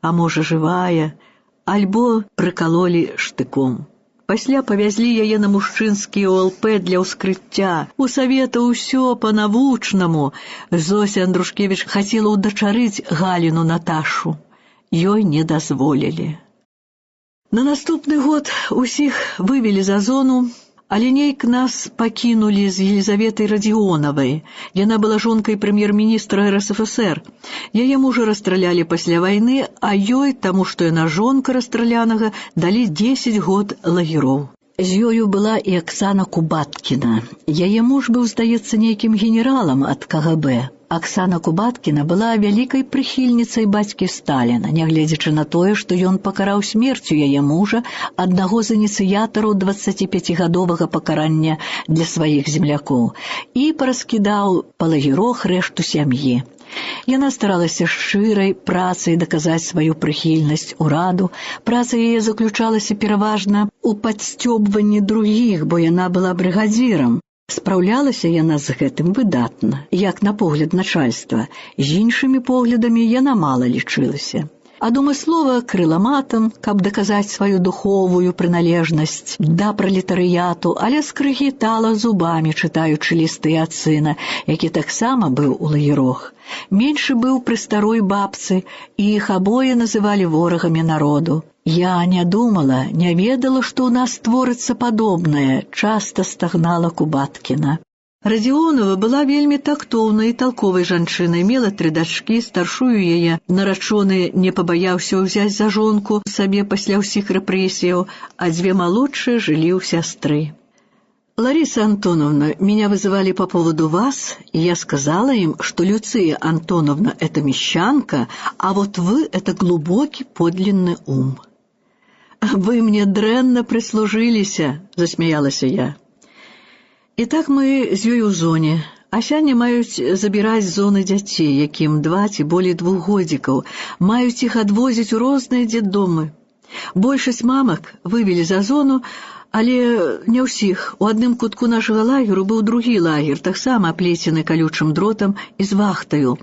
а можа жывая, альбо прыкалолі штыком. Пасля павязлі яе на мужчынскі ОЛП для ўскрыцця. У савета ўсё па-навучнаму. Зося Андрушкевіч хацела ўдачарыць Галіну Наташу. Ёй не дазволілі. На наступны год усіх вывелі за зону, Але нейк нас пакінулі з Елізаветай Радзіонавай. Яна была жонкай прэм'ер-міністра РСФСР. Яе мужа расстралялі пасля вайны, а ёй, таму што яна жонка расстралянага, далі 10 год лагероў. З ёю была і Аксана Кубаткіна. Яе муж быў, здаецца, нейкім генералам ад КГБ. Аксана Кубаткіна была вялікай прыхільніцай бацькі Сталіна, нягледзячы на тое, што ён пакараў смерцю яе мужа, аднаго з ініцыятараў 25-гадовага пакарання для сваіх землякоў, і параскідаў па лагерах рэшту сям'і. Яна старалася шчырай працай даказаць сваю прыхільнасць ураду. Праца яе заключалася пераважна ў падсцёбванні другіх, бо яна была брыгадзірам. Спраўлялася яна з гэтым выдатна, як на погляд начальства. З іншымі поглядамі яна мала лічылася. Адмыслова крыла матам, каб даказаць сваю духовую прыналежнасць да пралетарыяту, але скрыгітала зубамі, чытаючы лісты ад сына, які таксама быў у лагерах. Меншы быў пры старой бабцы, і іх абое называлі ворагамі народу. Я не думала, не ведала, што ў нас творыцца падобнае, часта стагнала Кубаткіна. Радзіонава была вельмі тактоўнай і талковай жанчынай, мела 3 дачкі, старшую яе нарачоны не пабаяўся ўзяць за жонку сабе пасля ўсіх рэпрэсіяў, а 2 малодшыя жылі ў сястры. «Лариса Антоновна, меня вызывали по поводу вас, и я сказала им, что Люция Антоновна – это мещанка, а вот вы – это глубокий подлинный ум». «Вы мне дрэнна прислужилися», – засмеялася я. І так мы з ёй у зоне, а сяне маюць забіраць з зоны дзяцей, якім 2 ці болей 2 годзікаў, маюць іх адвозіць у розныя дзетдомы. Большасць мамак вывелі за зону, але не ўсіх. У адным кутку нашага лагеру быў другі лагер, таксама аплецены калючым дротам і з вахтаю.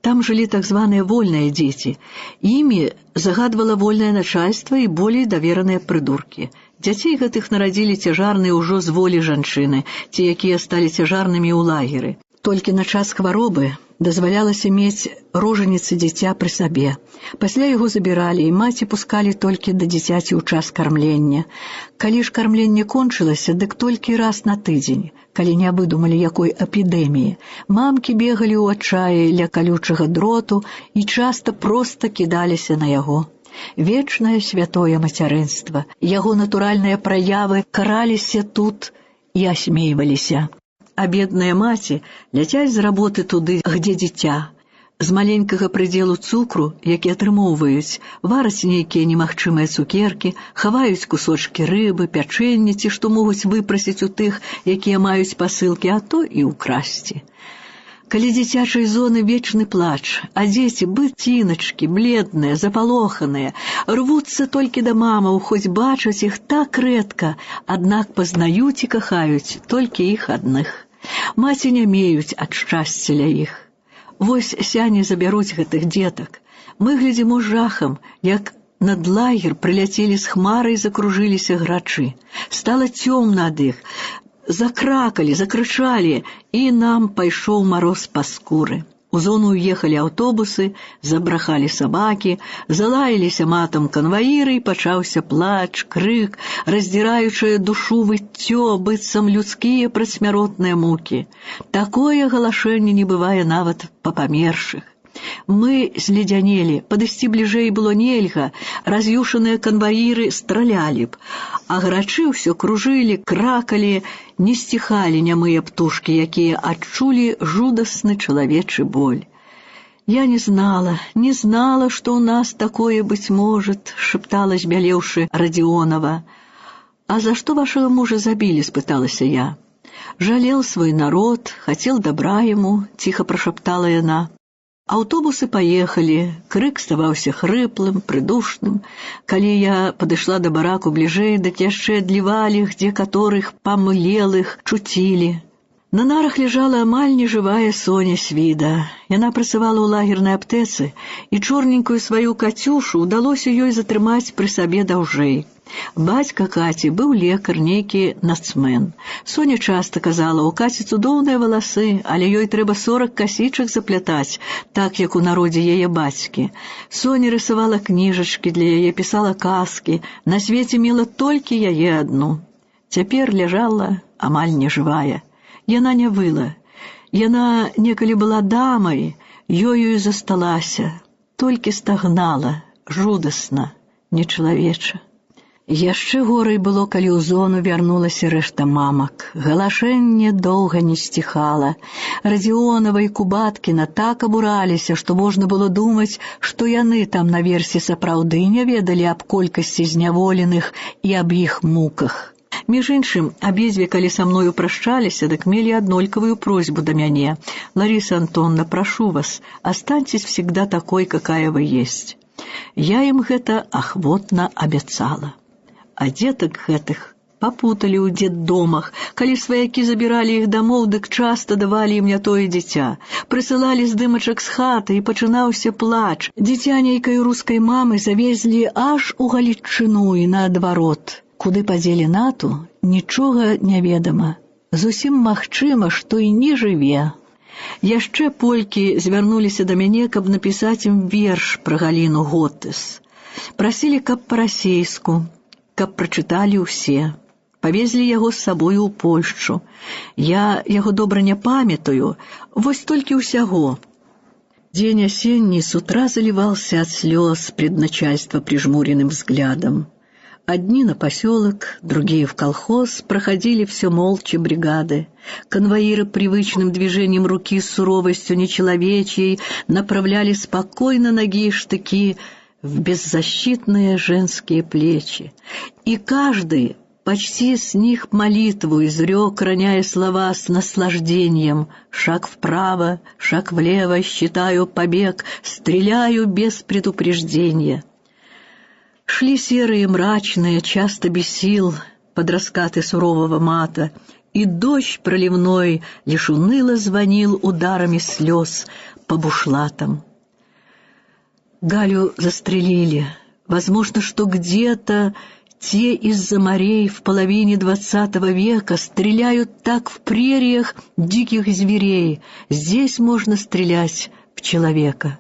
Там жылі так званыя вольныя дзеці. Імі загадвала вольнае начальства і болей давераныя прыдуркі. Дзяцей гэтых нарадзілі цяжарныя ўжо з волі жанчыны, ці якія сталі цяжарнымі ў лагеры. Толькі на час хваробы дазвалялася мець рожаніцы дзіця пры сабе. Пасля яго забіралі, і маці пускалі толькі да дзіцяці ў час кармлення. Калі ж кармленне кончылася, дык толькі раз на тыдзень, калі не выдумалі якой эпідэміі. Мамкі бегалі ў адчаі ля калючага дроту і часта проста кідаліся на яго. Вечнае святое мацярынства, яго натуральныя праявы караліся тут і асмейваліся. А бедная маці ляцяць з работы туды, где дзіця. З маленькага прыдзелу цукру, які атрымоўваюць, вараць нейкія немагчымыя цукеркі, хаваюць кусочкі рыбы, пячэнне, ці што могуць выпрасіць у тых, якія маюць пасылкі, а то і ўкрасці. Калі дзіцячай зоны вечны плач, а дзеці быціначкі, бледныя, запалоханыя, рвуцца толькі да мамаў, хоць бачаць іх так рэдка, аднак пазнаюць і кахаюць толькі іх адных. Маці нямеюць ад шчасця ля іх. Вось сяне забяруць гэтых дзетак. Мы глядзім у жахам, як над лагер прыляцелі з хмарай, закружыліся грачы. Стала цёмна ад іх. Закракалі, закрычалі, і нам пайшоў мароз па скуры. У зону ўехалі аўтобусы, забрахалі сабакі, залаяліся матам канваіры, і пачаўся плач, крык, раздзіраючае душу выццё, быццам людскія прадсмяротныя мукі. Такое галашэнне не бывае нават па памершых. Мы зледзянелі, падысці бліжэй было нельга, раз'юшаныя канваіры стралялі б, а грачы ўсё кружылі, кракалі, не сціхалі нямыя птушкі, якія адчулі жудасны чалавечы боль. Я не знала, што ў нас такое быць может, шептала, збялеўшы Радзіонава. А за што вашего мужа забілі, спыталася я. Жалел свой народ, хотел добра ему, тихо прошептала яна. Аўтобусы паехалі, крык ставаўся хрыплым, прыдушным. Калі я падышла да бараку бліжэй, дык яшчэ адлівалі, где которых памлелых чуцілі. На нарах лежала амаль нежывая Соня Свіда. Яна працавала ў лагернай аптэцы, і чорненькую сваю Кацюшу ўдалося ёй затрымаць пры сабе даўжэй. Бацька Каці быў лекар, нейкі нацмен. Соня часта казала, у Каці цудоўныя валасы, але ёй трэба 40 касічак заплятаць, так як у народзе яе бацькі. Соня рысавала кніжачкі для яе, пісала казкі, на свеце мела толькі яе адну. Цяпер ляжала амаль нежывая. Яна не выла. Яна некалі была дамай, ёю і засталася, толькі стагнала, жудасна, нечалавеча. Яшчэ горай было, калі ў зону вярнулася рэшта мамак. Галашэнне доўга не сціхала. Радзіонава і Кубаткіна так абураліся, што можна было думаць, што яны там наверсе сапраўды не ведалі аб колькасці зняволеных і аб іх муках. Між іншым, абедзве, калі са мною прощаліся, дык мелі аднолькавую просьбу да мяне. «Лариса Антоновна, прошу вас, останьтесь всегда такой, какая вы есть». Я ім гэта ахвотна абяцала. А дзетак гэтых папуталі ў дзетдомах. Калі сваякі забіралі іх дамоў, дык часта давалі ім не тое дзіця. Прысылалі здымачак з хаты, і пачынаўся плач. Дзіця нейкай рускай мамы завезлі аж у Галічыну і наадварот. Куды падзелі Нату, нічога неведама. Зусім магчыма, што і не жыве. Яшчэ полькі звярнуліся да мяне, каб напісаць ім верш пра Галіну Готтэс. Прасілі, каб па-расейску, каб прачыталі ўсе. Павезлі яго з сабою ў Польшчу. Я яго добра не памятаю, вось толькі ўсяго. День осенний с утра заливался от слез пред начальство прижмуренным взглядом. Одни на поселок, другие в колхоз, проходили все молча бригады. Конвоиры привычным движением руки с суровостью нечеловечьей направляли спокойно ноги и штыки в беззащитные женские плечи. И каждый почти с них молитву изрек, роняя слова с наслаждением. Шаг вправо, шаг влево, считаю побег, стреляю без предупреждения. Шли серые, мрачные, часто без сил, под раскаты сурового мата, и дождь проливной лишь уныло звонил ударами слез по бушлатам. Галю застрелили. Возможно, что где-то те из-за морей в половине XX века стреляют так в прериях диких зверей. Здесь можно стрелять в человека.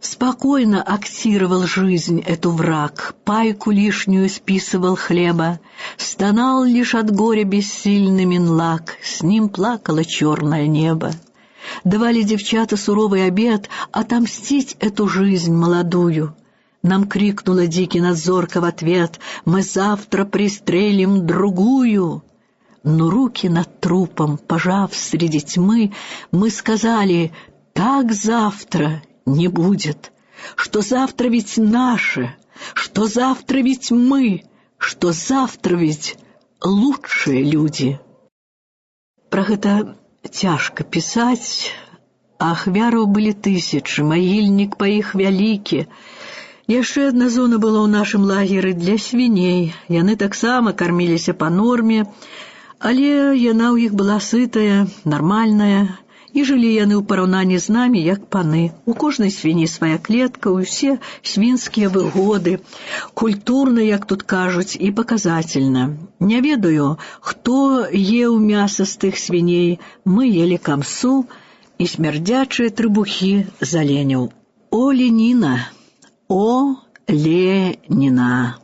Спокойно актировал жизнь эту враг, пайку лишнюю списывал хлеба, стонал лишь от горя бессильный Минлаг, с ним плакало черное небо. Давали девчата суровый обет отомстить эту жизнь молодую. Нам крикнула дикий надзорка в ответ: «Мы завтра пристрелим другую». Но руки над трупом, пожав среди тьмы, мы сказали: «Так завтра не будет, что завтра ведь наше, что завтра ведь мы, что завтра ведь лучшие люди». Про гэта цяжка пісаць, а ахвяраў былі тысячы, магільнік па іх вялікі. Яшчэ адна зона была ў нашым лагеры для свіней. Яны таксама карміліся па норме, але яна ў іх была сытая, нармальная, і жылі яны ў параўнанні з намі як паны. У кожнай свіні свая клетка, усе свінскія выгоды, культурна, як тут кажуць, і паказательна. Не ведаю, хто еў мяса з тых свіней, мы ели камсу і смярдзячыя трыбухі з аленяў. О, Леніна! О, Леніна!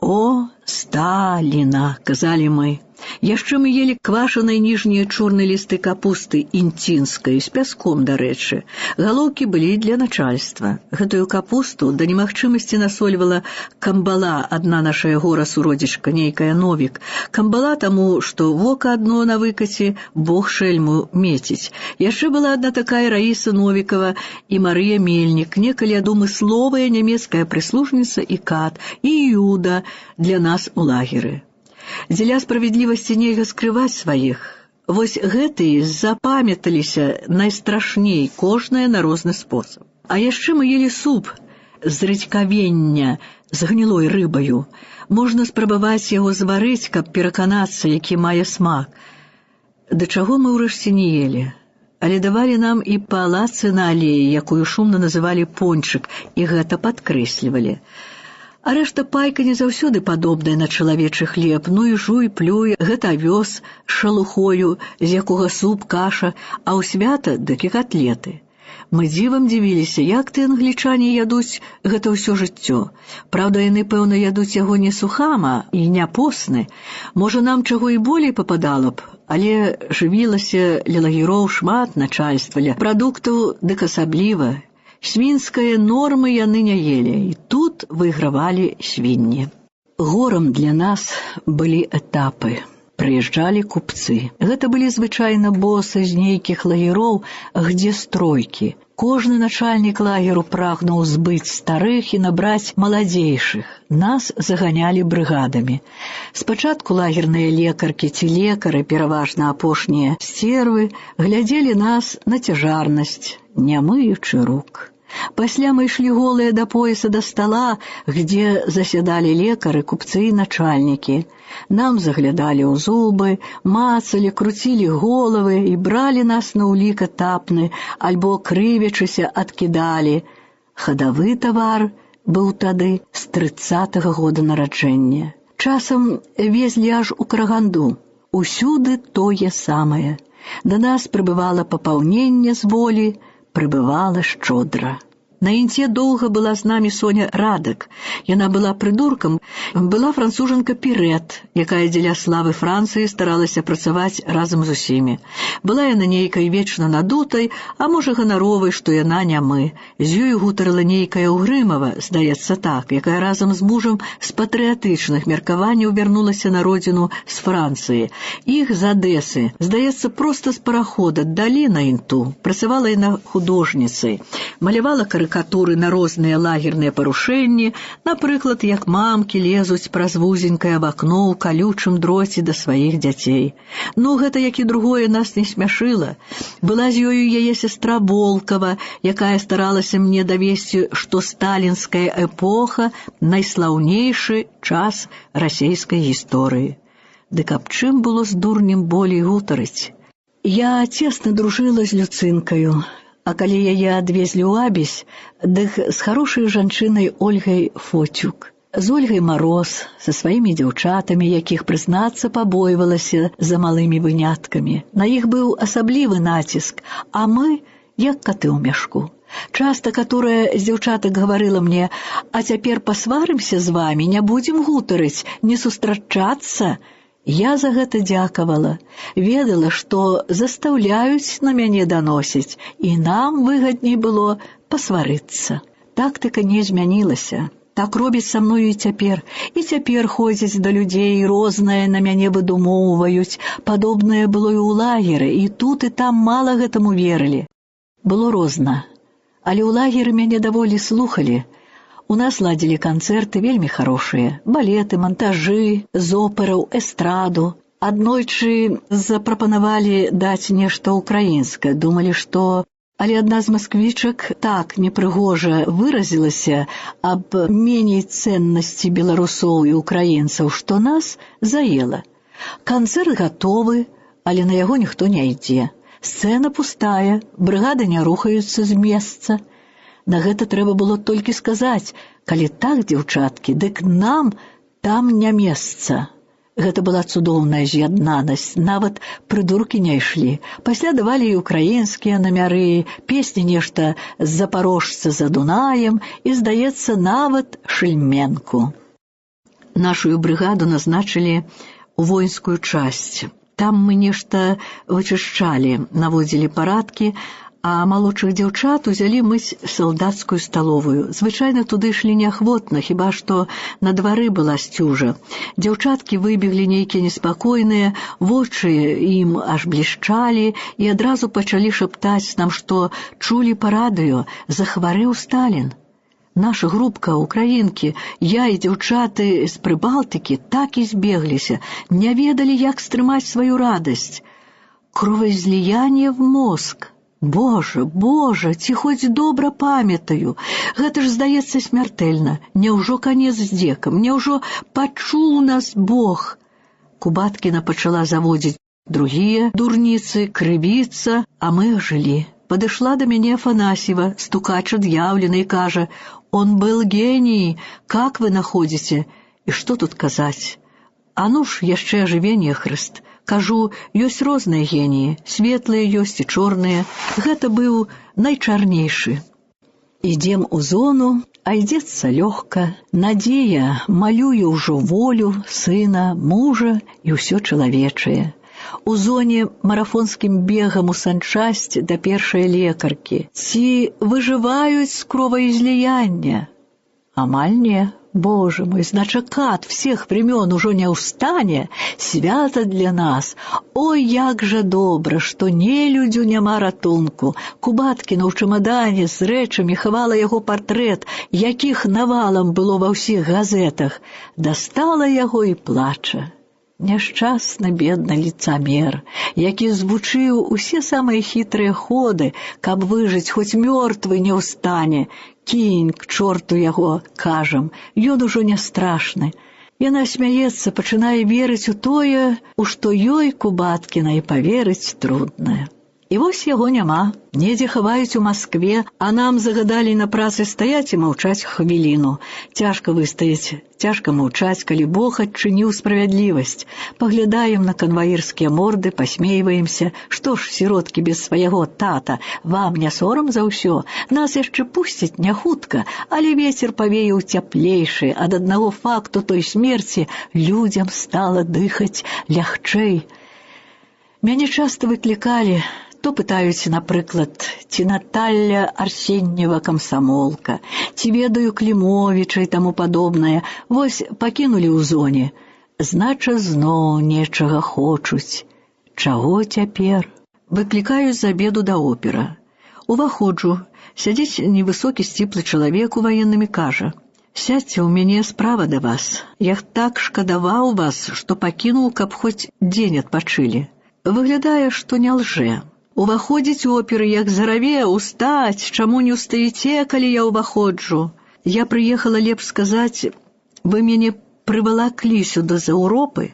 О, Сталіна, казалі мы. Яшчэ мы ели квашаныя ніжнія чорныя лісты капусты інцінскай, з пяском, дарэчы. Галоўкі былі для начальства. Гэтую капусту да немагчымасці насольвала камбала, адна нашая гора-суродзічка, нейкая Новік. Камбала таму, што вока адно на выкаце, Бог шэльму меціць. Яшчэ была адна такая Раіса Новікова і Марыя Мельнік, некалі адумысловая нямецкая прыслужніца і кат, і Юда для нас у лагеры. Дзеля справядлівасці нельга скрываць сваіх. Вось гэтыя запамяталіся найстрашней, кожная на розны спосаб. А яшчэ мы ели суп з рэдзькавення з гнілой рыбаю. Можна спрабаваць яго зварыць, каб пераканацца, які мае смак. Да чаго мы ўрэшце не ели. Але давалі нам і па лацы на алеі, якую шумна называлі пончык, і гэта падкрэслівалі. А рэшта пайка не заўсёды падобная на чалавечы хлеб, ну і жуй, плюй, гэта авёс з шалухою, з якога суп, каша, а ў свята дык і котлеты. Мы дзівам дзівіліся, як ты англічане ядуць гэта ўсё жыццё. Праўда, яны, пэўна, ядуць яго не сухама і не посны. Можа, нам чаго і болей пападала б, але жывілася ля лагероў шмат начальства, ля прадуктаў дык асабліва. Свінскае нормы яны не елі, і тут выйгравалі свінні. Горам для нас былі этапы. Прыязджалі купцы. Гэта былі звычайна босы з нейкіх лагероў, где стройкі. Кожны начальнік лагеру прагнуў збыць старых і набраць маладзейшых. Нас заганялі брыгадамі. Спачатку лагерныя лекаркі ці лекары, пераважна апошнія сцервы, глядзелі нас на цяжарнасць, не мыючы рук. Пасля мы ішлі голыя да пояса да стала, где засядалі лекары, купцы і начальнікі. Нам заглядалі ў зубы, мацалі, круцілі головы і бралі нас на ўлік этапны, альбо крывячыся адкідалі. Хадавы тавар быў тады з 30-го года нараджэння. Часам везлі аж у Караганду. Усюды тое самае. Да нас прыбывала папаўненне з волі, прыбывала шчодра. На інце доўга была з намі Соня Радак. Яна была прыдуркам, была францужанка Пірет, якая дзеля славы Францыі старалася працаваць разам з усімі. Была яна нейкай вечна надутай, а можа ганаровай, што яна не мы. З ёй гутарыла нейкая Угрымава, здаецца так, якая разам з мужам з патрыятычных меркаванняў вярнулася на родзіну з Францыі. Іх з Адэсы, здаецца, проста з парахода далі на інту. Працавала яна художніцай, малявала карыкатуры на розныя лагерныя парушэнні, напрыклад, як мамкі лезуць праз вузенькае вакно ў калючым дроце да сваіх дзяцей. Ну, гэта, як і другое, нас не смяшыла. Была з ёю яе сястра Волкава, якая старалася мне давесці, што сталінская эпоха – найслаўнейшы час расейскай гісторыі. Дык аб чым было з дурнем болей гутарыць? Я цесна дружыла з Люцынкаю, а калі яе адвезлі ў Абесь, дык з харошай жанчынай Ольгай Фоцюк. З Ольгай Мароз, са сваімі дзяўчатамі, якіх, прызнацца, пабойвалася за малымі выняткамі. На іх быў асаблівы націск, а мы, як каты ў мяшку. Часта, которая з дзяўчатак гаварыла мне, а цяпер пасварымся з вамі, не будзем гутарыць, не сустрачацца. Я за гэта дзякавала. Ведала, што застаўляюць на мяне даносіць, і нам выгадней было пасварыцца. Тактыка не змянілася. Так робіць са мною і цяпер. І цяпер ходзяць да людзей, рознае на мяне выдумоўваюць. Падобнае было і ў лагеры, і тут, і там мала гэтаму верылі. Было розна. Але ў лагеры мяне даволі слухалі. У нас ладзілі канцэрты вельмі харошыя, балеты, монтажы, з операў, эстраду. Аднойчы запрапанавалі даць нешта ўкраінскае, думалі, што... Але адна з масквічак так непрыгожа выразілася аб меней цэннасці беларусоў і украінцаў, што нас заела. Канцэрт гатовы, але на яго ніхто не ідзе. Сцэна пустая, брыгады не рухаюцца з месца. На гэта трэба было толькі сказаць, калі так, дзяўчаткі, дык нам там не месца. Гэта была цудоўная з'яднанасць, нават прыдуркі не ішлі. Пасля давалі і украінскія намяры, песні нешта з запарожца за Дунаем і, здаецца, нават шельменку. Нашую брыгаду назначылі ў воінскую часць. Там мы нешта вычышчалі, наводзілі парадкі, а малодшых дзяўчат узялі мыць салдацкую сталовую. Звычайна туды ішлі неахвотна, хіба што на двары была сцюжа. Дзяўчаткі выбеглі нейкія неспакойныя, вочы ім аж блішчалі і адразу пачалі шаптаць нам, што чулі па радыё, захварэў Сталін. Наша групка, украінкі, я і дзяўчаты з Прыбалтыкі так і збегліся, не ведалі, як стрымаць сваю радасць. Кроваизлияние в мозг. Боже, Боже, ці хоць добра памятаю. Гэта ж, здаецца, смяртэльна. Няўжо канец здзекам? Няўжо пачуў нас Бог? Кубаткіна пачала заводзіць другія дурніцы, крывіцца, а мы жылі. Падышла да мяне Афанасьева, стукач ад'яўлены, і кажа: «Он был гений, как вы находите?» И что тут казаць? А ну ж, яшчэ ажывенне, Хрыст. Кажу, ёсць розныя геніі, светлыя ёсць і чорныя. Гэта быў найчарнейшы. Ідзем у зону, а ідзецца лёгка. Надзея малюе ўжо волю, сына, мужа і ўсё чалавечае. У зоне марафонскім бегам у санчасць да першай лекаркі. Ці выжываюць з кроваізліяння? Амаль не. Боже мой, значакат всех времен ужо не ўстане, свята для нас. Ой, як жа добра, што нелюдзю няма ратунку. Кубаткіна ў чамадане з рэчамі хавала яго партрэт, якіх навалам было ва ўсіх газетах. Дастала яго і плача. Няшчасны бедны лицамер, які звучыў усе самыя хітрыя ходы, каб выжыць, хоць мёртвы не ўстане. Кінь к чорту яго, кажам, ён ужо не страшны. Яна смяецца, пачынае верыць у тое, у што ёй, Кубаткіна, і паверыць трудна. І вось яго няма, недзе хаваюць у Маскве, а нам загадалі на працы стаяць і маўчаць хвіліну. Цяжка выстаяць, цяжка маўчаць, калі Бог адчыніў справядлівасць. Паглядаем на канваірскія морды, пасмейваемся. Што ж, сіроткі без свайго тата, вам не сорам за ўсё? Нас яшчэ пусцяць не хутка, але вецер павеяў цяплейшы. Ад аднаго факту той смерці людзям стала дыхаць лягчэй. Мяне часта выклікалі, то пытаюць, напрыклад, ці Наталля Арсеньева камсамолка, ці ведаю Клімовіча і таму падобнае. Вось пакінулі ў зоне. Знача, зноў нечага хочуць. Чаго цяпер? Выклікаюць з абеду да опера. Уваходжу. Сядзіць невысокі сціплы чалавек у ваенным і кажа: «Сядьце, у мяне справа да вас. Я так шкадаваў вас, што пакінуў, каб хоць дзень адпачылі». Выглядае, што не лжэ. Уваходзіць оперы, як зараве, устаць, чаму не ўстаіце, калі я ўваходжу? Я прыехала, лепш сказаць, вы мяне прывалаклі сюды з Еўропы,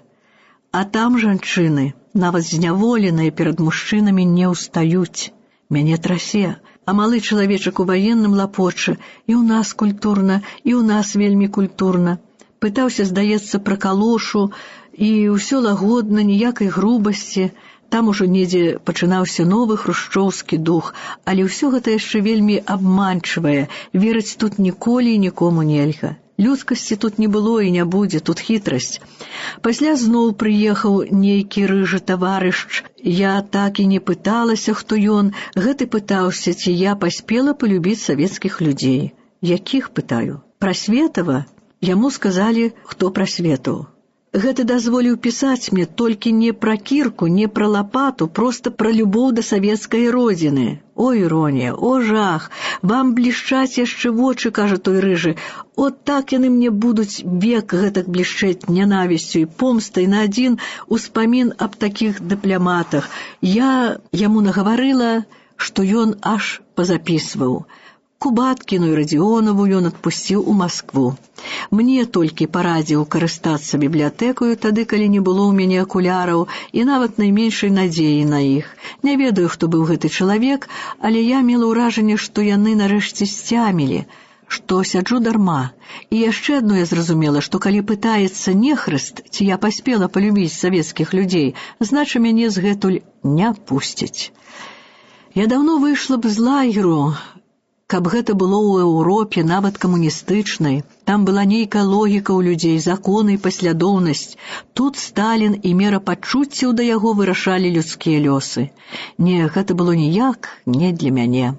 а там жанчыны, нават зняволеныя перад мужчынамі, не ўстаюць. Мяне трасе, а малы чалавечак у ваенным лапоча, і ў нас культурна, і ў нас вельмі культурна. Пытаўся, здаецца, пра калошу, і ўсё лагодна, ніякай грубасці. Там ужо недзе пачынаўся новы хрушчоўскі дух, але ўсё гэта яшчэ вельмі абманчывае, верыць тут ніколі і нікому нельга. Людскасці тут не было і не будзе, тут хітрасць. Пасля зноў прыехаў нейкі рыжы таварыш. Я так і не пыталася, хто ён. Гэты пытаўся, ці я паспела палюбіць савецкіх людзей. Якіх, пытаю? Прасветава? Яму сказалі, хто Прасветаў. Гэты дазволіў пісаць мне толькі не пра кірку, не пра лапату, проста пра любоў да савецкай родзіны. О, іронія, о, жах! Вам блішчаць яшчэ вочы, кажа той рыжы. От так яны мне будуць век гэтак блішчэць нянавісцю і помстай на адзін успамін аб такіх дыпламатах. Я яму нагаварыла, што ён аж пазапісваў. Кубаткіну і Радзіонаву ён адпусціў у Маскву. Мне толькі парадзіў карыстацца бібліятэкаю тады, калі не было ў мяне акуляраў і нават найменшай надзеі на іх. Не ведаю, хто быў гэты чалавек, але я мела ўражанне, што яны нарэшце сцямілі, што сяджу дарма. І яшчэ адно я зразумела, што калі пытаецца нехрыст, ці я паспела палюбіць савецкіх людзей, значыць мяне згэтуль не пусцяць. Я даўно выйшла б з лагеру, каб гэта было ў Еўропе, нават камуністычнай. Там была нейкая логіка ў людзей, законы і паслядоўнасць. Тут Сталін і мера пачуццяў да яго вырашалі людскія лёсы. Не, гэта было ніяк не для мяне.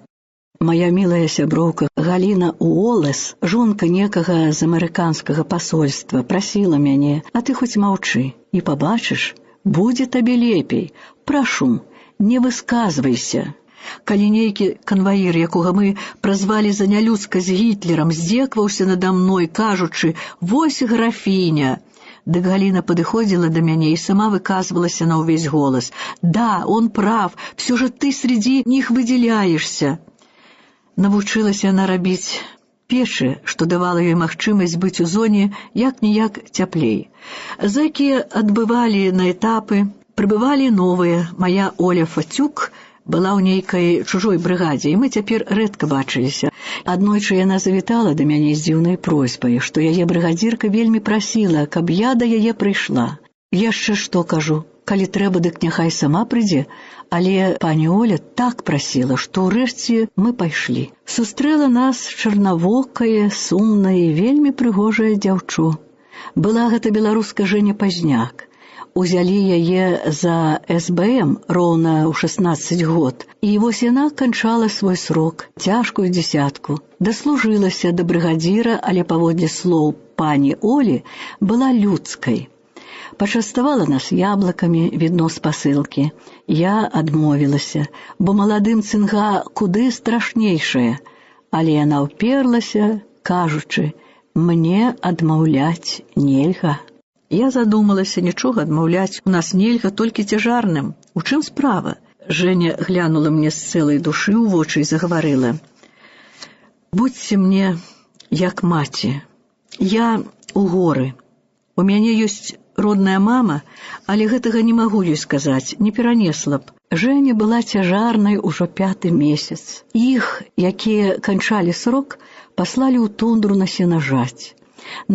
Моя мілая сяброўка Галіна Уоллес, жонка некага з амерыканскага пасольства, прасіла мяне: «А ты хоць маўчы, і пабачыш, будзе табе лепей. Прашу, не высказвайся». Калі нейкі канваір, якога мы празвалі за нялюдска з Гітлерам, здзекваўся надо мной, кажучы: «Вось графіня». Дык Галіна падыходзіла да мяне і сама выказвалася на ўвесь голас: «Да, он прав, все же ты среди них выделяешься». Навучылася яна рабіць печы, што давала ёй магчымасць быць у зоне як-ніяк цяплей. Зэкі адбывалі на этапы, прыбывалі новыя. Моя Оля Фацюк была ў нейкай чужой брыгадзе, і мы цяпер рэдка бачыліся. Аднойчы яна завітала да мяне з дзіўнай просьбай, што яе брыгадзірка вельмі прасіла, каб я да яе прыйшла. Яшчэ што, кажу, калі трэба, дык няхай сама прыйдзе, але пані Оля так прасіла, што ўрэшце мы пайшлі. Сустрэла нас чарнавокае, сумнае, вельмі прыгожае дзяўчо. Была гэта беларуска Жэня Пазняк. Узялі яе за СБМ роўна ў 16 год, і вось яна канчала свой срок, цяжкую дзесятку. Даслужылася да брыгадзіра, але паводле слоў пані Олі была людскай. Пачаставала нас яблыкамі, відно з пасылкі. Я адмовілася, бо маладым цынга куды страшнейшая, але яна ўперлася, кажучы, мне адмаўляць нельга. Я задумалася, нічога адмаўляць у нас нельга, толькі цяжарным. У чым справа? Жэня глянула мне з цэлай душы ў вочы і загаварыла. Будзьце мне як маці. Я у горы. У мяне ёсць родная мама, але гэтага не магу ёй сказаць, не перанесла б. Жэня была цяжарнай ужо 5-й месяц. Іх, якія канчалі срок, паслалі ў тундру на сенажаць.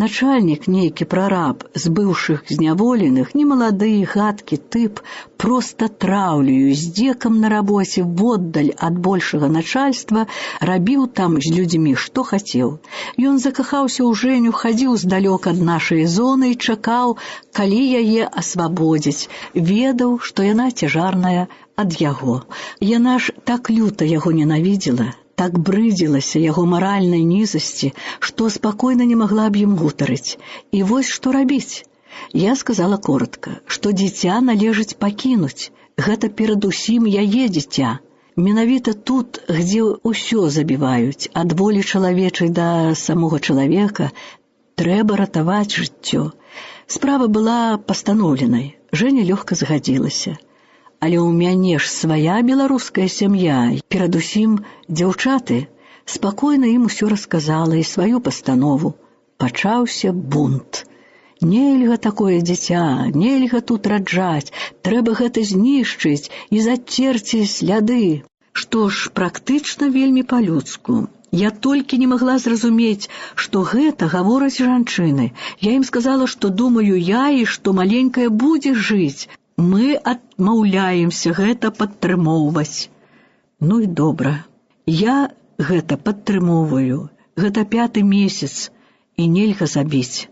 Начальнік, нейкі прараб з быўшых зняволеных, немалады, гадкі тып, проста траўлюю, з дзекам на рабоце, воддаль ад большага начальства, рабіў там з людзьмі, што хацеў. Ён закахаўся ў Жэню, хадзіў здалёк ад нашай зоны і чакаў, калі яе асвабодзяць. Ведаў, што яна цяжарная ад яго. Яна ж так люта яго ненавідзела, так брыдзілася яго маральнай нізасці, што спакойна не магла б ім гутарыць. І вось што рабіць. Я сказала коротка, што дзіця належыць пакінуць. Гэта перадусім яе дзіця. Менавіта тут, дзе ўсё забіваюць, ад волі чалавечай да самога чалавека, трэба ратаваць жыццё. Справа была пастаноўленай. Жэня лёгка згадзілася. Але ў мяне ж свая беларуская сям'я, перадусім дзяўчаты. Спакойна ім усё расказала і сваю пастанову. Пачаўся бунт. Нельга такое дзіця, нельга тут раджаць, трэба гэта знішчыць і зацерці сляды. Што ж, практычна вельмі па-людску. Я толькі не магла зразумець, што гэта гавораць жанчыны. Я ім сказала, што думаю я і што маленькая будзе жыць. Мы адмаўляемся гэта падтрымоўваць. Ну і добра. Я гэта падтрымоўваю. Гэта 5-й месяц, і нельга забіць.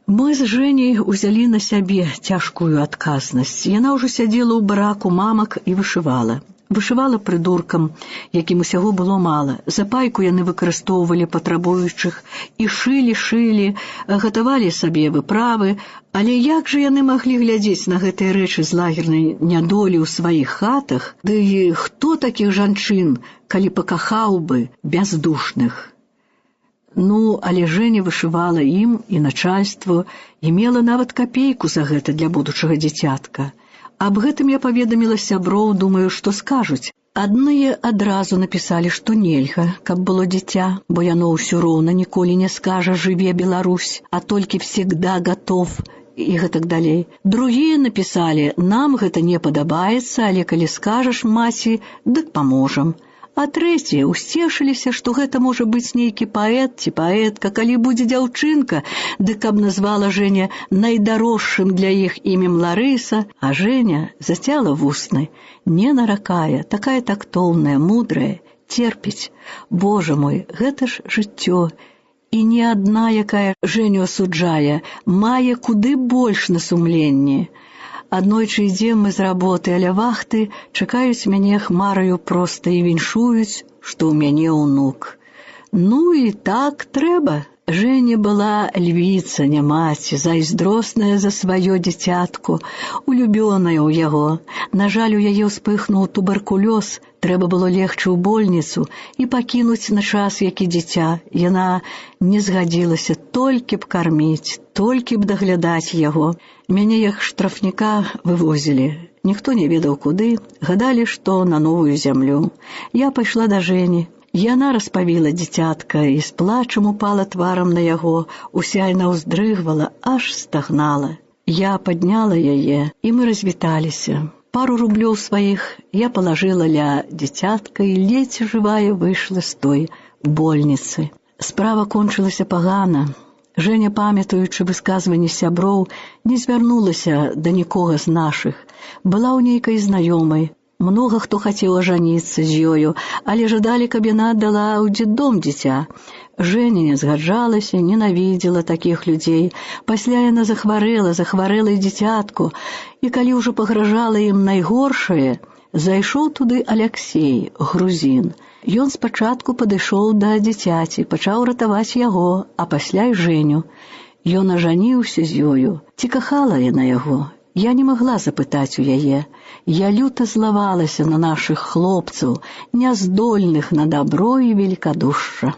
Мы з Жэняй узялі на сябе цяжкую адказнасць. Яна ўжо сядзела ў бараку мамак і вышывала. Вышывала прыдуркам, якім усяго было мала. Запайку яны выкарыстоўвалі патрабуючых і шылі, гатавалі сабе выправы. Але як жа яны маглі глядзець на гэтыя рэчы з лагернай нядолі ў сваіх хатах? Ды і хто такіх жанчын, калі пакахаў бы бяздушных? Ну, але Жэня вышывала ім і начальству, і мела нават капейку за гэта для будучага дзіцятка. Аб гэтым я паведаміла сяброў, думаю, што скажуць. Адныя адразу напісалі, што нельга, каб было дзіця, бо яно ўсё роўна ніколі не скажа «Жыве Беларусь», а толькі «Всегда готов» і гэтак далей. Другія напісалі «Нам гэта не падабаецца, але калі скажаш, маці, дык паможам». А трэція ўсцешыліся, што гэта можа быць нейкі паэт ці паэтка, калі будзе дзяўчынка, дык каб назвала Жэня найдарожшым для іх імем Ларыса, а Жэня зацяла вусны, не наракае, такая тактоўная, мудрая, терпіць. Божа мой, гэта ж жыццё. І не адна, якая Жэню асуджае, мае куды больш на сумленні. Аднойчы ідзем мы з работы, але вахты чакаюць мяне хмараю проста і віншуюць, што ў мяне ўнук. Ну і так трэба. Жэня была львіца, не маці, зайздросная за сваё дзіцятку, улюбёная ў яго. На жаль, у яе ўспыхнуў туберкулёз, трэба было легчы ў больніцу і пакінуць на час, як і дзіця. Яна не згадзілася толькі б карміць, толькі б даглядаць яго. Мяне як штрафніка вывозілі. Ніхто не ведаў куды, гадалі, што на новую зямлю. Я пайшла да Жэні. Яна распавіла дзіцятка і з плачам упала тварам на яго, уся яна ўздрыгвала, аж стагнала. Я падняла яе, і мы развіталіся. Пару рублёў сваіх я палажыла ля дзіцятка і ледзь жывая выйшла з той больніцы. Справа кончылася пагана. Жэня, памятаючы высказванні сяброў, не звярнулася да нікога з нашых. Была ў нейкай знаёмай. Многа хто хацеў ажаніцца з ёю, але жадалі, каб яна аддала ў дзетдом дзіця. Жэня не згаджалася, ненавідзела такіх людзей. Пасля яна захварэла і дзіцятку, і калі ўжо пагражала ім найгоршае, зайшоў туды Аляксей, грузін. Ён спачатку падышоў да дзіцяці, пачаў ратаваць яго, а пасля і Жэню. Ён ажаніўся з ёю. Ці кахала яна яго? Я не магла запытаць у яе. Я люта злавалася на нашых хлопцаў, няздольных на дабро і великадушша.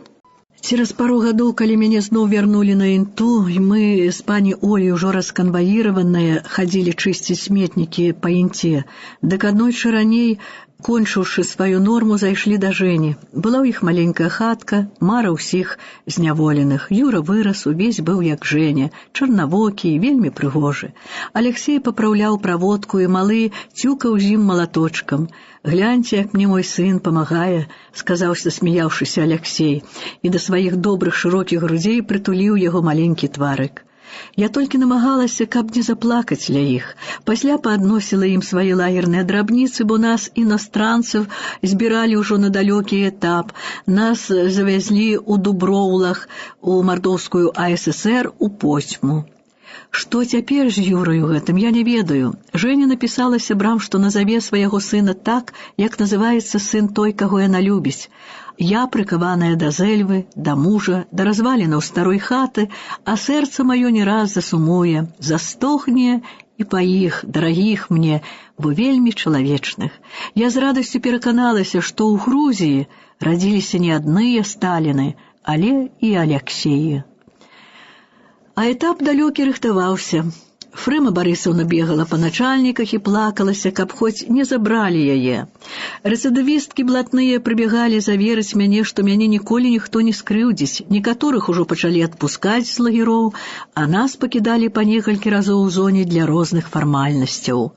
Цераз пару гадоў, калі мяне зноў вярнулі на інту, мы з пані Олей ужо расканваіраваныя хадзілі чысціць сметнікі па інте. Дык аднойчы раней, кончыўшы сваю норму, зайшлі да Жэні. Была ў іх маленькая хатка, мара ўсіх зняволеных. Юра вырас, увесь быў як Жэня, чарнавокі і вельмі прыгожы. Аляксей папраўляў праводку, і малы цюкаў з ім малаточкам. «Гляньце, як мне мой сын памагае», — сказаў, засмяяўшыся Аляксей, і да сваіх добрых шырокіх грудзей прытуліў яго маленькі тварык. Я толькі намагалася, каб не заплакаць ля іх. Пасля паадносіла ім свае лагерныя драбніцы, бо нас, іностранцаў, збіралі ўжо на далёкі этап. Нас завязлі ў Дуброўлах, у Мардоўскую АССР, у Посьму. Што цяпер з Юраю гэтым, я не ведаю. Жэня напісала сябрам, што назаве свайго сына так, як называецца сын той, каго яна любіць. Я прыкаваная да зэльвы, да мужа, да развалінаў старой хаты, а сэрца маё не раз засумуе, застогне і па іх, дарагіх мне, бо вельмі чалавечных. Я з радасцю пераканалася, што ў Грузіі радзіліся не адныя Сталіны, але і Аляксеі. А этап далёкі рыхтаваўся. Фрыма Барысаўна бегала па начальніках і плакалася, каб хоць не забралі яе. Рэцыдывісткі блатныя прыбегалі заверыць мяне, што мяне ніколі ніхто не скрыўдзіць. Некаторых ужо пачалі адпускаць з лагероў, а нас пакідалі па некалькі разоў у зоне для розных фармальнасцяў.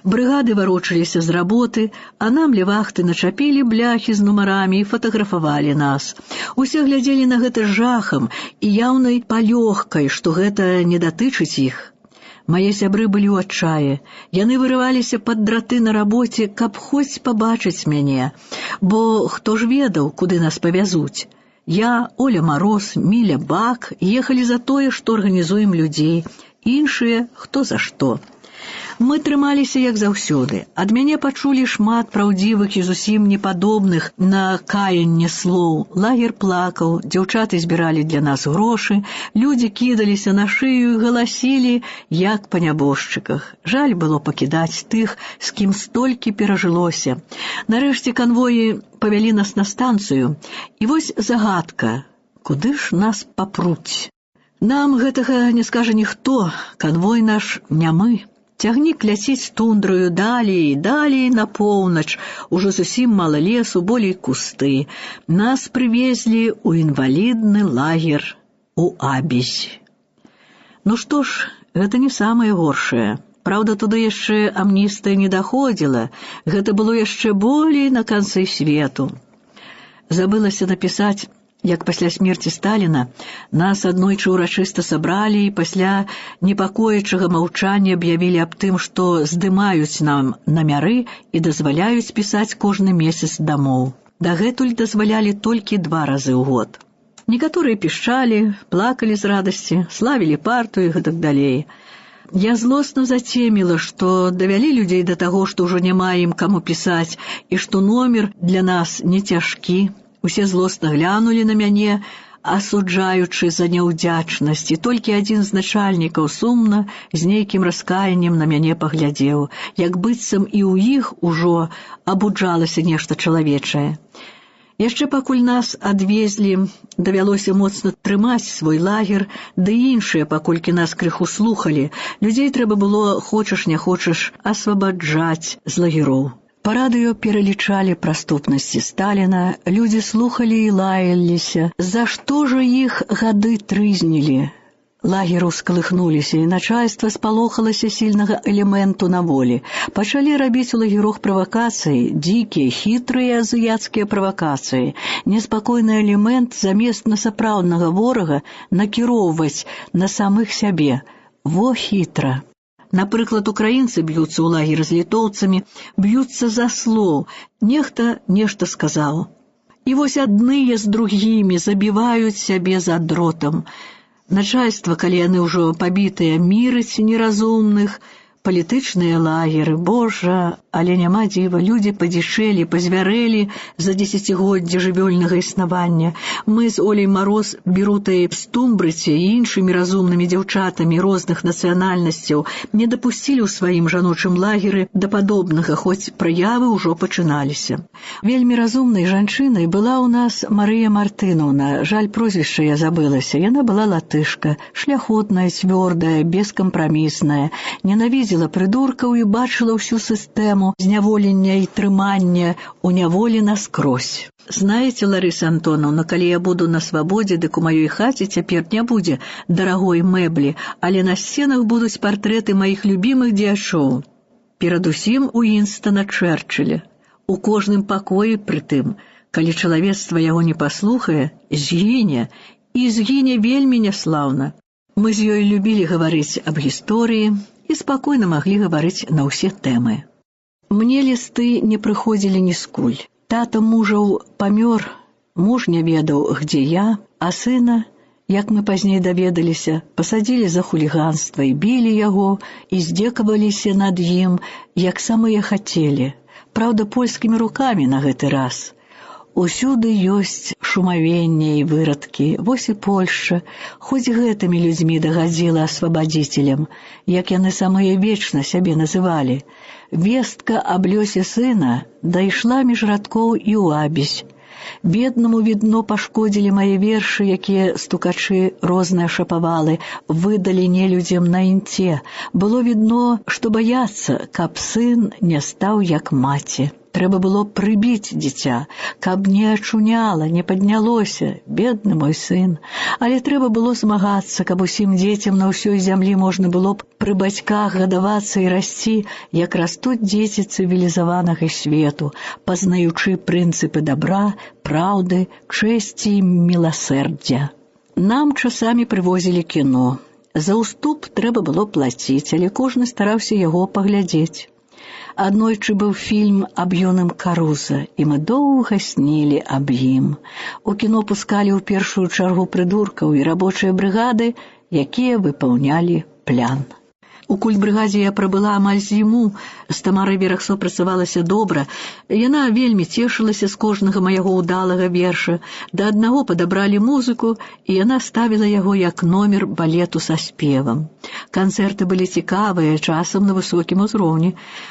Брыгады варочаліся з работы, а нам левахты начапілі бляхі з нумарамі і фатаграфавалі нас. Усе глядзелі на гэта з жахам і яўнай палёгкай, што гэта не датычыць іх. Мае сябры былі ў адчаі. Яны вырываліся пад драты на рабоце, каб хоць пабачыць мяне, бо хто ж ведаў, куды нас павязуць. Я, Оля Мароз, Міля Бак ехалі за тое, што арганізуем людзей, іншыя хто за што. Мы трымаліся як заўсёды. Ад мяне пачулі шмат праўдзівых і зусім непадобных на каянне слоў. Лагер плакаў, дзяўчаты збіралі для нас грошы, людзі кідаліся на шыю і галасілі, як па нябожчыках. Жаль было пакідаць тых, з кім столькі перажылося. Нарэшце канвоі павялі нас на станцыю. І вось загадка, куды ж нас папруць? Нам гэтага не скажа ніхто, канвой наш не мы. Цягнік ляціць тундрою далей, далей на поўнач, ужо зусім мала лесу, болей кусты. Нас прывезлі ў інвалідны лагер у Абязь. Ну што ж, гэта не самае горшае. Праўда, туды яшчэ амністыя не даходзіла, гэта было яшчэ болей на канцы свету. Забылася напісаць, як пасля смерці Сталіна нас аднойчы ўрачыста сабралі і пасля непакоячага маўчання аб'явілі аб тым, што здымаюць нам намяры і дазваляюць пісаць кожны месяц дамоў. Дагэтуль дазвалялі толькі 2 разы ў год. Некаторыя пішчалі, плакалі з радасці, славілі партыю і гэтак далей. Я злосна зацеміла, што давялі людзей да таго, што ўжо няма ім каму пісаць, і што номер для нас не цяжкі. Усе злосна глянулі на мяне, асуджаючы за няўдзячнасць, і толькі адзін з начальнікаў сумна, з нейкім раскаяннем на мяне паглядзеў, як быццам і ў іх ужо абуджалася нешта чалавечае. Яшчэ пакуль нас адвезлі, давялося моцна трымаць свой лагер, ды іншыя, паколькі нас крыху слухалі, людзей трэба было, хочаш не хочаш, асвабаджаць з лагероў. Па радыё пералічалі праступнасці Сталіна, людзі слухалі і лаяліся. За што ж іх гады трызнілі? Лагеры ўскалыхнуліся, і начальства спалохалася сільнага элементу на волі. Пачалі рабіць у лагерох правакацыі, дзікія, хітрыя азіяцкія правакацыі. Неспакойны элемент замест на сапраўднага ворага накіроўваць на самых сябе. Во хітра. Напрыклад, украінцы б'юцца ў лагеры з літоўцамі, б'юцца за слоў. Нехта нешта сказаў. І вось адныя з другімі забіваюць сябе за дротам. Начальство, калі яны ўжо пабітыя, мірыць неразумных, палітычныя лагеры, божа, але няма дзіва, людзі падзічэлі, пазвярэлі за дзесяцігоддзе жывёльнага існавання. Мы з Оляй Мароз, Бірутай Стумбрыце і іншымі разумнымі дзяўчатамі розных нацыянальнасцяў не дапусцілі ў сваім жаночым лагеры да падобнага, хоць праявы ўжо пачыналіся. Вельмі разумнай жанчынай была ў нас Марыя Мартынаўна, жаль, прозвішча я забылася. Яна была латышка, шляхотная, цвёрдая, бескампрамісная, ненавідзела прыдуркаў і бачыла ўсю сістэму зняволення і трымання у няволі наскрозь. Знаеце, Ларыса Антоновна, калі я буду на свабодзе, дык у маёй хаце цяпер не будзе дарагой мэблі, але на сценах будуць партрэты маіх любімых дзеячоў. Перадусім у Уінстана Чэрчылля. У кожным пакоі, прытым, калі чалавецтва яго не паслухае, згіне, і згіне вельмі няслаўна. Мы з ёй любілі гаварыць аб гісторыі і спакойна маглі гаварыць на ўсе тэмы. Мне лісты не прыходзілі ніскуль. Тата мужаў памёр, муж не ведаў, где я, а сына, як мы пазней даведаліся, пасадзілі за хуліганства і білі яго, і здзекаваліся над ім, як самыя хацелі. Праўда, польскімі рукамі на гэты раз. Усюды ёсць шумавенне і вырадкі. Вось і Польшча, хоць гэтымі людзьмі дагадзіла асвабадзіцелям, як яны самыя вечна сябе называлі. Вестка аб лёсе сына дайшла між радкоў і ў Абязь. Беднаму, відно, пашкодзілі мае вершы, якія стукачы розныя шапавалы выдалі нелюдзям на інце. Было відно, што баяцца, каб сын не стаў як маці. Трэба было прыбіць дзіця, каб не ачуняла, не паднялося, бедны мой сын. Але трэба было змагацца, каб усім дзецям на ўсёй зямлі можна было б пры бацьках гадавацца і расці, як растуць дзеці цывілізаванага свету, пазнаючы прынцыпы дабра, праўды, чэсці і міласэрдзя. Нам часамі прывозілі кіно. За ўступ трэба было плаціць, але кожны стараўся яго паглядзець. Аднойчы быў фільм аб юным Каруза, і мы доўга снілі аб ім. У кіно пускалі ў першую чаргу прыдуркаў і рабочыя брыгады, якія выпаўнялі план. У культбрыгадзе я прабыла амаль зіму, з Тамарай Верахсо працавалася добра. Яна вельмі цешылася з кожнага майго ўдалага верша. Да аднаго падабралі музыку, і яна ставіла яго як номер балету са спевам. Канцэрты былі цікавыя, часам на высокім узроўні.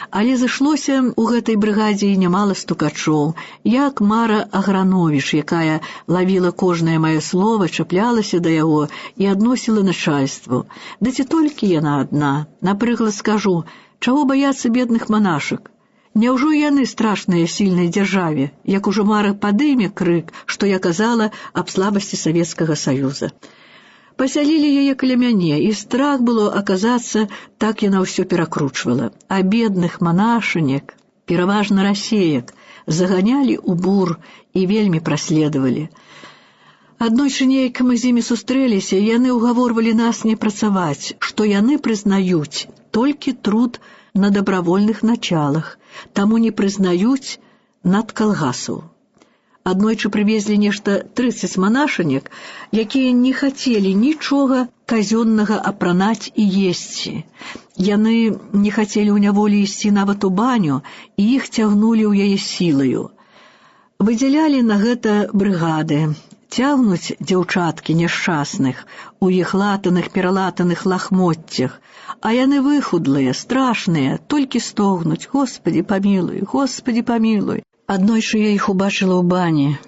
Але зышлося ў гэтай брыгадзе і нямала стукачоў, як Мара Аграновіч, якая лавіла кожнае маё слова, чаплялася да яго і адносіла начальству. Да ці толькі яна адна. Напрыклад, скажу, чаго баяцца бедных манашак? Няўжо яны страшныя сільнай дзяржаве, як ужо Мара падыме крык, што я казала аб слабасці Савецкага Саюза. Пасялілі яе каля мяне, і страх было аказацца, так яна ўсё перакручвала. А бедных манашанек, пераважна расеек, заганялі ў бур і вельмі праследавалі. Аднойчы нейк мы з імі сустрэліся, і яны ўгаворвалі нас не працаваць, што яны прызнаюць толькі труд на дабравольных началах, таму не прызнаюць надкалгасаў. Аднойчы прывезлі нешта 30 манашанек, якія не хацелі нічога казённага апранаць і есці. Яны не хацелі ў няволі ісці нават у баню, і іх цягнулі ў яе сілаю. Выдзялялі на гэта брыгады. Цягнуць дзяўчаткі няшчасных у іх латаных, пералатаных лахмотцях, а яны выхудлыя, страшныя, толькі стогнуць: «Господі памілуй, Господі памілуй». Аднойчы я іх убачыла ў бане.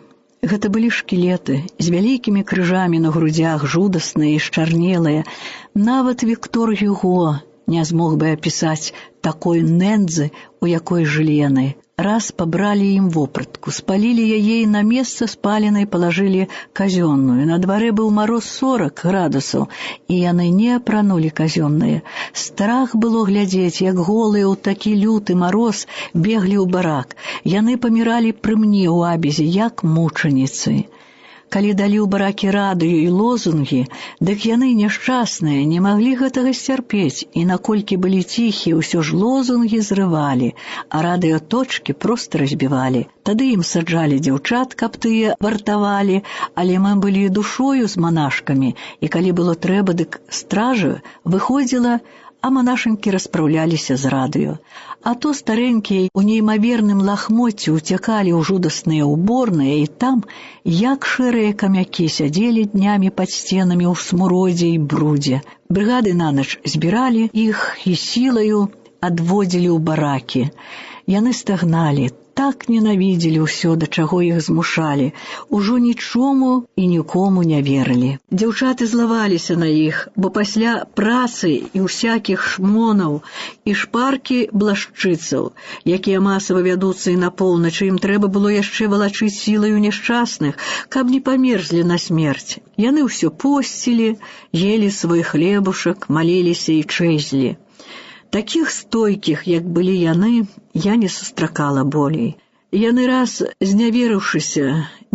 Гэта былі шкілеты з вялікімі крыжамі на грудзях, жудасныя і счарнелыя. Нават Віктор Гюго не змог бы опісаць такой нэндзы, у якой жылі яны. Раз пабралі ім вопратку, спалілі яе і на месца спаленай палажылі казённую. На дварэ быў мароз 40 градусаў, і яны не апранулі казённае. Страх было глядзець, як голыя ў такі люты мароз беглі ў барак. Яны паміралі пры мне ў абезе, як мучаніцы. Калі далі ў баракі радыё і лозунгі, дык яны няшчасныя не маглі гэтага сцярпець, і наколькі былі ціхія, ўсё ж лозунгі зрывалі, а радыёточкі проста разбівалі. Тады ім саджалі дзяўчат, каб тыя вартавалі, але мы былі душою з манашкамі, і калі было трэба, дык стража выходзіла, а манашанькі распраўляліся з радыё. А то старэнькія у неймаверным лахмотці уцякалі ў жудасныя ўборныя, і там, як шэрыя камякі, сядзелі днямі пад сценамі ў смуродзе і брудзе. Брыгады на ноч збіралі іх і сілаю адводзілі ў баракі. Яны стагналі, так ненавідзелі ўсё, да чаго іх змушалі. Ужо нічому і нікому не верылі. Дзяўчаты злаваліся на іх, бо пасля працы і ўсякіх шмонаў і шпаркі блашчыцаў, якія масава вядуцца і на поўначы, ім трэба было яшчэ валачыць сілаю няшчасных, каб не памерзлі на смерць. Яны ўсё посцілі, ели свой хлебушак, маліліся і чэзлі. Такіх стойкіх, як былі яны, я не сустракала болей. Яны раз, зняверыўшыся,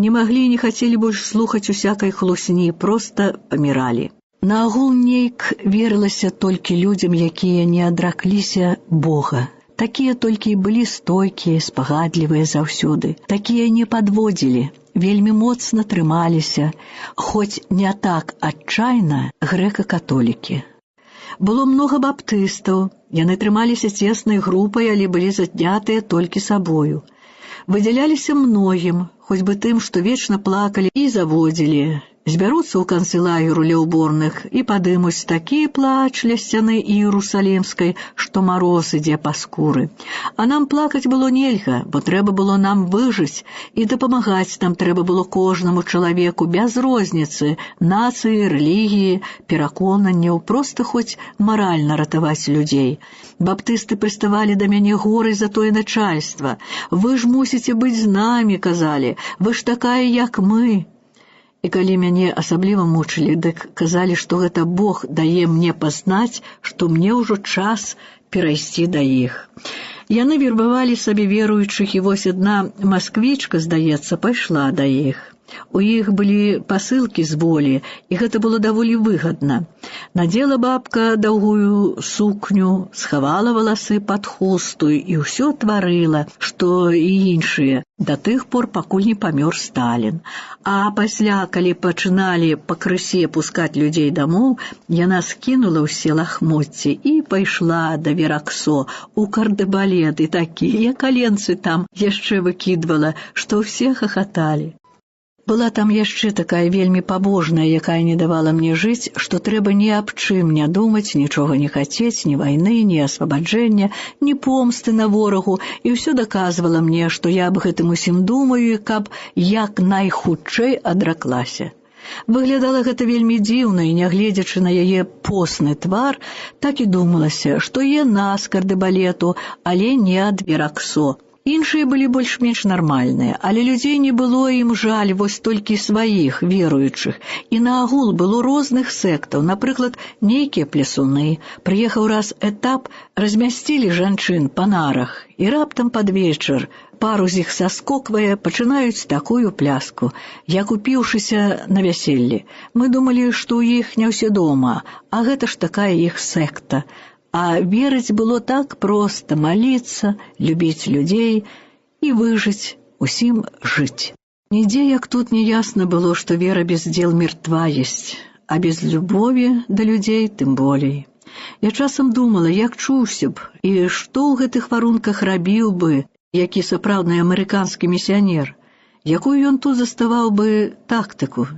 не маглі і не хацелі больш слухаць усякай хлусні, проста паміралі. Наагул нейк верылася толькі людзям, якія не адракліся Бога. Такія толькі і былі стойкія, спагадлівыя заўсёды. Такія не падводзілі, вельмі моцна трымаліся, хоць не так адчайна грэка-католікі. Было многа баптыстаў, яны трымаліся цеснай групай, але былі заднятыя толькі сабою. Выдзяляліся многім, хоць бы тым, што вечна плакалі і заводзілі. Збяруцца ў канцы лагеру ля ўборных і падымуць такі плач ля сцяны Іерусалімскай, што мароз ідзе па скуры. А нам плакаць было нельга, бо трэба было нам выжыць, і дапамагаць нам трэба было кожнаму чалавеку, без розніцы, нацыі, рэлігіі, пераконанняў, проста хоць маральна ратаваць людзей. Баптысты прыставалі да мяне горай за тое начальства. Вы ж мусіце быць з намі, казалі, вы ж такая, як мы. І калі мяне асабліва мучылі, дык казалі, што гэта Бог дае мне пазнаць, што мне ўжо час перайсці да іх. Яны вербавалі сабе веруючых, і вось адна масквічка, здаецца, пайшла да іх. У іх былі пасылкі з волі, і гэта было даволі выгадна. Надзела бабка даўгую сукню, схавала валасы пад хусту і ўсё тварыла, што і іншыя, да тых пор, пакуль не памёр Сталін. А пасля, калі пачыналі пакрысе пускаць людзей дамоў, яна скінула ўсе лахмотці і пайшла да Вераксо у кардебалет, і такія каленцы там яшчэ выкідвала, што ўсе хахаталі. Была там яшчэ такая вельмі пабожная, якая не давала мне жыць, што трэба ні аб чым не думаць, нічога не хацець, ні вайны, ні асвабаджэння, ні помсты на ворагу, і ўсё даказвала мне, што я аб гэтым усім думаю, і каб як найхутчэй адраклася. Выглядала гэта вельмі дзіўна, і нягледзячы на яе посны твар, так і думалася, што яна з кардебалету, але не ад Вераксо. Іншыя былі больш-менш нармальныя, але людзей не было ім жаль, вось толькі сваіх, веруючых. І наагул было розных сектаў, напрыклад, нейкія плясуны. Прыехаў раз этап, размясцілі жанчын па нарах, і раптам пад вечар пару з іх саскоквае, пачынаюць такую пляску, як упіўшыся на вяселлі. Мы думалі, што ў іх не ўсе дома, а гэта ж такая іх секта. А верыць было так проста, маліцца, любіць людзей і выжыць, усім жыць. Нідзе, як тут, не ясна было, што вера без дзел мертва есць, а без любові да людзей тым болей. Я часам думала, як чуўся б, і што ў гэтых варунках рабіў бы, які сапраўдны амерыканскі місіянер, якую ён тут заставаў бы тактыку.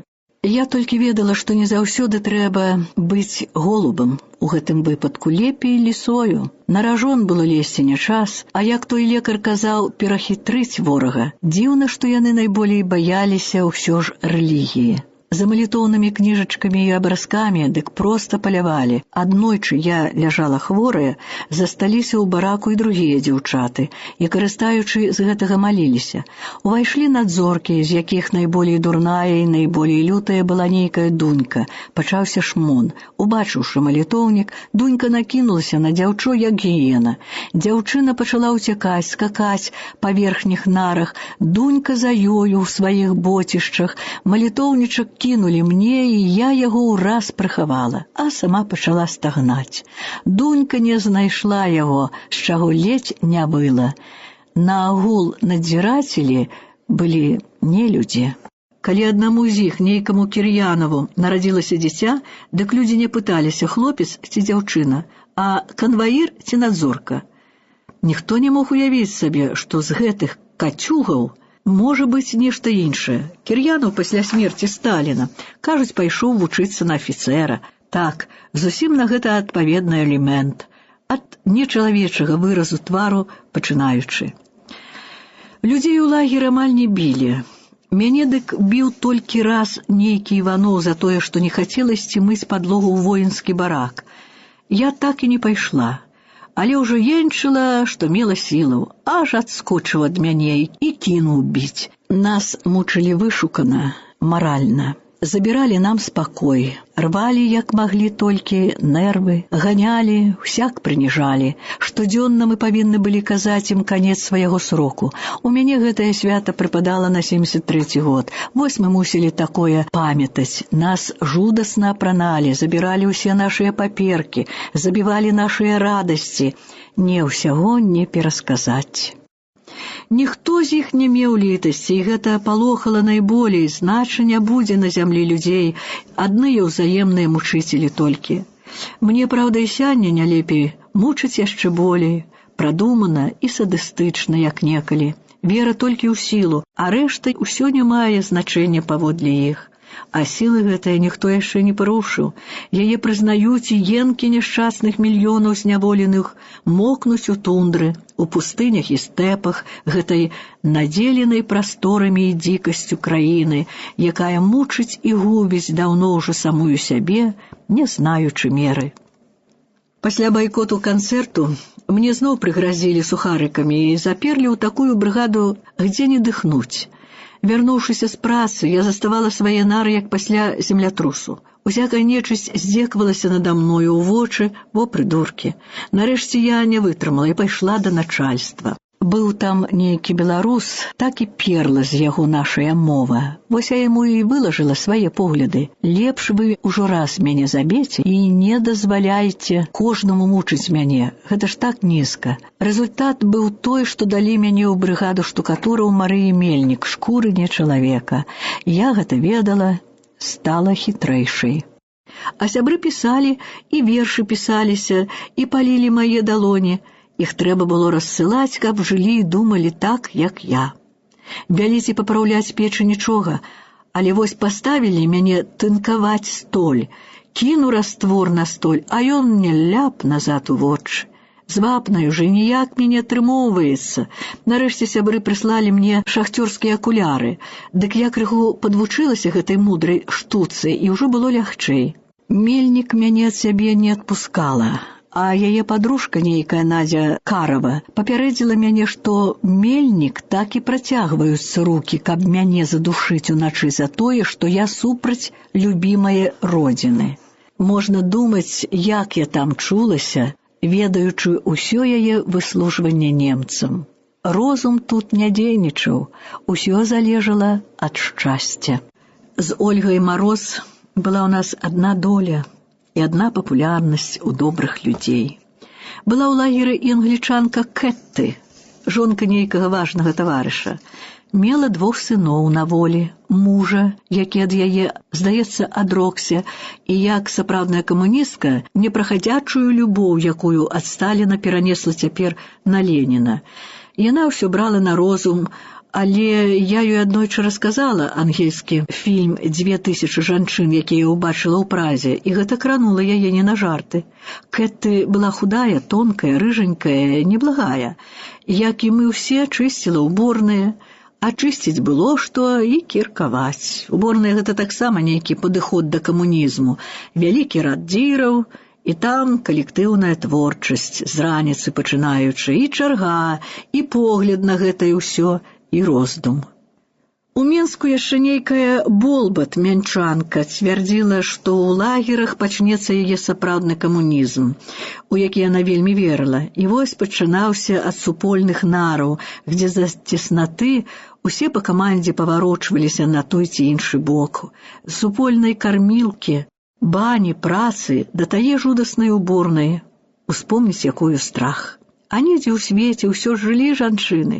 Я толькі ведала, што не заўсёды трэба быць голубам, у гэтым выпадку лепей лісою. На ражон было лезці не час, а як той лекар казаў, перахітрыць ворага. Дзіўна, што яны найболей баяліся ўсё ж рэлігіі. За малітоўнымі кніжачкамі і абразкамі дык проста палявалі. Аднойчы я ляжала хворая, засталіся ў бараку і другія дзяўчаты, і, карыстаючы з гэтага, маліліся. Увайшлі надзоркі, з якіх найболей дурная і найболей лютая была нейкая Дунька. Пачаўся шмон. Убачыўшы малітоўнік, Дунька накінулася на дзяўчо, як гіена. Дзяўчына пачала ўцякаць, скакаць па верхніх нарах. Дунька за ёю ў сваіх боцішчах. Малітоўнічак кінулі мне, і я яго ўраз прыхавала, а сама пачала стагнаць. Дунька не знайшла яго, з чаго ледзь не выла. Наагул надзірацелі былі нелюдзі. Калі аднаму з іх, нейкаму Кір'янаву, нарадзілася дзіця, дык людзі не пыталіся, хлопец ці дзяўчына, а канваір ці надзорка. Ніхто не мог уявіць сабе, што з гэтых кацюгаў можа быць нешта іншае. Кір'янаў пасля смерці Сталіна, кажуць, пайшоў вучыцца на афіцэра. Так, зусім на гэта адпаведны элемент. Ад нечалавечага выразу твару пачынаючы. Людзей у лагеры амаль не білі. Мяне дык біў толькі раз нейкі Іванов за тое, што не хацела ісці мыць падлогу ў воінскі барак. Я так і не пайшла. Але ўжо енчыла, што мела сілаў, аж адскочыў ад мяне і кінуў біць. Нас мучылі вышукана, маральна. Забіралі нам спакой, рвалі, як маглі толькі, нервы, ганялі, усяк прыніжалі. Штодзённа мы павінны былі казаць ім канец свайго сроку. У мяне гэтае свята прыпадала на 73-й год. Вось мы мусілі такое памятаць. Нас жудасна апраналі, забіралі ўсе нашыя паперкі, забівалі нашыя радасці. Не ўсяго не перасказаць. Ніхто з іх не меў літасці, і гэта палохала найболей, знача не будзе на зямлі людзей, адныя ўзаемныя мучыцелі толькі. Мне, праўда, і сяння не лепей, мучыць яшчэ болей, прадумана і садыстычна, як некалі. Вера толькі ў сілу, а рэшта ўсё не мае значэння паводле іх. А сілы гэтыя ніхто яшчэ не парушыў. Яе прызнаюць і енкі няшчасных мільёнаў зняволеных мокнуць у тундры, у пустынях і стэпах гэтай надзеленай прасторамі і дзікасцю краіны, якая мучыць і губіць даўно ўжо самую сябе, не знаючы меры. Пасля байкоту канцэрту мне зноў прыгразілі сухарыкамі і заперлі ў такую брыгаду, дзе не дыхнуць. Вярнуўшыся з працы, я заставала свае нары, як пасля землятрусу. Усякая нечысць здзеквалася надо мною ў вочы, во прыдуркі. Нарэшце я не вытрымала і пайшла да начальства. Быў там нейкі беларус, так і перла з яго нашая мова. Вось я яму і вылажыла свае погляды. Лепш вы ўжо раз мяне забеце і не дазваляйце кожнаму мучыць мяне. Гэта ж так нізка. Рэзультат быў той, што далі мяне ў брыгаду штукатураў Марыі Мельнік, шкуры не чалавека. Я гэта ведала, стала хітрэйшай. А сябры пісалі, і вершы пісаліся, і палілі мае далоні. Іх трэба было рассылаць, каб жылі і думалі так, як я. Бяліць і папраўляць печы нічога, але вось паставілі мяне тынкаваць столь. Кіну раствор на столь, а ён мне ляп назад у вочы. Звапнаю же ніяк мяне атрымоўваецца. Нарэшце сябры прыслалі мне шахцёрскія акуляры. Дык я крыху падвучылася гэтай мудрай штуцы, і ўжо было лягчэй. Мельнік мяне ад сябе не адпускала. А яе падружка, нейкая Надзя Карава, папярэдзіла мяне, што Мельнік так і працягваюцца рукі, каб мяне задушыць уначы за тое, што я супраць любімае родзіны. Можна думаць, як я там чулася, ведаючы ўсё яе выслужванне немцам. Розум тут не дзейнічаў, усё залежала ад шчасця. З Ольгай Мароз была ў нас адна доля і адна папулярнасць у добрых людзей. Была ў лагеры і англічанка Кэтты, жонка нейкага важнага таварыша. Мела 2 сыноў на волі, мужа, які ад яе, здаецца, адрокся, і як сапраўдная камуністка, непраходзячую любоў, якую ад Сталіна перанесла цяпер на Леніна. Яна ўсё брала на розум, але я ёй аднойчы расказала ангельскі фільм «2000 жанчын», які я ўбачыла ў Празе, і гэта кранула яе не на жарты. Кэтты была худая, тонкая, рыжанькая, неблагая. Як і мы ўсе, чысціла ўборныя, Ачысціць было што і кіркаваць. Уборная гэта таксама нейкі падыход да камунізму. Вялікі рад дзіраў, і там калектыўная творчасць, з раніцы пачынаючы, і чарга, і погляд на гэта і ўсё, і роздум. У Менску яшчэ нейкая Болбат, мянчанка, цвярдзіла, што ў лагерах пачнецца яе сапраўдны камунізм, у які яна вельмі верыла. І вось пачынаўся ад супольных нараў, дзе за цеснаты усе па камандзе паварочваліся на той ці іншы бок. З супольнай кармілкі, бані, працы, да тае жудаснай уборнай. Успомніць, якую страх. А недзе ў свеце ўсё ж жылі жанчыны,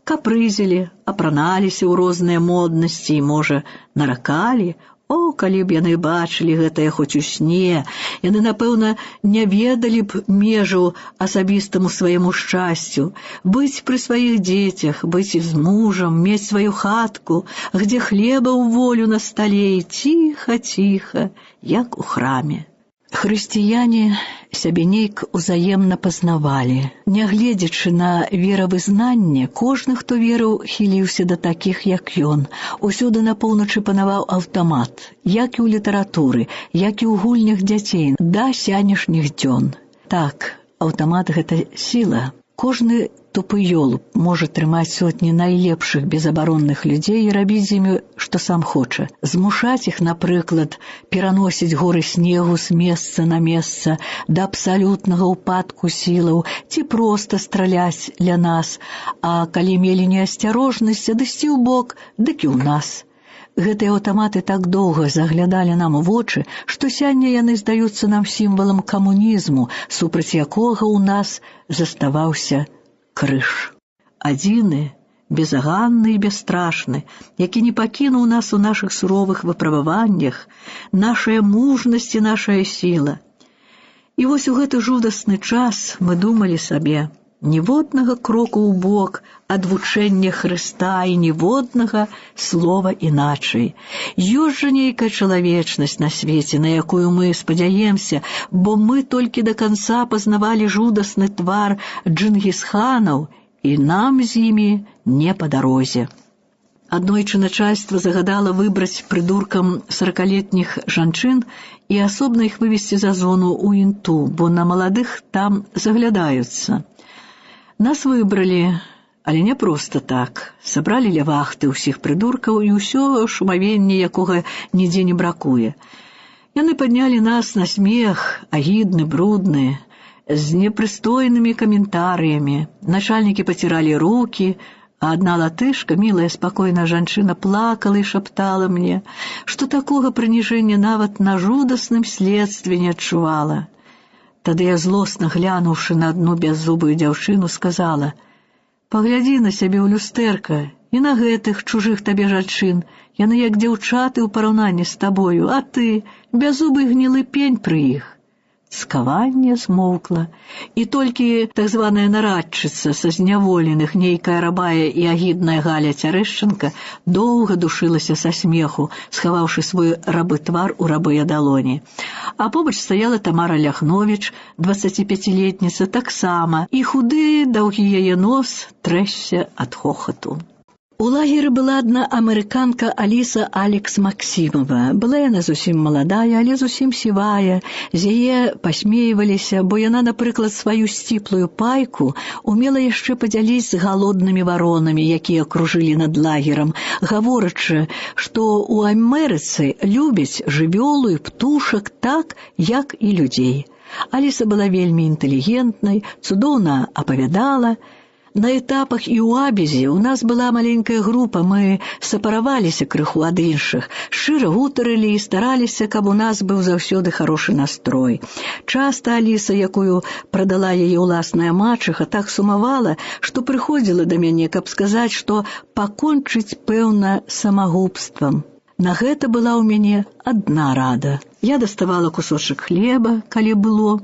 капрызілі, апраналіся ў розныя моднасці і, можа, наракалі. О, калі б яны бачылі гэтае хоць у сне, яны, напэўна, не ведалі б межаў асабістаму свайму шчасцю, быць пры сваіх дзецях, быць з мужам, мець сваю хатку, где хлеба ў волю на стале і ціха-ціха, як у храме. Хрысціяне сябе нейк узаемна пазнавалі. Нягледзячы на веравызнанне, кожны, хто верыў, хіліўся да такіх, як ён. Усюды на поўначы панаваў аўтамат, як і ў літаратуры, як і ў гульнях дзяцей, да сянешніх дзён. Так, аўтамат — гэта сіла. Кожны тупы ёлуб можа трымаць сотні найлепшых безабаронных людзей і рабіць з імі, што сам хоча. Змушаць іх, напрыклад, пераносіць горы снегу з месца на месца да абсалютнага ўпадку сілаў ці проста страляць ля нас, а калі мелі неасцярожнасць, адысці ў бок, дык і ў нас. Гэтыя аўтаматы так доўга заглядалі нам у вочы, што сёння яны здаюцца нам сімвалам камунізму, супраць якога ў нас заставаўся крыж. Адзіны, безаганны і бясстрашны, які не пакінуў нас у нашых суровых выпрабаваннях, нашая мужнасць і нашая сіла. І вось у гэты жудасны час мы думалі сабе, ніводнага кроку ў бок ад вучэння Хрыста і ніводнага слова іначай. Ёсць жа нейкая чалавечнасць на свеце, на якую мы спадзяемся, бо мы толькі да канца пазнавалі жудасны твар Джынгісханаў, і нам з імі не па дарозе. Аднойчы начальства загадала выбраць прыдуркам 40-летніх жанчын і асобна іх вывесці за зону ў Інту, бо на маладых там заглядаюцца. Нас выбралі, але не проста так. Сабралі ля вахты ўсіх прыдуркаў і ўсё шумавенне, якога нідзе не бракуе. Яны паднялі нас на смех, агідны, брудны, з непрыстойнымі каментарыямі. Начальнікі паціралі рукі, а адна латышка, мілая, спакойная жанчына, плакала і шаптала мне, што такога прыніжэння нават на жудасным следстве не адчувала. Тады я, злосна глянуўшы на адну бяззубую дзяўчыну, сказала: «Паглядзі на сябе ў люстэрка і на гэтых чужых табе жанчын. Яны як дзяўчаты ў параўнанні з табою, а ты — бяззубы гнілы пень пры іх». Скаванне змоўкла, і толькі так званая нарадчыца са зняволеных, нейкая рабая і агідная Галя Цярэшчанка, доўга душылася са смеху, схаваўшы свой рабы твар у рабыя далоні. А побач стаяла Тамара Ляхновіч, 25-летніца, таксама, і худы, даўгі яе нос трэсся ад хохату. У лагеры была адна амерыканка Аліса Алекс Максімова. Была яна зусім маладая, але зусім сівая. З яе пасмейваліся, бо яна, напрыклад, сваю сціплую пайку умела яшчэ падзяліць з галоднымі варонамі, якія кружылі над лагерам, гаворачы, што ў Амерыцы любяць жывёлу і птушак так, як і людзей. Аліса была вельмі інтэлігентнай, цудоўна апавядала. На этапах і ў Абезе ў нас была маленькая група, мы сапараваліся крыху ад іншых, шчыра гутарылі і стараліся, каб у нас быў заўсёды хорошы настрой. Часта Аліса, якую прадала яе ўласная мачыха, так сумавала, што прыходзіла да мяне, каб сказаць, што пакончыць, пэўна, самагубствам. На гэта была ў мяне адна рада. Я даставала кусочак хлеба, калі было,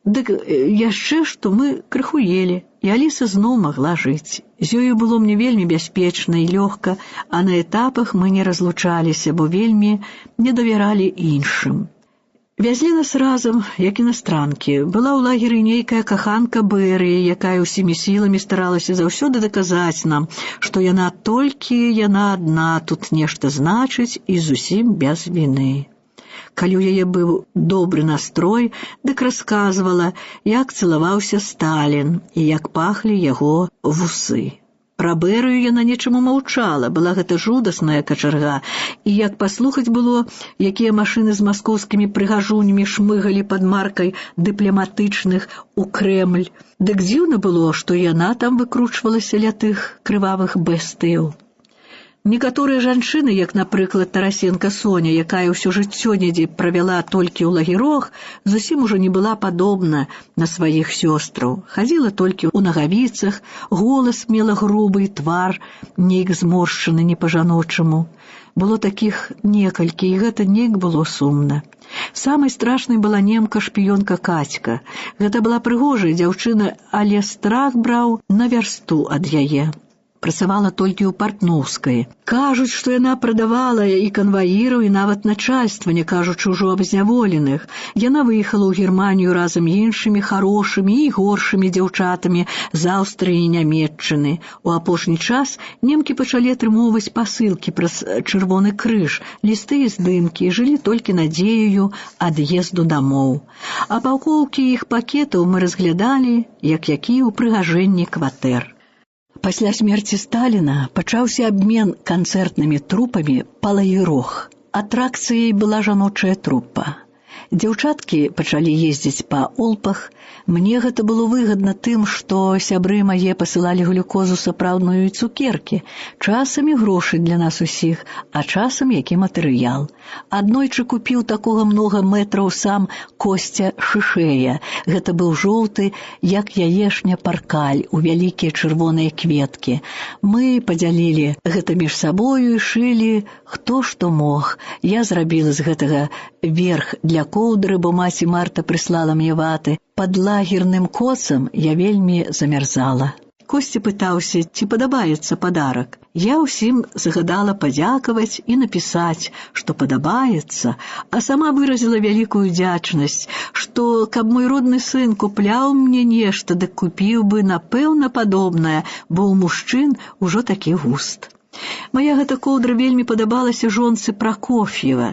дык яшчэ што мы крыху елі. І Аліса зноў магла жыць. З ёю было мне вельмі бяспечна і лёгка, а на этапах мы не разлучаліся, бо вельмі не давяралі іншым. Вязлі нас разам, як іностранкі. Была ў лагеры нейкая каханка Беры, якая ўсімі сіламі старалася заўсёды даказаць нам, што яна толькі яна адна тут нешта значыць і зусім без віны. Калі ў яе быў добры настрой, дык расказвала, як цалаваўся Сталін і як пахлі яго вусы. Пра Берыю яна нечаму маўчала, была гэта жудасная качарга, і як паслухаць было, якія машыны з маскоўскімі прыгажунямі шмыгалі пад маркай дыпламатычных у Крэмль. Дык дзіўна было, што яна там выкручвалася ля тых крывавых бэстыяў. Некаторыя жанчыны, як, напрыклад, Тарасенка Соня, якая ўсё жыццё недзе правяла толькі ў лагерох, зусім ужо не была падобна на сваіх сёстраў. Хадзіла толькі ў нагавіцах, голас мела грубы, твар нейк зморшчаны не па-жаночаму. Было такіх некалькі, і гэта нейк было сумна. Самай страшнай была немка-шпіёнка Кацька. Гэта была прыгожая дзяўчына, але страх браў на вярсту ад яе. Працавала толькі ў партноўскай. Кажуць, што яна прадавала і канваіраў, і нават начальства, не кажучы ўжо аб зняволеных. Яна выехала ў Германію разам з іншымі харошымі і горшымі дзяўчатамі з Аўстрыі і Нямецчыны. У апошні час немкі пачалі атрымоўваць пасылкі праз Чырвоны крыж, лісты і здымкі, і жылі толькі надзеяю ад'езду дамоў. А паўкоўкі іх пакетаў мы разглядалі, як якія ўпрыгажэнні кватэр. Пасля смерці Сталіна пачаўся абмен канцэртнымі трупамі па лагерах. Атракцыяй была жаночая трупа. Дзяўчаткі пачалі ездзіць па олпах. Мне гэта было выгадна тым, што сябры мае пасылалі глюкозу сапраўдную і цукеркі, часамі грошы для нас усіх, а часам які матэрыял. Аднойчы купіў такога многа метраў сам Косця Шышэя. Гэта быў жоўты, як яешня паркаль, у вялікія чырвоныя кветкі. Мы падзялілі гэта між сабою і шылі хто што мог. Я зрабіла з гэтага верх для коўдры, бо маці Марта прыслала мне ваты. Пад лагерным коцам я вельмі замярзала. Косця пытаўся, ці падабаецца падарак. Я ўсім загадала падзякаваць і напісаць, што падабаецца, а сама выразіла вялікую удзячнасць, што, каб мой родны сын купляў мне нешта, дык купіў бы, напэўна, падобнае, бо ў мужчын ужо такі густ. Мая гэта коўдра вельмі падабалася жонцы Пракоф'ева.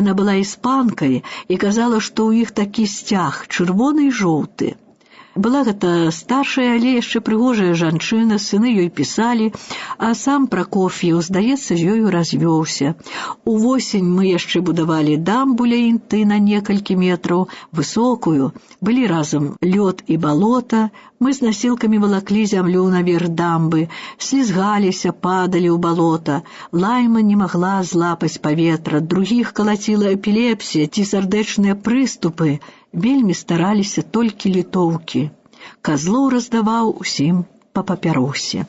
Яна была іспанкай і казала, што ў іх такі сцяг, чырвоны і жоўты. Была гэта старшая, але яшчэ прыгожая жанчына, сыны ёй пісалі, а сам Пракоф'еў, здаецца, з ёю развёўся. Увосень мы яшчэ будавалі дамбу ля Інты на некалькі метраў, высокую. Былі разам лёд і балота. Мы з насілкамі валаклі зямлю наверх дамбы, слізгаліся, падалі ў балота. Лайма не магла злапаць паветра, другіх калаціла эпілепсія ці сардэчныя прыступы. Вельмі стараліся толькі літоўкі. Казлоў раздаваў усім па папяросе.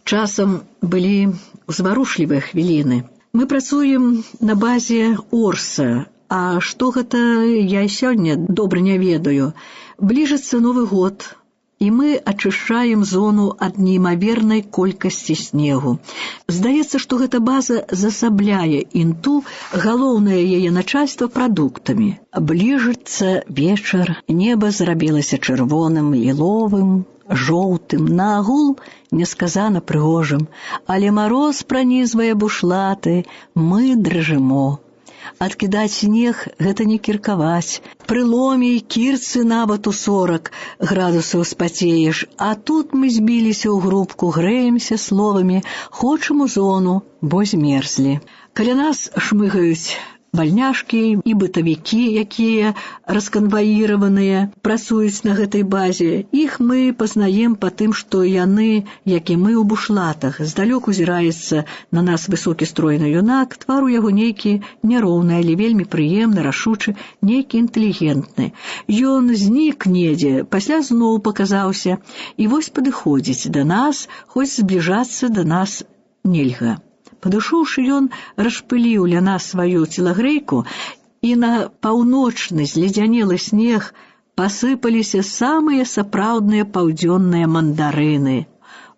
Часам былі ўзварушлівыя хвіліны. Мы працуем на базе Орса, а што гэта, я і сёння добра не ведаю. Бліжыцца Новы год, і мы ачышчаем зону ад неймавернай колькасці снегу. Здаецца, што гэта база засабляе Інту, галоўнае яе начальства прадуктамі. Бліжыцца вечар, неба зрабілася чырвоным, ліловым, жоўтым, наагул несказана прыгожым, але мароз пранізвае бушлаты, мы дрыжымо. Адкідаць снег — гэта не кіркаваць. Пры ломе і кірцы нават у 40 градусаў спацееш, а тут мы збіліся ў групку, грэемся словамі, хочам у зону, бо змерзлі. Каля нас шмыгаюць вальняшкі і бытавікі, якія расканваіраваныя, працуюць на гэтай базе. Іх мы пазнаем па тым, што яны, як і мы, у бушлатах. Здалёк узіраецца на нас высокі стройны юнак, твар у яго нейкі няроўны, але вельмі прыемны, рашучы, нейкі інтэлігентны. Ён знік недзе, пасля зноў паказаўся, і вось падыходзіць да нас, хоць збліжацца да нас нельга. Падышоўшы, ён расшпыліў ля нас сваю целагрэйку, і на паўночны зледзянелы снег пасыпаліся самыя сапраўдныя паўдзённыя мандарыны.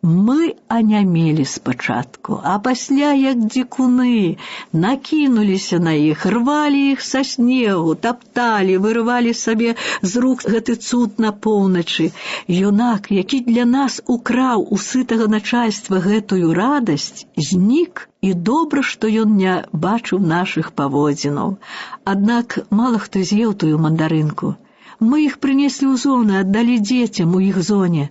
Мы анямелі спачатку, а пасля, як дзікуны, накінуліся на іх, рвалі іх са снегу, тапталі, вырывалі сабе з рук гэты цуд на поўначы. Юнак, які для нас украў у сытага начальства гэтую радасць, знік, і добра, што ён не бачыў нашых паводзінаў. Аднак мала хто з'еў тую мандарынку. Мы іх прынеслі ў зоны, аддалі дзецям у іх зоне.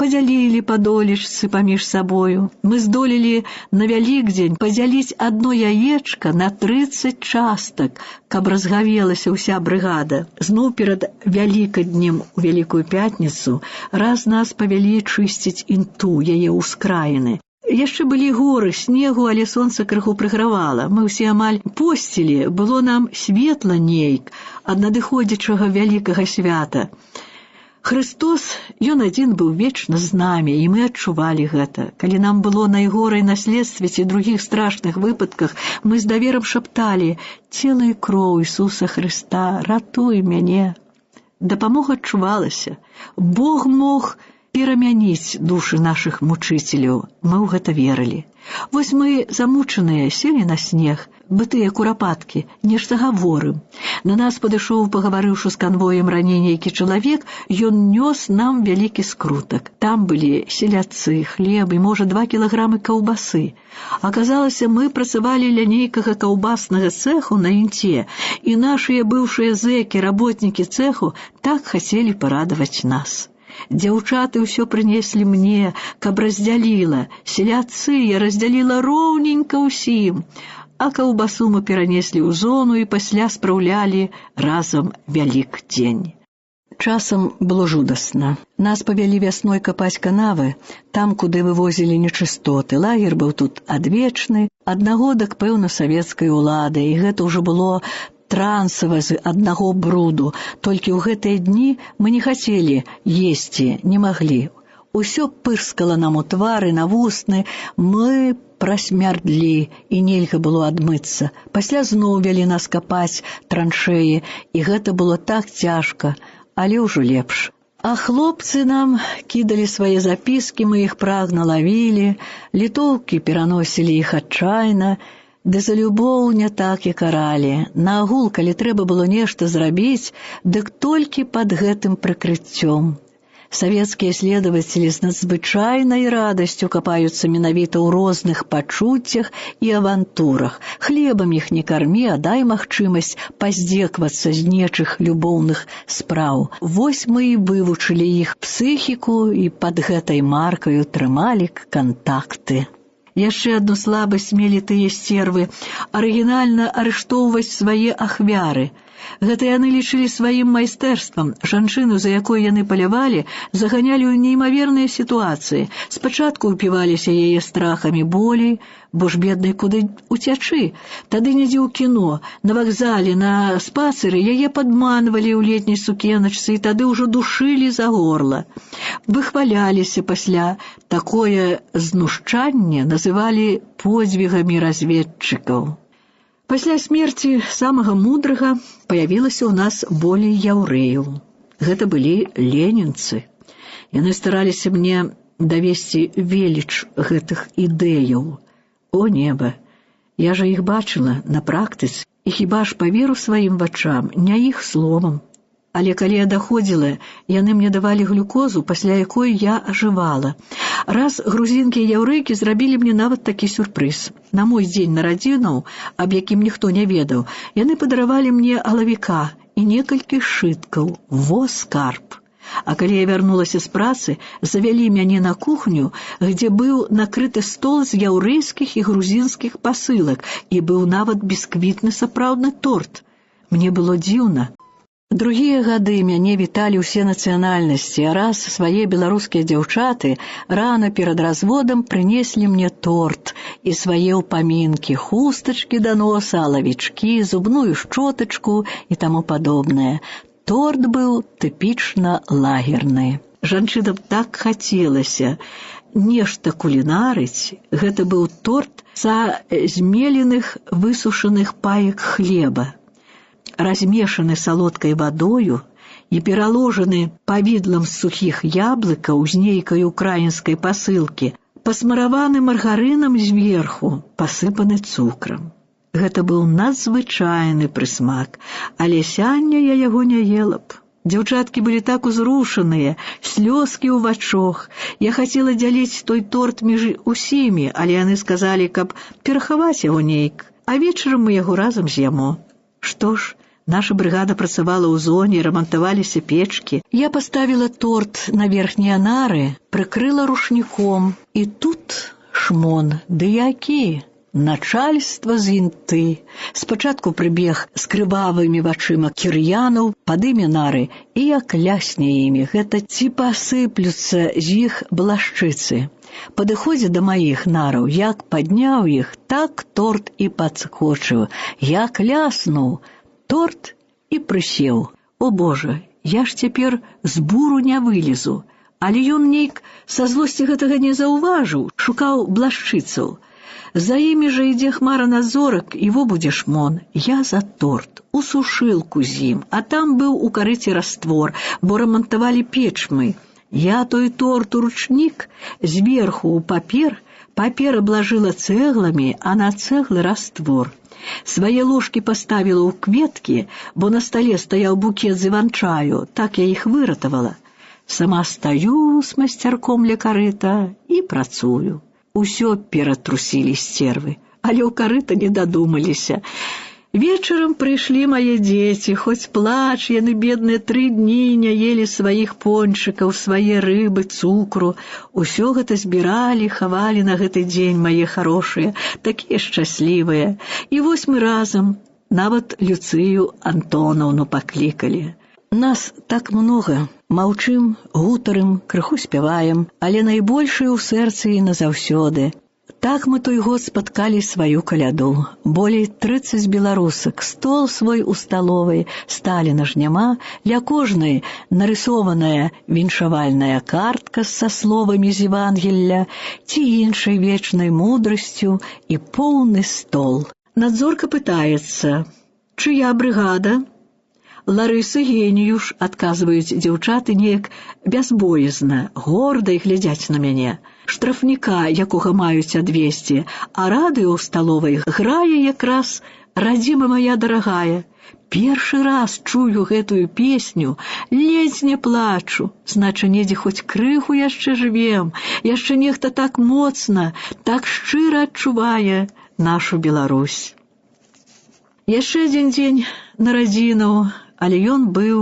Падзялілі па долечцы паміж сабою. Мы здолелі на Вялікдзень падзяліць одно яечка на 30 частак, каб разгавелася ўся брыгада. Зноў перад Вялікаднем у Вялікую пятніцу раз нас павялі чысціць інту, яе ўскраіны. Яшчэ былі горы снегу, але сонца крыху прыгравала. Мы ўсе амаль посцілі, было нам светла нейк ад надыходзячага вялікага свята. Христос, ён адзін быў вечна з намі, і мы адчувалі гэта. Калі нам было найгорай на следстве ці другіх страшных выпадках, мы з даверам шапталі: «Цела і кроў Ісуса Христа, ратуй мяне». Дапамога адчувалася. Бог мог перамяніць душы нашых мучыцеляў. Мы ў гэта верылі. Вось мы, замучаныя, селі на снег, бытыя курапаткі, нешта гаворым. На нас падышоў, пагаварыўшы з канвоем раней нейкі чалавек, ён нёс нам вялікі скрутак. Там былі селядцы, хлеб і, можа, 2 кілаграмы каўбасы. Аказалася, мы працавалі ля нейкага каўбаснага цэху на інце, і нашыя быўшыя зэкі, работнікі цэху, так хацелі парадаваць нас. Дзяўчаты ўсё прынеслі мне, каб раздзяліла. Селядцы я раздзяліла роўненька ўсім. А каўбасу мы перанеслі ў зону і пасля спраўлялі разам Вялікдзень. Часам было жудасна. Нас павялі вясной капаць канавы, там, куды вывозілі нечыстоты. Лагер быў тут адвечны, аднагодак, пэўна, савецкай улады, і гэта ўжо было трансава з аднаго бруду. Толькі ў гэтыя дні мы не хацелі есці, не маглі. Усё пырскала нам у твары, на вусны, мы прасмярдлі, і нельга было адмыцца. Пасля зноў вялі нас капаць траншэі, і гэта было так цяжка, але ўжо лепш. А хлопцы нам кідалі свае запіскі, мы іх прагна лавілі, літоўкі пераносілі іх адчайна, ды за любоў не так і каралі. Наагул, калі трэба было нешта зрабіць, дык толькі пад гэтым прыкрыццём. Савецкія следавацелі з надзвычайнай радасцю капаюцца менавіта ў розных пачуццях і авантурах. Хлебам іх не кармі, а дай магчымасць паздзеквацца з нечых любоўных спраў. Вось мы і вывучылі іх псіхіку і пад гэтай маркаю трымалі кантакты. Яшчэ адну слабасць мелі тыя сцервы – арыгінальна арыштоўваць свае ахвяры. Гэта яны лічылі сваім майстэрствам. Жанчыну, за якой яны палявалі, заганялі ў неймаверныя сітуацыі. Спачатку ўпіваліся яе страхамі болей, бо ж беднай куды уцячы. Тады недзе ў кіно, на вакзале, на спацыры яе падманвалі ў летняй сукеначцы і тады ўжо душылі за горла. Выхваляліся пасля. Такое знушчанне называлі подзвігамі разведчыкаў. Пасля смерці самага мудрага паявілася ў нас болей яўрэяў. Гэта былі ленінцы. Яны стараліся мне давесці веліч гэтых ідэяў. О неба! Я жа іх бачыла на практыцы, і хіба ж паверу сваім вачам, не іх словам. Але калі я даходзіла, яны мне давалі глюкозу, пасля якой я ажывала. Раз грузінкі і яўрэйкі зрабілі мне нават такі сюрпрыз. На мой дзень нарадзінаў, аб якім ніхто не ведаў, яны падаравалі мне алавіка і некалькі сшыткаў. Во скарб! А калі я вярнулася з працы, завялі мяне на кухню, где быў накрыты стол з яўрэйскіх і грузінскіх пасылак, і быў нават бісквітны сапраўдны торт. Мне было дзіўна. Другія гады мяне віталі ўсе нацыянальнасці, а раз свае беларускія дзяўчаты рана перад разводам прынеслі мне торт і свае ўпамінкі, хустачкі да носа, алавічкі, зубную шчотачку і таму падобнае. Торт быў тыпічна лагерны. Жанчынам так хацелася нешта кулінарыць. Гэта быў торт са змеленых высушаных паек хлеба, размешаны салодкай вадою і пераложаны павідлам з сухіх яблыкаў з нейкай украінскай пасылкі, пасмараваны маргарынам зверху, пасыпаны цукрам. Гэта быў надзвычайны прысмак, але сяння я яго не ела б. Дзяўчаткі былі так узрушаныя, слёзкі ў вачах. Я хацела дзяліць той торт між усімі, але яны сказалі, каб перахаваць яго нейк, а вечарам мы яго разам з'ямо. Што ж, наша брыгада працавала ў зоне, рамантаваліся печкі. Я паставіла торт на верхнія нары, прыкрыла рушніком, і тут шмон, ды які! Начальство з інты. Спачатку прыбег з крывавымі вачыма кір'янаў, падыме нары, і як лясне імі, гэта ці пасыплюцца з іх блашчыцы. Падыходзі да маіх нараў, як падняў іх, так торт і падскочыў, як ляснуў, торт і прысеў. О Божа, я ж цяпер з буру не вылезу, але ён нейк са злосці гэтага не заўважыў, шукаў блашчыцаў. За імі жа ідзе хмара на зорак, і во будзе шмон. Я за торт, у сушылку з ім, а там быў у карыце раствор, бо рамантавалі печ мы. Я той торт у ручнік, зверху ў папер, папер аблажыла цэгламі, а на цэглы раствор. Свае ложкі паставіла ў кветкі, бо на стале стаяў букет з іван-чаю, так я іх выратавала. Сама стаю з масцярком ля карыта і працую. Усё ператрусілі сцервы, але ў карыта не дадумаліся. Вечарам прыйшлі мае дзеці, хоць плач, яны бедныя 3 дні не елі сваіх пончыкаў, свае рыбы, цукру. Усё гэта збіралі, хавалі на гэты дзень, мае харошыя, такія шчаслівыя. І вось мы разам, нават Люцыю Антонаўну паклікалі. Нас так много, маўчым, гутарым, крыху спяваем, але найбольшае ў сэрцы і назаўсёды. Так мы той год спаткалі сваю каляду. Болей 30 беларусак, стол свой у сталовай, Сталіна ж няма, ля кожнай нарысованая віншавальная картка са словамі з Евангелля ці іншай вечнай мудрасцю і поўны стол. Надзорка пытаецца, чыя брыгада? Ларыса Геніюш, адказваюць дзяўчаты неяк бязбоязна, горда і глядзяць на мяне. Штрафніка, якога маюць адвесці, а радыё ў сталовай грае якраз «Радзіма моя дарагая». Першы раз чую гэтую песню, ледзь не плачу. Значы, недзе хоць крыху яшчэ жывем, яшчэ нехта так моцна, так шчыра адчувае нашу Беларусь. Яшчэ адзін дзень нарадзінаў, але ён быў,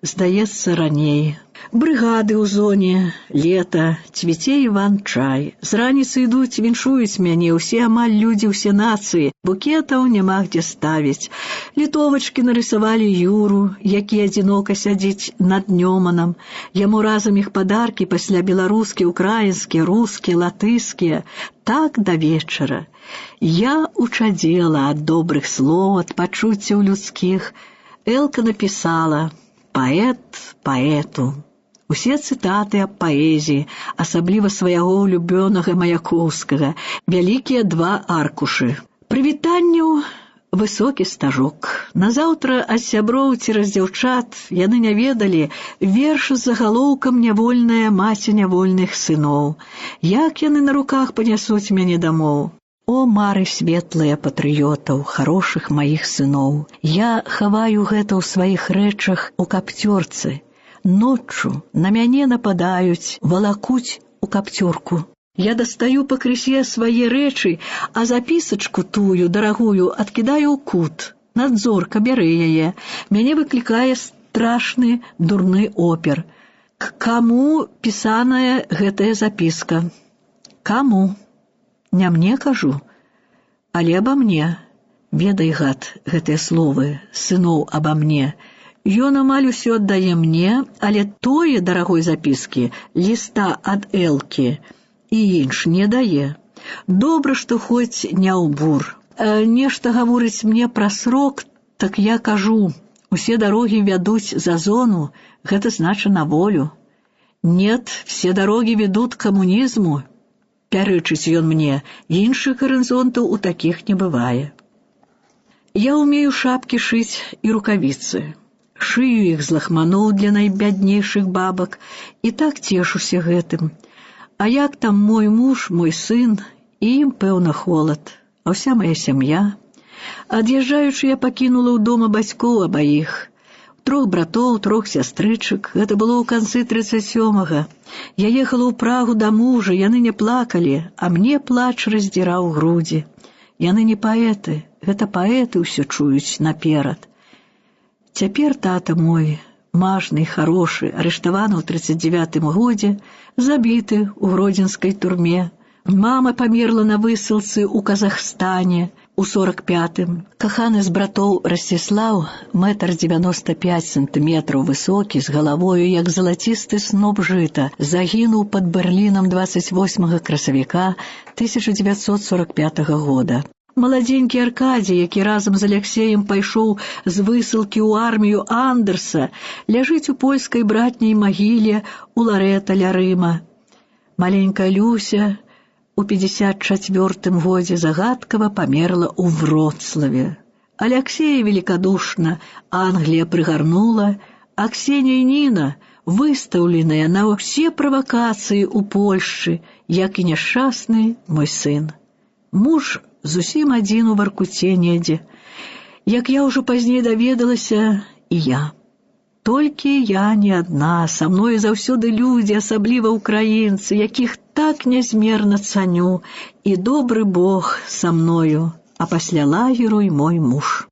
здаецца, раней. Брыгады ў зоне, лета, цвіце іван-чай. З раніцы ідуць, віншуюць мяне, усе амаль людзі, усе нацыі. Букетаў няма где ставіць. Літовачкі нарысавалі Юру, які адзінока сядзіць над Нёманам. Яму разам іх падаркі, пасля беларускія, украінскія, рускія, латыскія. Так да вечара. Я учадзела ад добрых слоў, ад пачуццяў людскіх. Элка напісала «Паэт паэту». Усе цытаты аб паэзіі, асабліва свайго улюбёнага Маяковскага, вялікія 2 аркушы. Прывітанняў высокі стажок. Назаўтра ад сяброў цераз дзяўчат яны не ведалі верш з загалоўкам «Нявольная маці нявольных сыноў». Як яны на руках панясуць мяне дамоў? О, мары светлыя патрыётаў, харошых маіх сыноў! Я хаваю гэта ў сваіх рэчах у капцёрцы. Ноччу на мяне нападаюць, валакуць у капцёрку. Я дастаю пакрысе свае рэчы, а запісачку тую, дарагую, адкідаю ў кут. Надзорка бярэ яе. Мяне выклікае страшны дурны опер. К каму пісаная гэтая запіска? Каму? Не мне кажу, але аба мне. Ведай, гад, гэтыя словы, сыноў аба мне. Ён амаль усё аддае мне, але тое, дарагой запіскі, ліста ад Элкі і інш не дае. Добра, што хоць не ў бур. Нешта гаворыць мне пра срок, так я кажу, усе дарогі вядуць за зону, гэта знача на волю. Нет, все дороги ведут к камунізму. Пярэчыць ён мне, іншых гарызонтаў у такіх не бывае. Я умею шапкі шыць і рукавіцы. шыю іх з лахманоў для найбяднейшых бабак і так цешуся гэтым. А як там мой муж, мой сын, ім, пэўна, холад, а ўся мая сям'я. Ад'язджаючы, я пакінула ў дома бацькоў абаіх. 3 братоў, 3 сястрычак. Гэта было ў канцы 37-га. Я ехала ў Прагу да мужа, яны не плакалі, а мне плач раздзіраў грудзі. Яны не паэты, гэта паэты ўсё чуюць наперад. Цяпер тата мой, мажны, харошы, арыштаваны ў 39-м годзе, забіты ў гродзенскай турме. Мама памерла на высылцы ў Казахстане у 45-м. Каханы з братоў Расціслаў, 1,95 м высокі, з галавою, як залацісты сноп жыта, загінуў пад Берлінам 28 красавіка 1945 года. Маладзенькі Аркадзій, які разам з Аляксеем пайшоў з высылкі ў армію Андерса, ляжыць у польскай братняй магіле ў Ларэта ля Рыма. Маленькая Люся у 54-м годзе загадкава памерла ў Вроцлаве. Аляксея великодушна Англія прыгарнула, а Ксенія і Ніна выстаўленыя на ўсе правакацыі ў Польшчы, як і няшчасны мой сын. Муж зусім адзін у Варкуце недзе. Як я ўжо пазней даведалася, і я. Толькі я не адна, са мною заўсёды людзі, асабліва ўкраінцы, якіх так нязмерна цаню, і добры Бог са мною, а пасля лагеру і мой муж.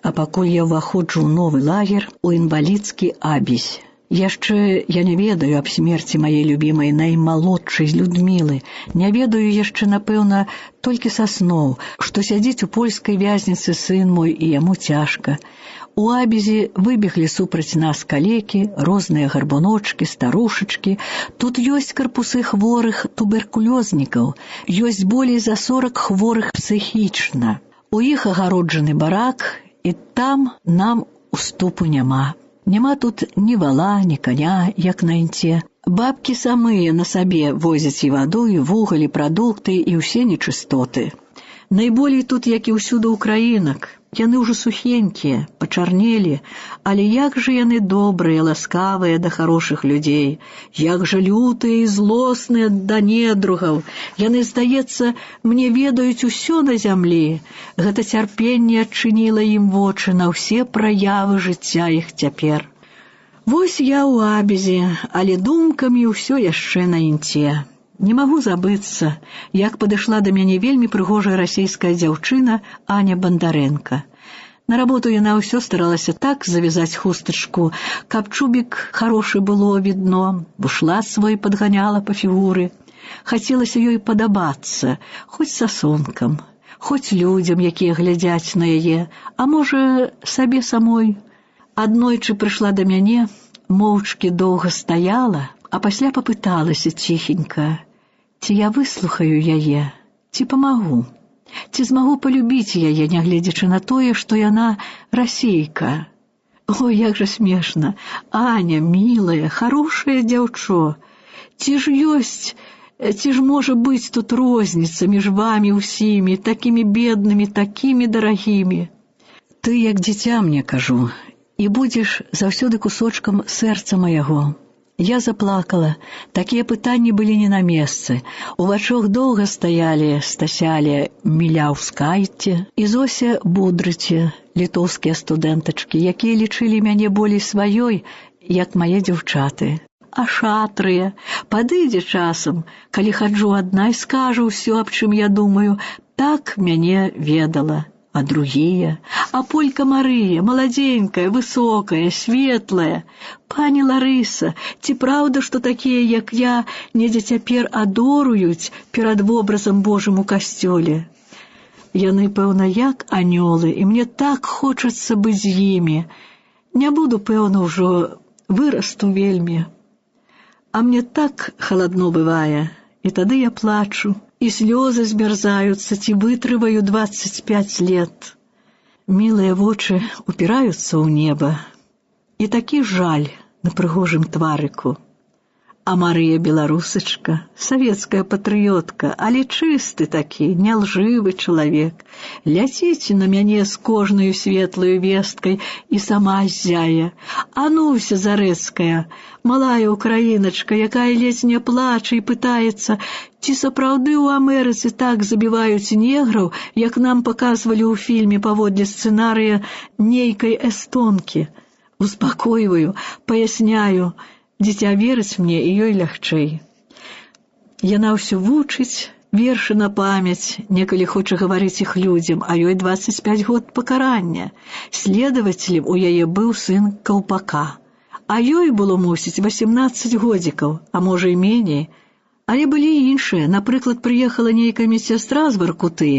А пакуль я ўваходжу ў новы лагер, у інвалідскі Абізь. Яшчэ я не ведаю аб смерці маей любімай наймалодшай Людмілы, не ведаю яшчэ, напэўна, толькі са сноў, што сядзіць у польскай вязніцы сын мой, і яму цяжка. У Абізі выбеглі супраць нас калекі, розныя гарбуночкі, старушачкі. Тут ёсць карпусы хворых туберкулёзнікаў, ёсць болей за 40 хворых псіхічна. У іх агароджаны барак, і там нам уступу няма. Няма тут ні вала, ні коня, як на інце. Бабкі самыя на сабе возяць і ваду, і вугаль, і прадукты, і ўсе нечыстоты. Найболей тут, як і ўсюды ўкраінак. Яны ўжо сухенькія, пачарнелі, але як жа яны добрыя, ласкавыя да хорошых людзей, як жа лютыя і злосныя да недругаў. Яны, здаецца, мне ведаюць усё на зямлі. Гэта цярпенне адчыніла ім вочы на ўсе праявы жыцця іх цяпер. Вось я ў Абізе, але думкамі ўсё яшчэ на інце. Не магу забыцца, як падышла да мяне вельмі прыгожая расійская дзяўчына Аня Бандарэнка. На работу яна ўсё старалася так завязаць хустачку, каб чубік хорошы было відно, бушлат свой падганяла па фігуры. Хацелася ёй падабацца, хоць сасонкам, хоць людзям, якія глядзяць на яе, а можа, сабе самой. Аднойчы прыйшла да мяне, моўчкі доўга стаяла, а пасля папыталася ціхенька: ці я выслухаю яе, ці памагу, ці змагу палюбіць яе, нягледзячы на тое, што яна расейка. Ой, як жа смешна! Аня, мілая, хорошая дзяўчо, ці ж ёсць, ці ж можа быць тут розніца між вамі ўсімі, такімі беднымі, такімі дарагімі? Ты, як дзіця, мне кажу, і будзеш заўсёды кусочкам сэрца маяго. Я заплакала. Такія пытанні былі не на месцы. У вачах доўга стаялі Стасяля Міляўскайце і Зося Будрыце, літоўскія студэнтачкі, якія лічылі мяне болей сваёй, як мае дзяўчаты. А шатрыя, падыдзе часам, калі хаджу адна і скажу ўсё, аб чым я думаю, так мяне ведала. А другія, а Полька Марыя, маладзенькая, высокая, светлая. Пані Ларыса, ці праўда, што такія, як я, недзе цяпер адоруюць перад вобразам Божым у касцёле? Яны, пэўна, як анёлы, і мне так хочацца быць з імі. Не буду, пэўна, ўжо вырасту вельмі. А мне так халадно бывае, і тады я плачу. І слёзы змярзаюцца, ці вытрываю 25 лет. Мілыя вочы упіраюцца ў неба, і такі жаль на прыгожым тварыку. А Марыя беларусачка, савецкая патрыётка, але чысты такі, нялжывы чалавек. Ляціць на мяне з кожнаю светлаю весткай і сама ззяе. Ануся Зарэцкая, малая ўкраіначка, якая ледзь не плача і пытаецца, ці сапраўды ў Амерыцы так забіваюць неграў, як нам паказвалі ў фільме паводле сцэнарыя нейкай эстонкі. Успакойваю, паясняю. Дзіця верыць мне, і ёй лягчэй. Яна ўсё вучыць, вершы на памяць, некалі хоча гаварыць іх людзям, а ёй 25 год пакарання. Следавацелем у яе быў сын каўпака. А ёй было, мусіць, 18 годзікаў, а можа і меней. Але былі і іншыя. Напрыклад, прыехала нейкая медсястра з Варкуты,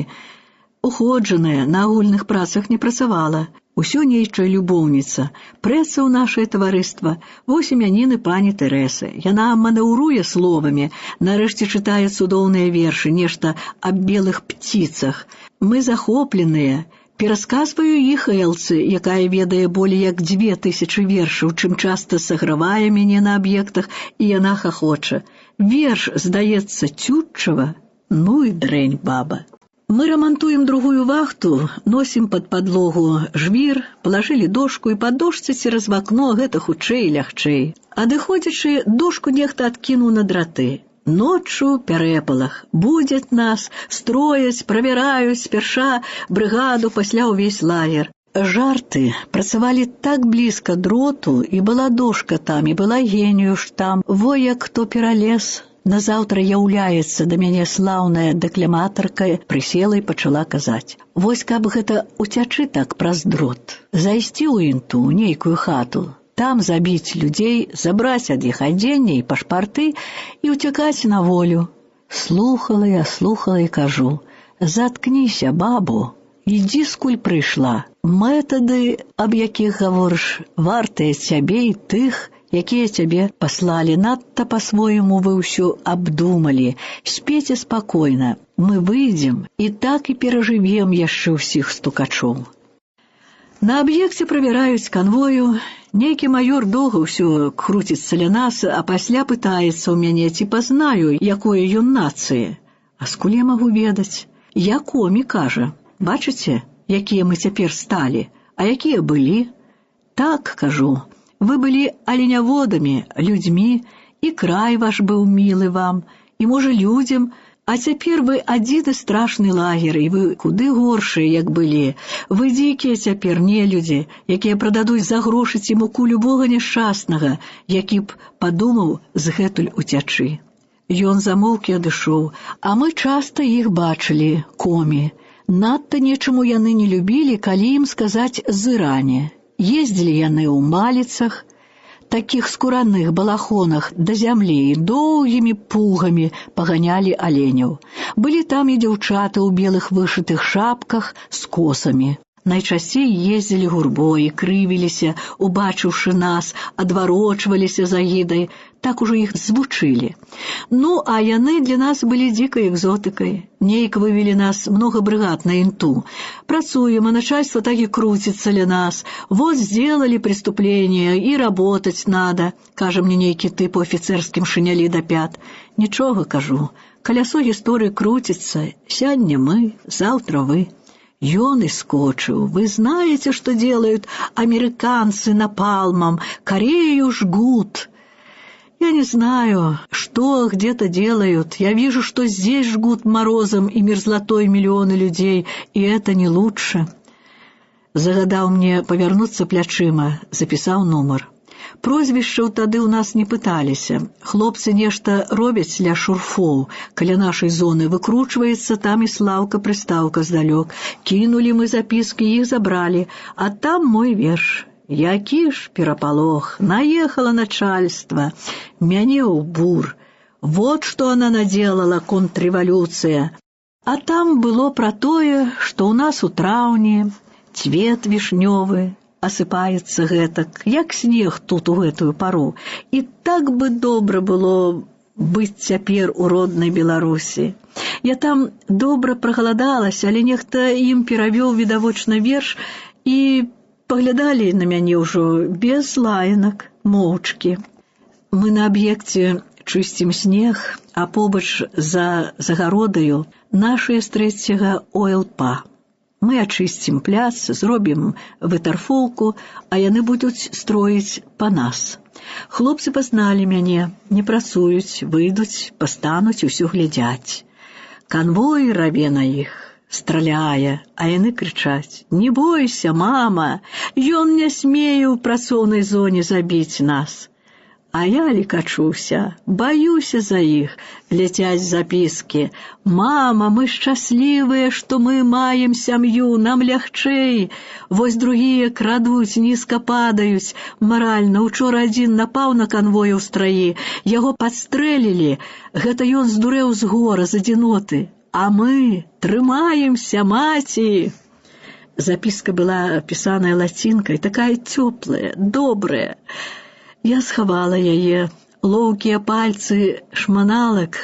уходжаная, на агульных працах не працавала. Усё нейчая любоўніца, прэцца ў нашае таварыства, вось імяніны пані Тэрэсы. Яна манаўруе словамі, нарэшце чытае цудоўныя вершы, нешта аб белых птицах. Мы захопленыя. Перасказваю іх Элцы, якая ведае болей як 2000 вершаў, чым часта сагравае мяне на аб'ектах, і яна хахоча. Верш, здаецца, Тютчава, ну і дрэнь баба. Мы рамантуем другую вахту, носім пад падлогу жвір, палажылі дошку, і па дошцы цераз вакно гэта хутчэй і лягчэй. Адыходзячы, дошку нехта адкінуў на драты. Ноччу пярэпалах. Будзяць нас, строяць, правяраюць спярша брыгаду, пасля ўвесь лагер. Жарты працавалі так блізка дроту, і была дошка там, і была генію ж там. Во як хто пералез. Назаўтра яўляецца да мяне слаўная дэкляматарка, прысела і пачала казаць. Вось каб гэта уцячы так праз дрот, зайсці ў інту, ў нейкую хату, там забіць людзей, забраць ад іх адзенне і пашпарты і ўцякаць на волю. Слухала і кажу, заткніся, бабу, ідзі скуль прыйшла. Метады, аб якіх гаворыш, вартыя цябе і тых, якія цябе паслалі, надта па-свойму вы ўсё абдумалі. Спеце спакойна, мы выйдзем і так і перажывем яшчэ ўсіх стукачоў. На аб'екце правяраюць канвою, нейкі маёр доўга ўсё круціцца ля нас, а пасля пытаецца ў мяне, ці пазнаю, якое ён нацыі. А скуль я магу ведаць? Я комі, кажа. Бачыце, якія мы цяпер сталі, а якія былі? Так, кажу. Вы былі аленяводамі, людзьмі, і край ваш быў мілы вам, і, можа, людзям, а цяпер вы адзіны страшны лагер, і вы куды горшыя, як былі. Вы дзікія цяпер нелюдзі, якія прададуць за грошы ці муку любога няшчаснага, які б падумаў згэтуль уцячы. Ён замоўк і адышоў, а мы часта іх бачылі, комі. Надта нечаму яны не любілі, калі ім сказаць зыране. Ездзілі яны ў маліцах, такіх скураных балахонах да зямлі, доўгімі пугамі паганялі аленяў. Былі там і дзяўчаты ў белых вышытых шапках з косамі. Найчасцей ездзілі гурбой, крывіліся, убачыўшы нас, адварочваліся за гідай, так ужо іх звучылі. Ну, а яны для нас былі дзікай экзотыкай. Нейк вывелі нас много брыгад на інту. Працуем, а начальство так і круціцца ля нас. Вот сделали преступление, и работать надо, кажа мне нейкі тып у афіцэрскім шынялі да пят. Нічога, кажу, калясо гісторыі круціцца, сядня мы, завтра вы. Ён искочил. Вы знаете, что делают американцы напалмом? Корею жгут. Я не знаю, что где-то делают. Я вижу, что здесь жгут морозом и мерзлотой миллионы людей, и это не лучше. Загадал мне повернуться плячыма, записал номер. Прозвішчаў тады ў нас не пыталіся. Хлопцы нешта робяць ля шурфоў. Каля нашай зоны выкручваецца там і слаўка-прыстаўка здалёк. Кінулі мы запіскі, іх забралі. А там мой верш. Які ж перапалох. Наехала начальство. Мяне ў бур. Вот што она наделала, контрреволюцыя. А там было пра тое, што ў нас у траўні цвет вішнёвы асыпаецца гэтак, як снег тут у гэтую пару. І так бы добра было быць цяпер у роднай Беларусі. Я там добра прагаладалася, але нехта ім перавёў відавочна верш, і паглядалі на мяне ўжо без лаянак, моўчкі. Мы на аб'екце чысцім снег, а побач за загародаю нашыя з 3-го ОЛП. Мы ачысцім пляц, зробім вытарфоўку, а яны будуць строіць па нас. Хлопцы пазналі мяне, не працуюць, выйдуць, пастануць, усё глядзяць. Канвой раве на іх, страляе, а яны крычаць: «Не бойся, мама, ён не смее ў працоўнай зоне забіць нас». А я лікачуся, баюся за іх, ляцяць запіскі: «Мама, мы шчаслівыя, што мы маем сям'ю, нам лягчэй». Вось другія крадуць, нізка падаюць маральна. Учора адзін напаў на канвоя ў страі, яго падстрэлілі, гэта ён здурэў з гора, з адзіноты. А мы трымаемся, маці. Запіска была пісаная лацінкай, такая цёплая, добрая. Я схавала яе, лоўкія пальцы шманалак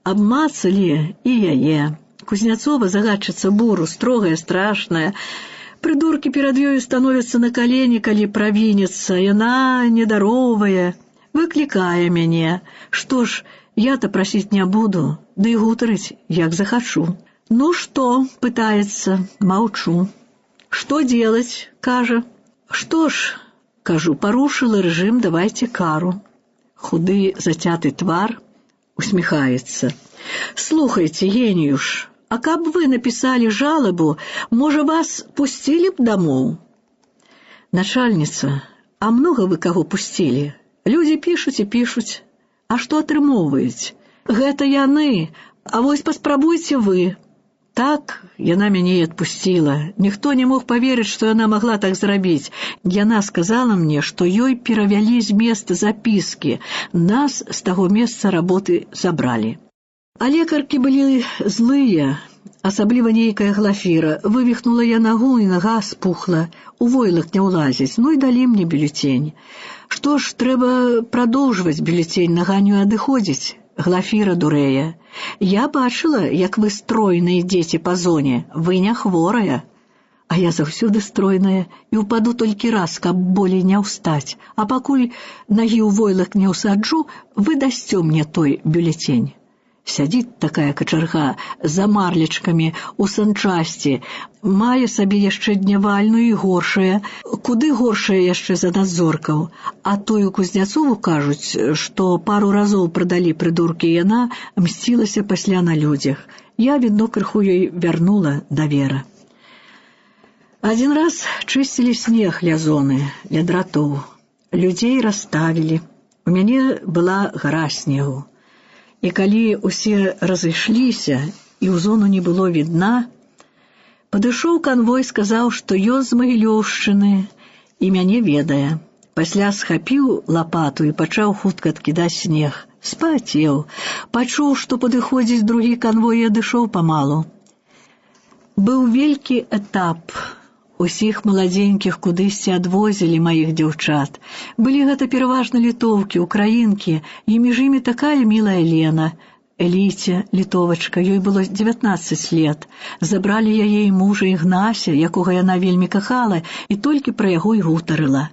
абмацалі і яе. Кузняцова, загадчыца буру, строгая, страшная. Прыдуркі перад ёю становяцца на калені, калі правінецца. Яна недаровая, выклікае мяне. Што ж, я-то прасіць не буду, ды і гутарыць, як захачу. «Ну што?» – пытаецца, маўчу. «Што делать?» – кажа. «Што ж?» Кажу: «Порушила режим, давайте кару». Худы, затятый твар усмехается. «Слухайте, геніюш, а каб вы написали жалобу, можа, вас пустили б домоў?» «Начальница, а много вы кого пустили? Люди пишуць и пишуць. А што атрымоўваюць? Гэта яны, а вось паспрабуйце вы». Так яна мяне і адпусціла. Ніхто не мог поверыць, што яна могла так зрабіць. Яна сказала мне, што ёй перавялі з места запіскі. Нас з таго месца работы забралі. А лекаркі былі злыя, асабліва нейкая Глафіра. Вывіхнула я нагу, і нага спухла. У войлак не ўлазіць. Ну і далі мне бюлетень. Што ж, трэба прадоўжваць бюлетень, нага не адыходзіць. Глафіра дурэя: «Я бачыла, як вы стройныя дзеці па зоне, вы не хворая». А я заўсёды стройная і ўпаду толькі раз, каб болей не ўстаць. А пакуль нагі ў войлак не ўсаджу, вы дасце мне той бюлетень. Сядзіць такая качарга за марлечкамі ў санчасці, мае сабе яшчэ днявальную і горшая, куды горшая яшчэ за надзоркаў. А тую Кузняцову кажуць, што пару разоў прадалі прыдуркі, і яна мсцілася пасля на людзях. Я, відно, крыху ёй вярнула давера. Адзін раз чысцілі снег ля зоны, ля дратоў. Людзей расставілі. У мяне была гара снегу. І калі усе разышліся, і ў зону не было відна, падышоў канвой, сказаў, што ён з Магілёўшчыны і мяне ведае. Пасля схапіў лапату і пачаў хутка адкідаць снег. Спацеў, пачуў, што падыходзіць другі канвой, і адышоў памалу. Быў вялікі этап. Усіх маладзенькіх кудысьці адвозілі маіх дзяўчат. Былі гэта пераважна літоўкі, украінкі, і між імі такая мілая Лена. Эліце, літовачка, ёй было 19 лет. Забралі яе і мужа Ігнася, якога яна вельмі кахала, і толькі пра яго і гутарыла.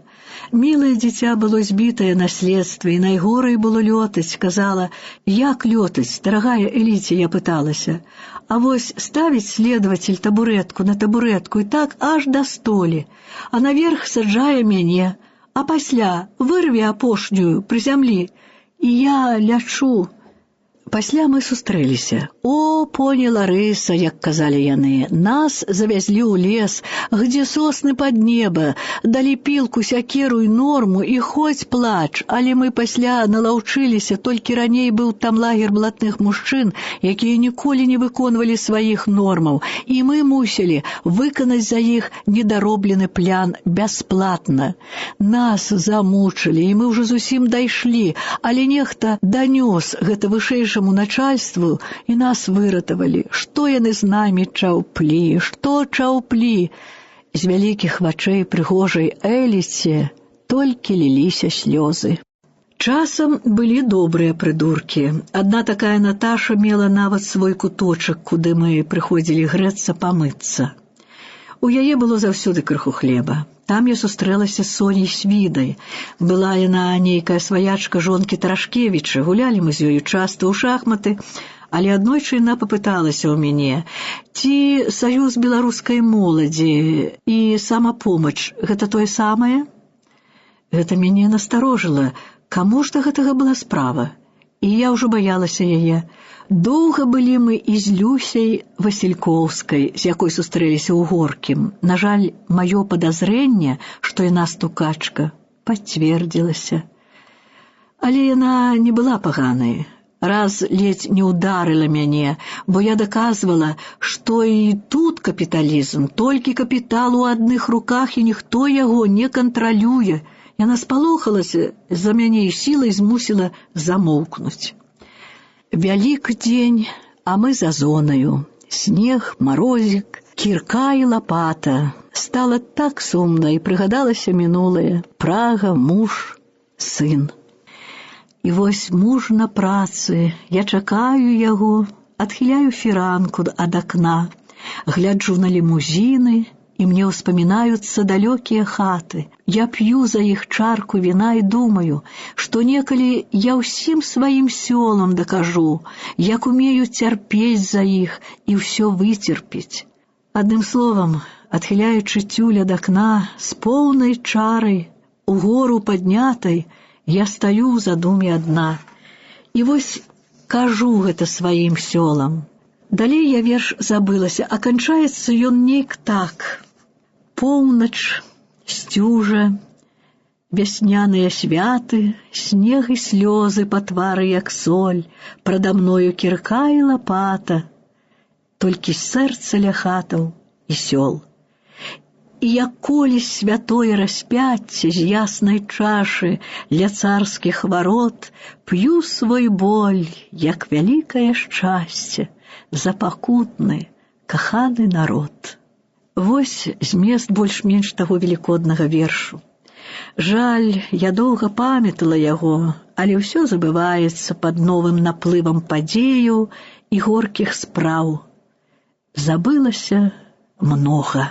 Мілае дзіця было збітае на следстве, і найгорай было лётаць. Казала: «Як лётаць, дарагая Эліце?» Я пыталася. А вось ставіць следователь табуретку на табуретку і так аж да столі, а наверх саджае мяне, а пасля вырве апошнюю пры зямлі, і я лячу. Пасля мы сустрэліся. О, поні Ларыса, як казалі яны, нас завязлі ў лес, где сосны пад неба, далі пілку, сякеру і норму, і хоць плач, але мы пасля налаўчыліся, толькі раней быў там лагер блатных мужчын, якія ніколі не выконвалі сваіх нормаў, і мы мусілі выканаць за іх недароблены план бясплатна. Нас замучылі, і мы ўжо зусім дайшлі, але нехта данёс гэта вышэйшаму начальству, і нас выратавалі. Што яны з намі чаўплі, што чаўплі? З вялікіх вачэй прыгожай Эліце толькі ліліся слёзы. Часам былі добрыя прыдуркі. Адна такая Наташа мела нават свой куточак, куды мы прыходзілі грэцца, памыцца. У яе было заўсёды крыху хлеба. Там я сустрэлася з Соняй Свідай. Была яна нейкая сваячка жонкі Тарашкевіча. Гулялі мы з ёю часта ў шахматы, але аднойчы яна папыталася ў мяне, ці саюз беларускай моладзі і самапомач — гэта тое самае? Гэта мяне насторожыла. Каму ж да гэтага была справа? І я ўжо баялася яе. Доўга былі мы і з Люсяй Васількоўскай, з якой сустрэліся ў Горкім. На жаль, маё падазрэнне, што яна стукачка, пацвердзілася. Але яна не была паганай. Раз ледзь не ударыла мяне, бо я даказвала, што і тут капіталізм, толькі капітал у адных руках, і ніхто яго не кантралюе. Яна спалохалася за мяне і сілай змусіла замоўкнуць. Вялікі дзень, а мы за зонаю. Снег, марозік, кірка і лапата. Стала так сумна, і прыгадалася мінулае. Прага, муж, сын. І вось муж на працы. Я чакаю яго, адхіляю фіранку ад акна, гляджу на лімузіны, і мне ўспамінаюцца далёкія хаты. Я п'ю за іх чарку віна і думаю, што некалі я ўсім сваім сёлам дакажу, як умею цярпець за іх і ўсё выцерпець. Адным словам, адхіляючы цюль ад акна, з поўнай чарай, угору паднятай, я стаю ў задуме адна. І вось кажу гэта сваім сёлам. Далей я верш забылася, а канчаецца ён нейк так. Поўнач, сцюжа, вясняныя святы, снег і слёзы па твары, як соль, прада мною кірка і лапата, толькі сэрца ля хатаў і сёл. І як колісь святое распяцце з яснай чашы ля царскіх варот, п'ю свой боль, як вялікае шчасце, за пакутны, каханы народ. Вось змест больш-менш таго велікоднага вершу. Жаль, я доўга памятала яго, але ўсё забываецца пад новым наплывам падзеяў і горкіх спраў. Забылася многа.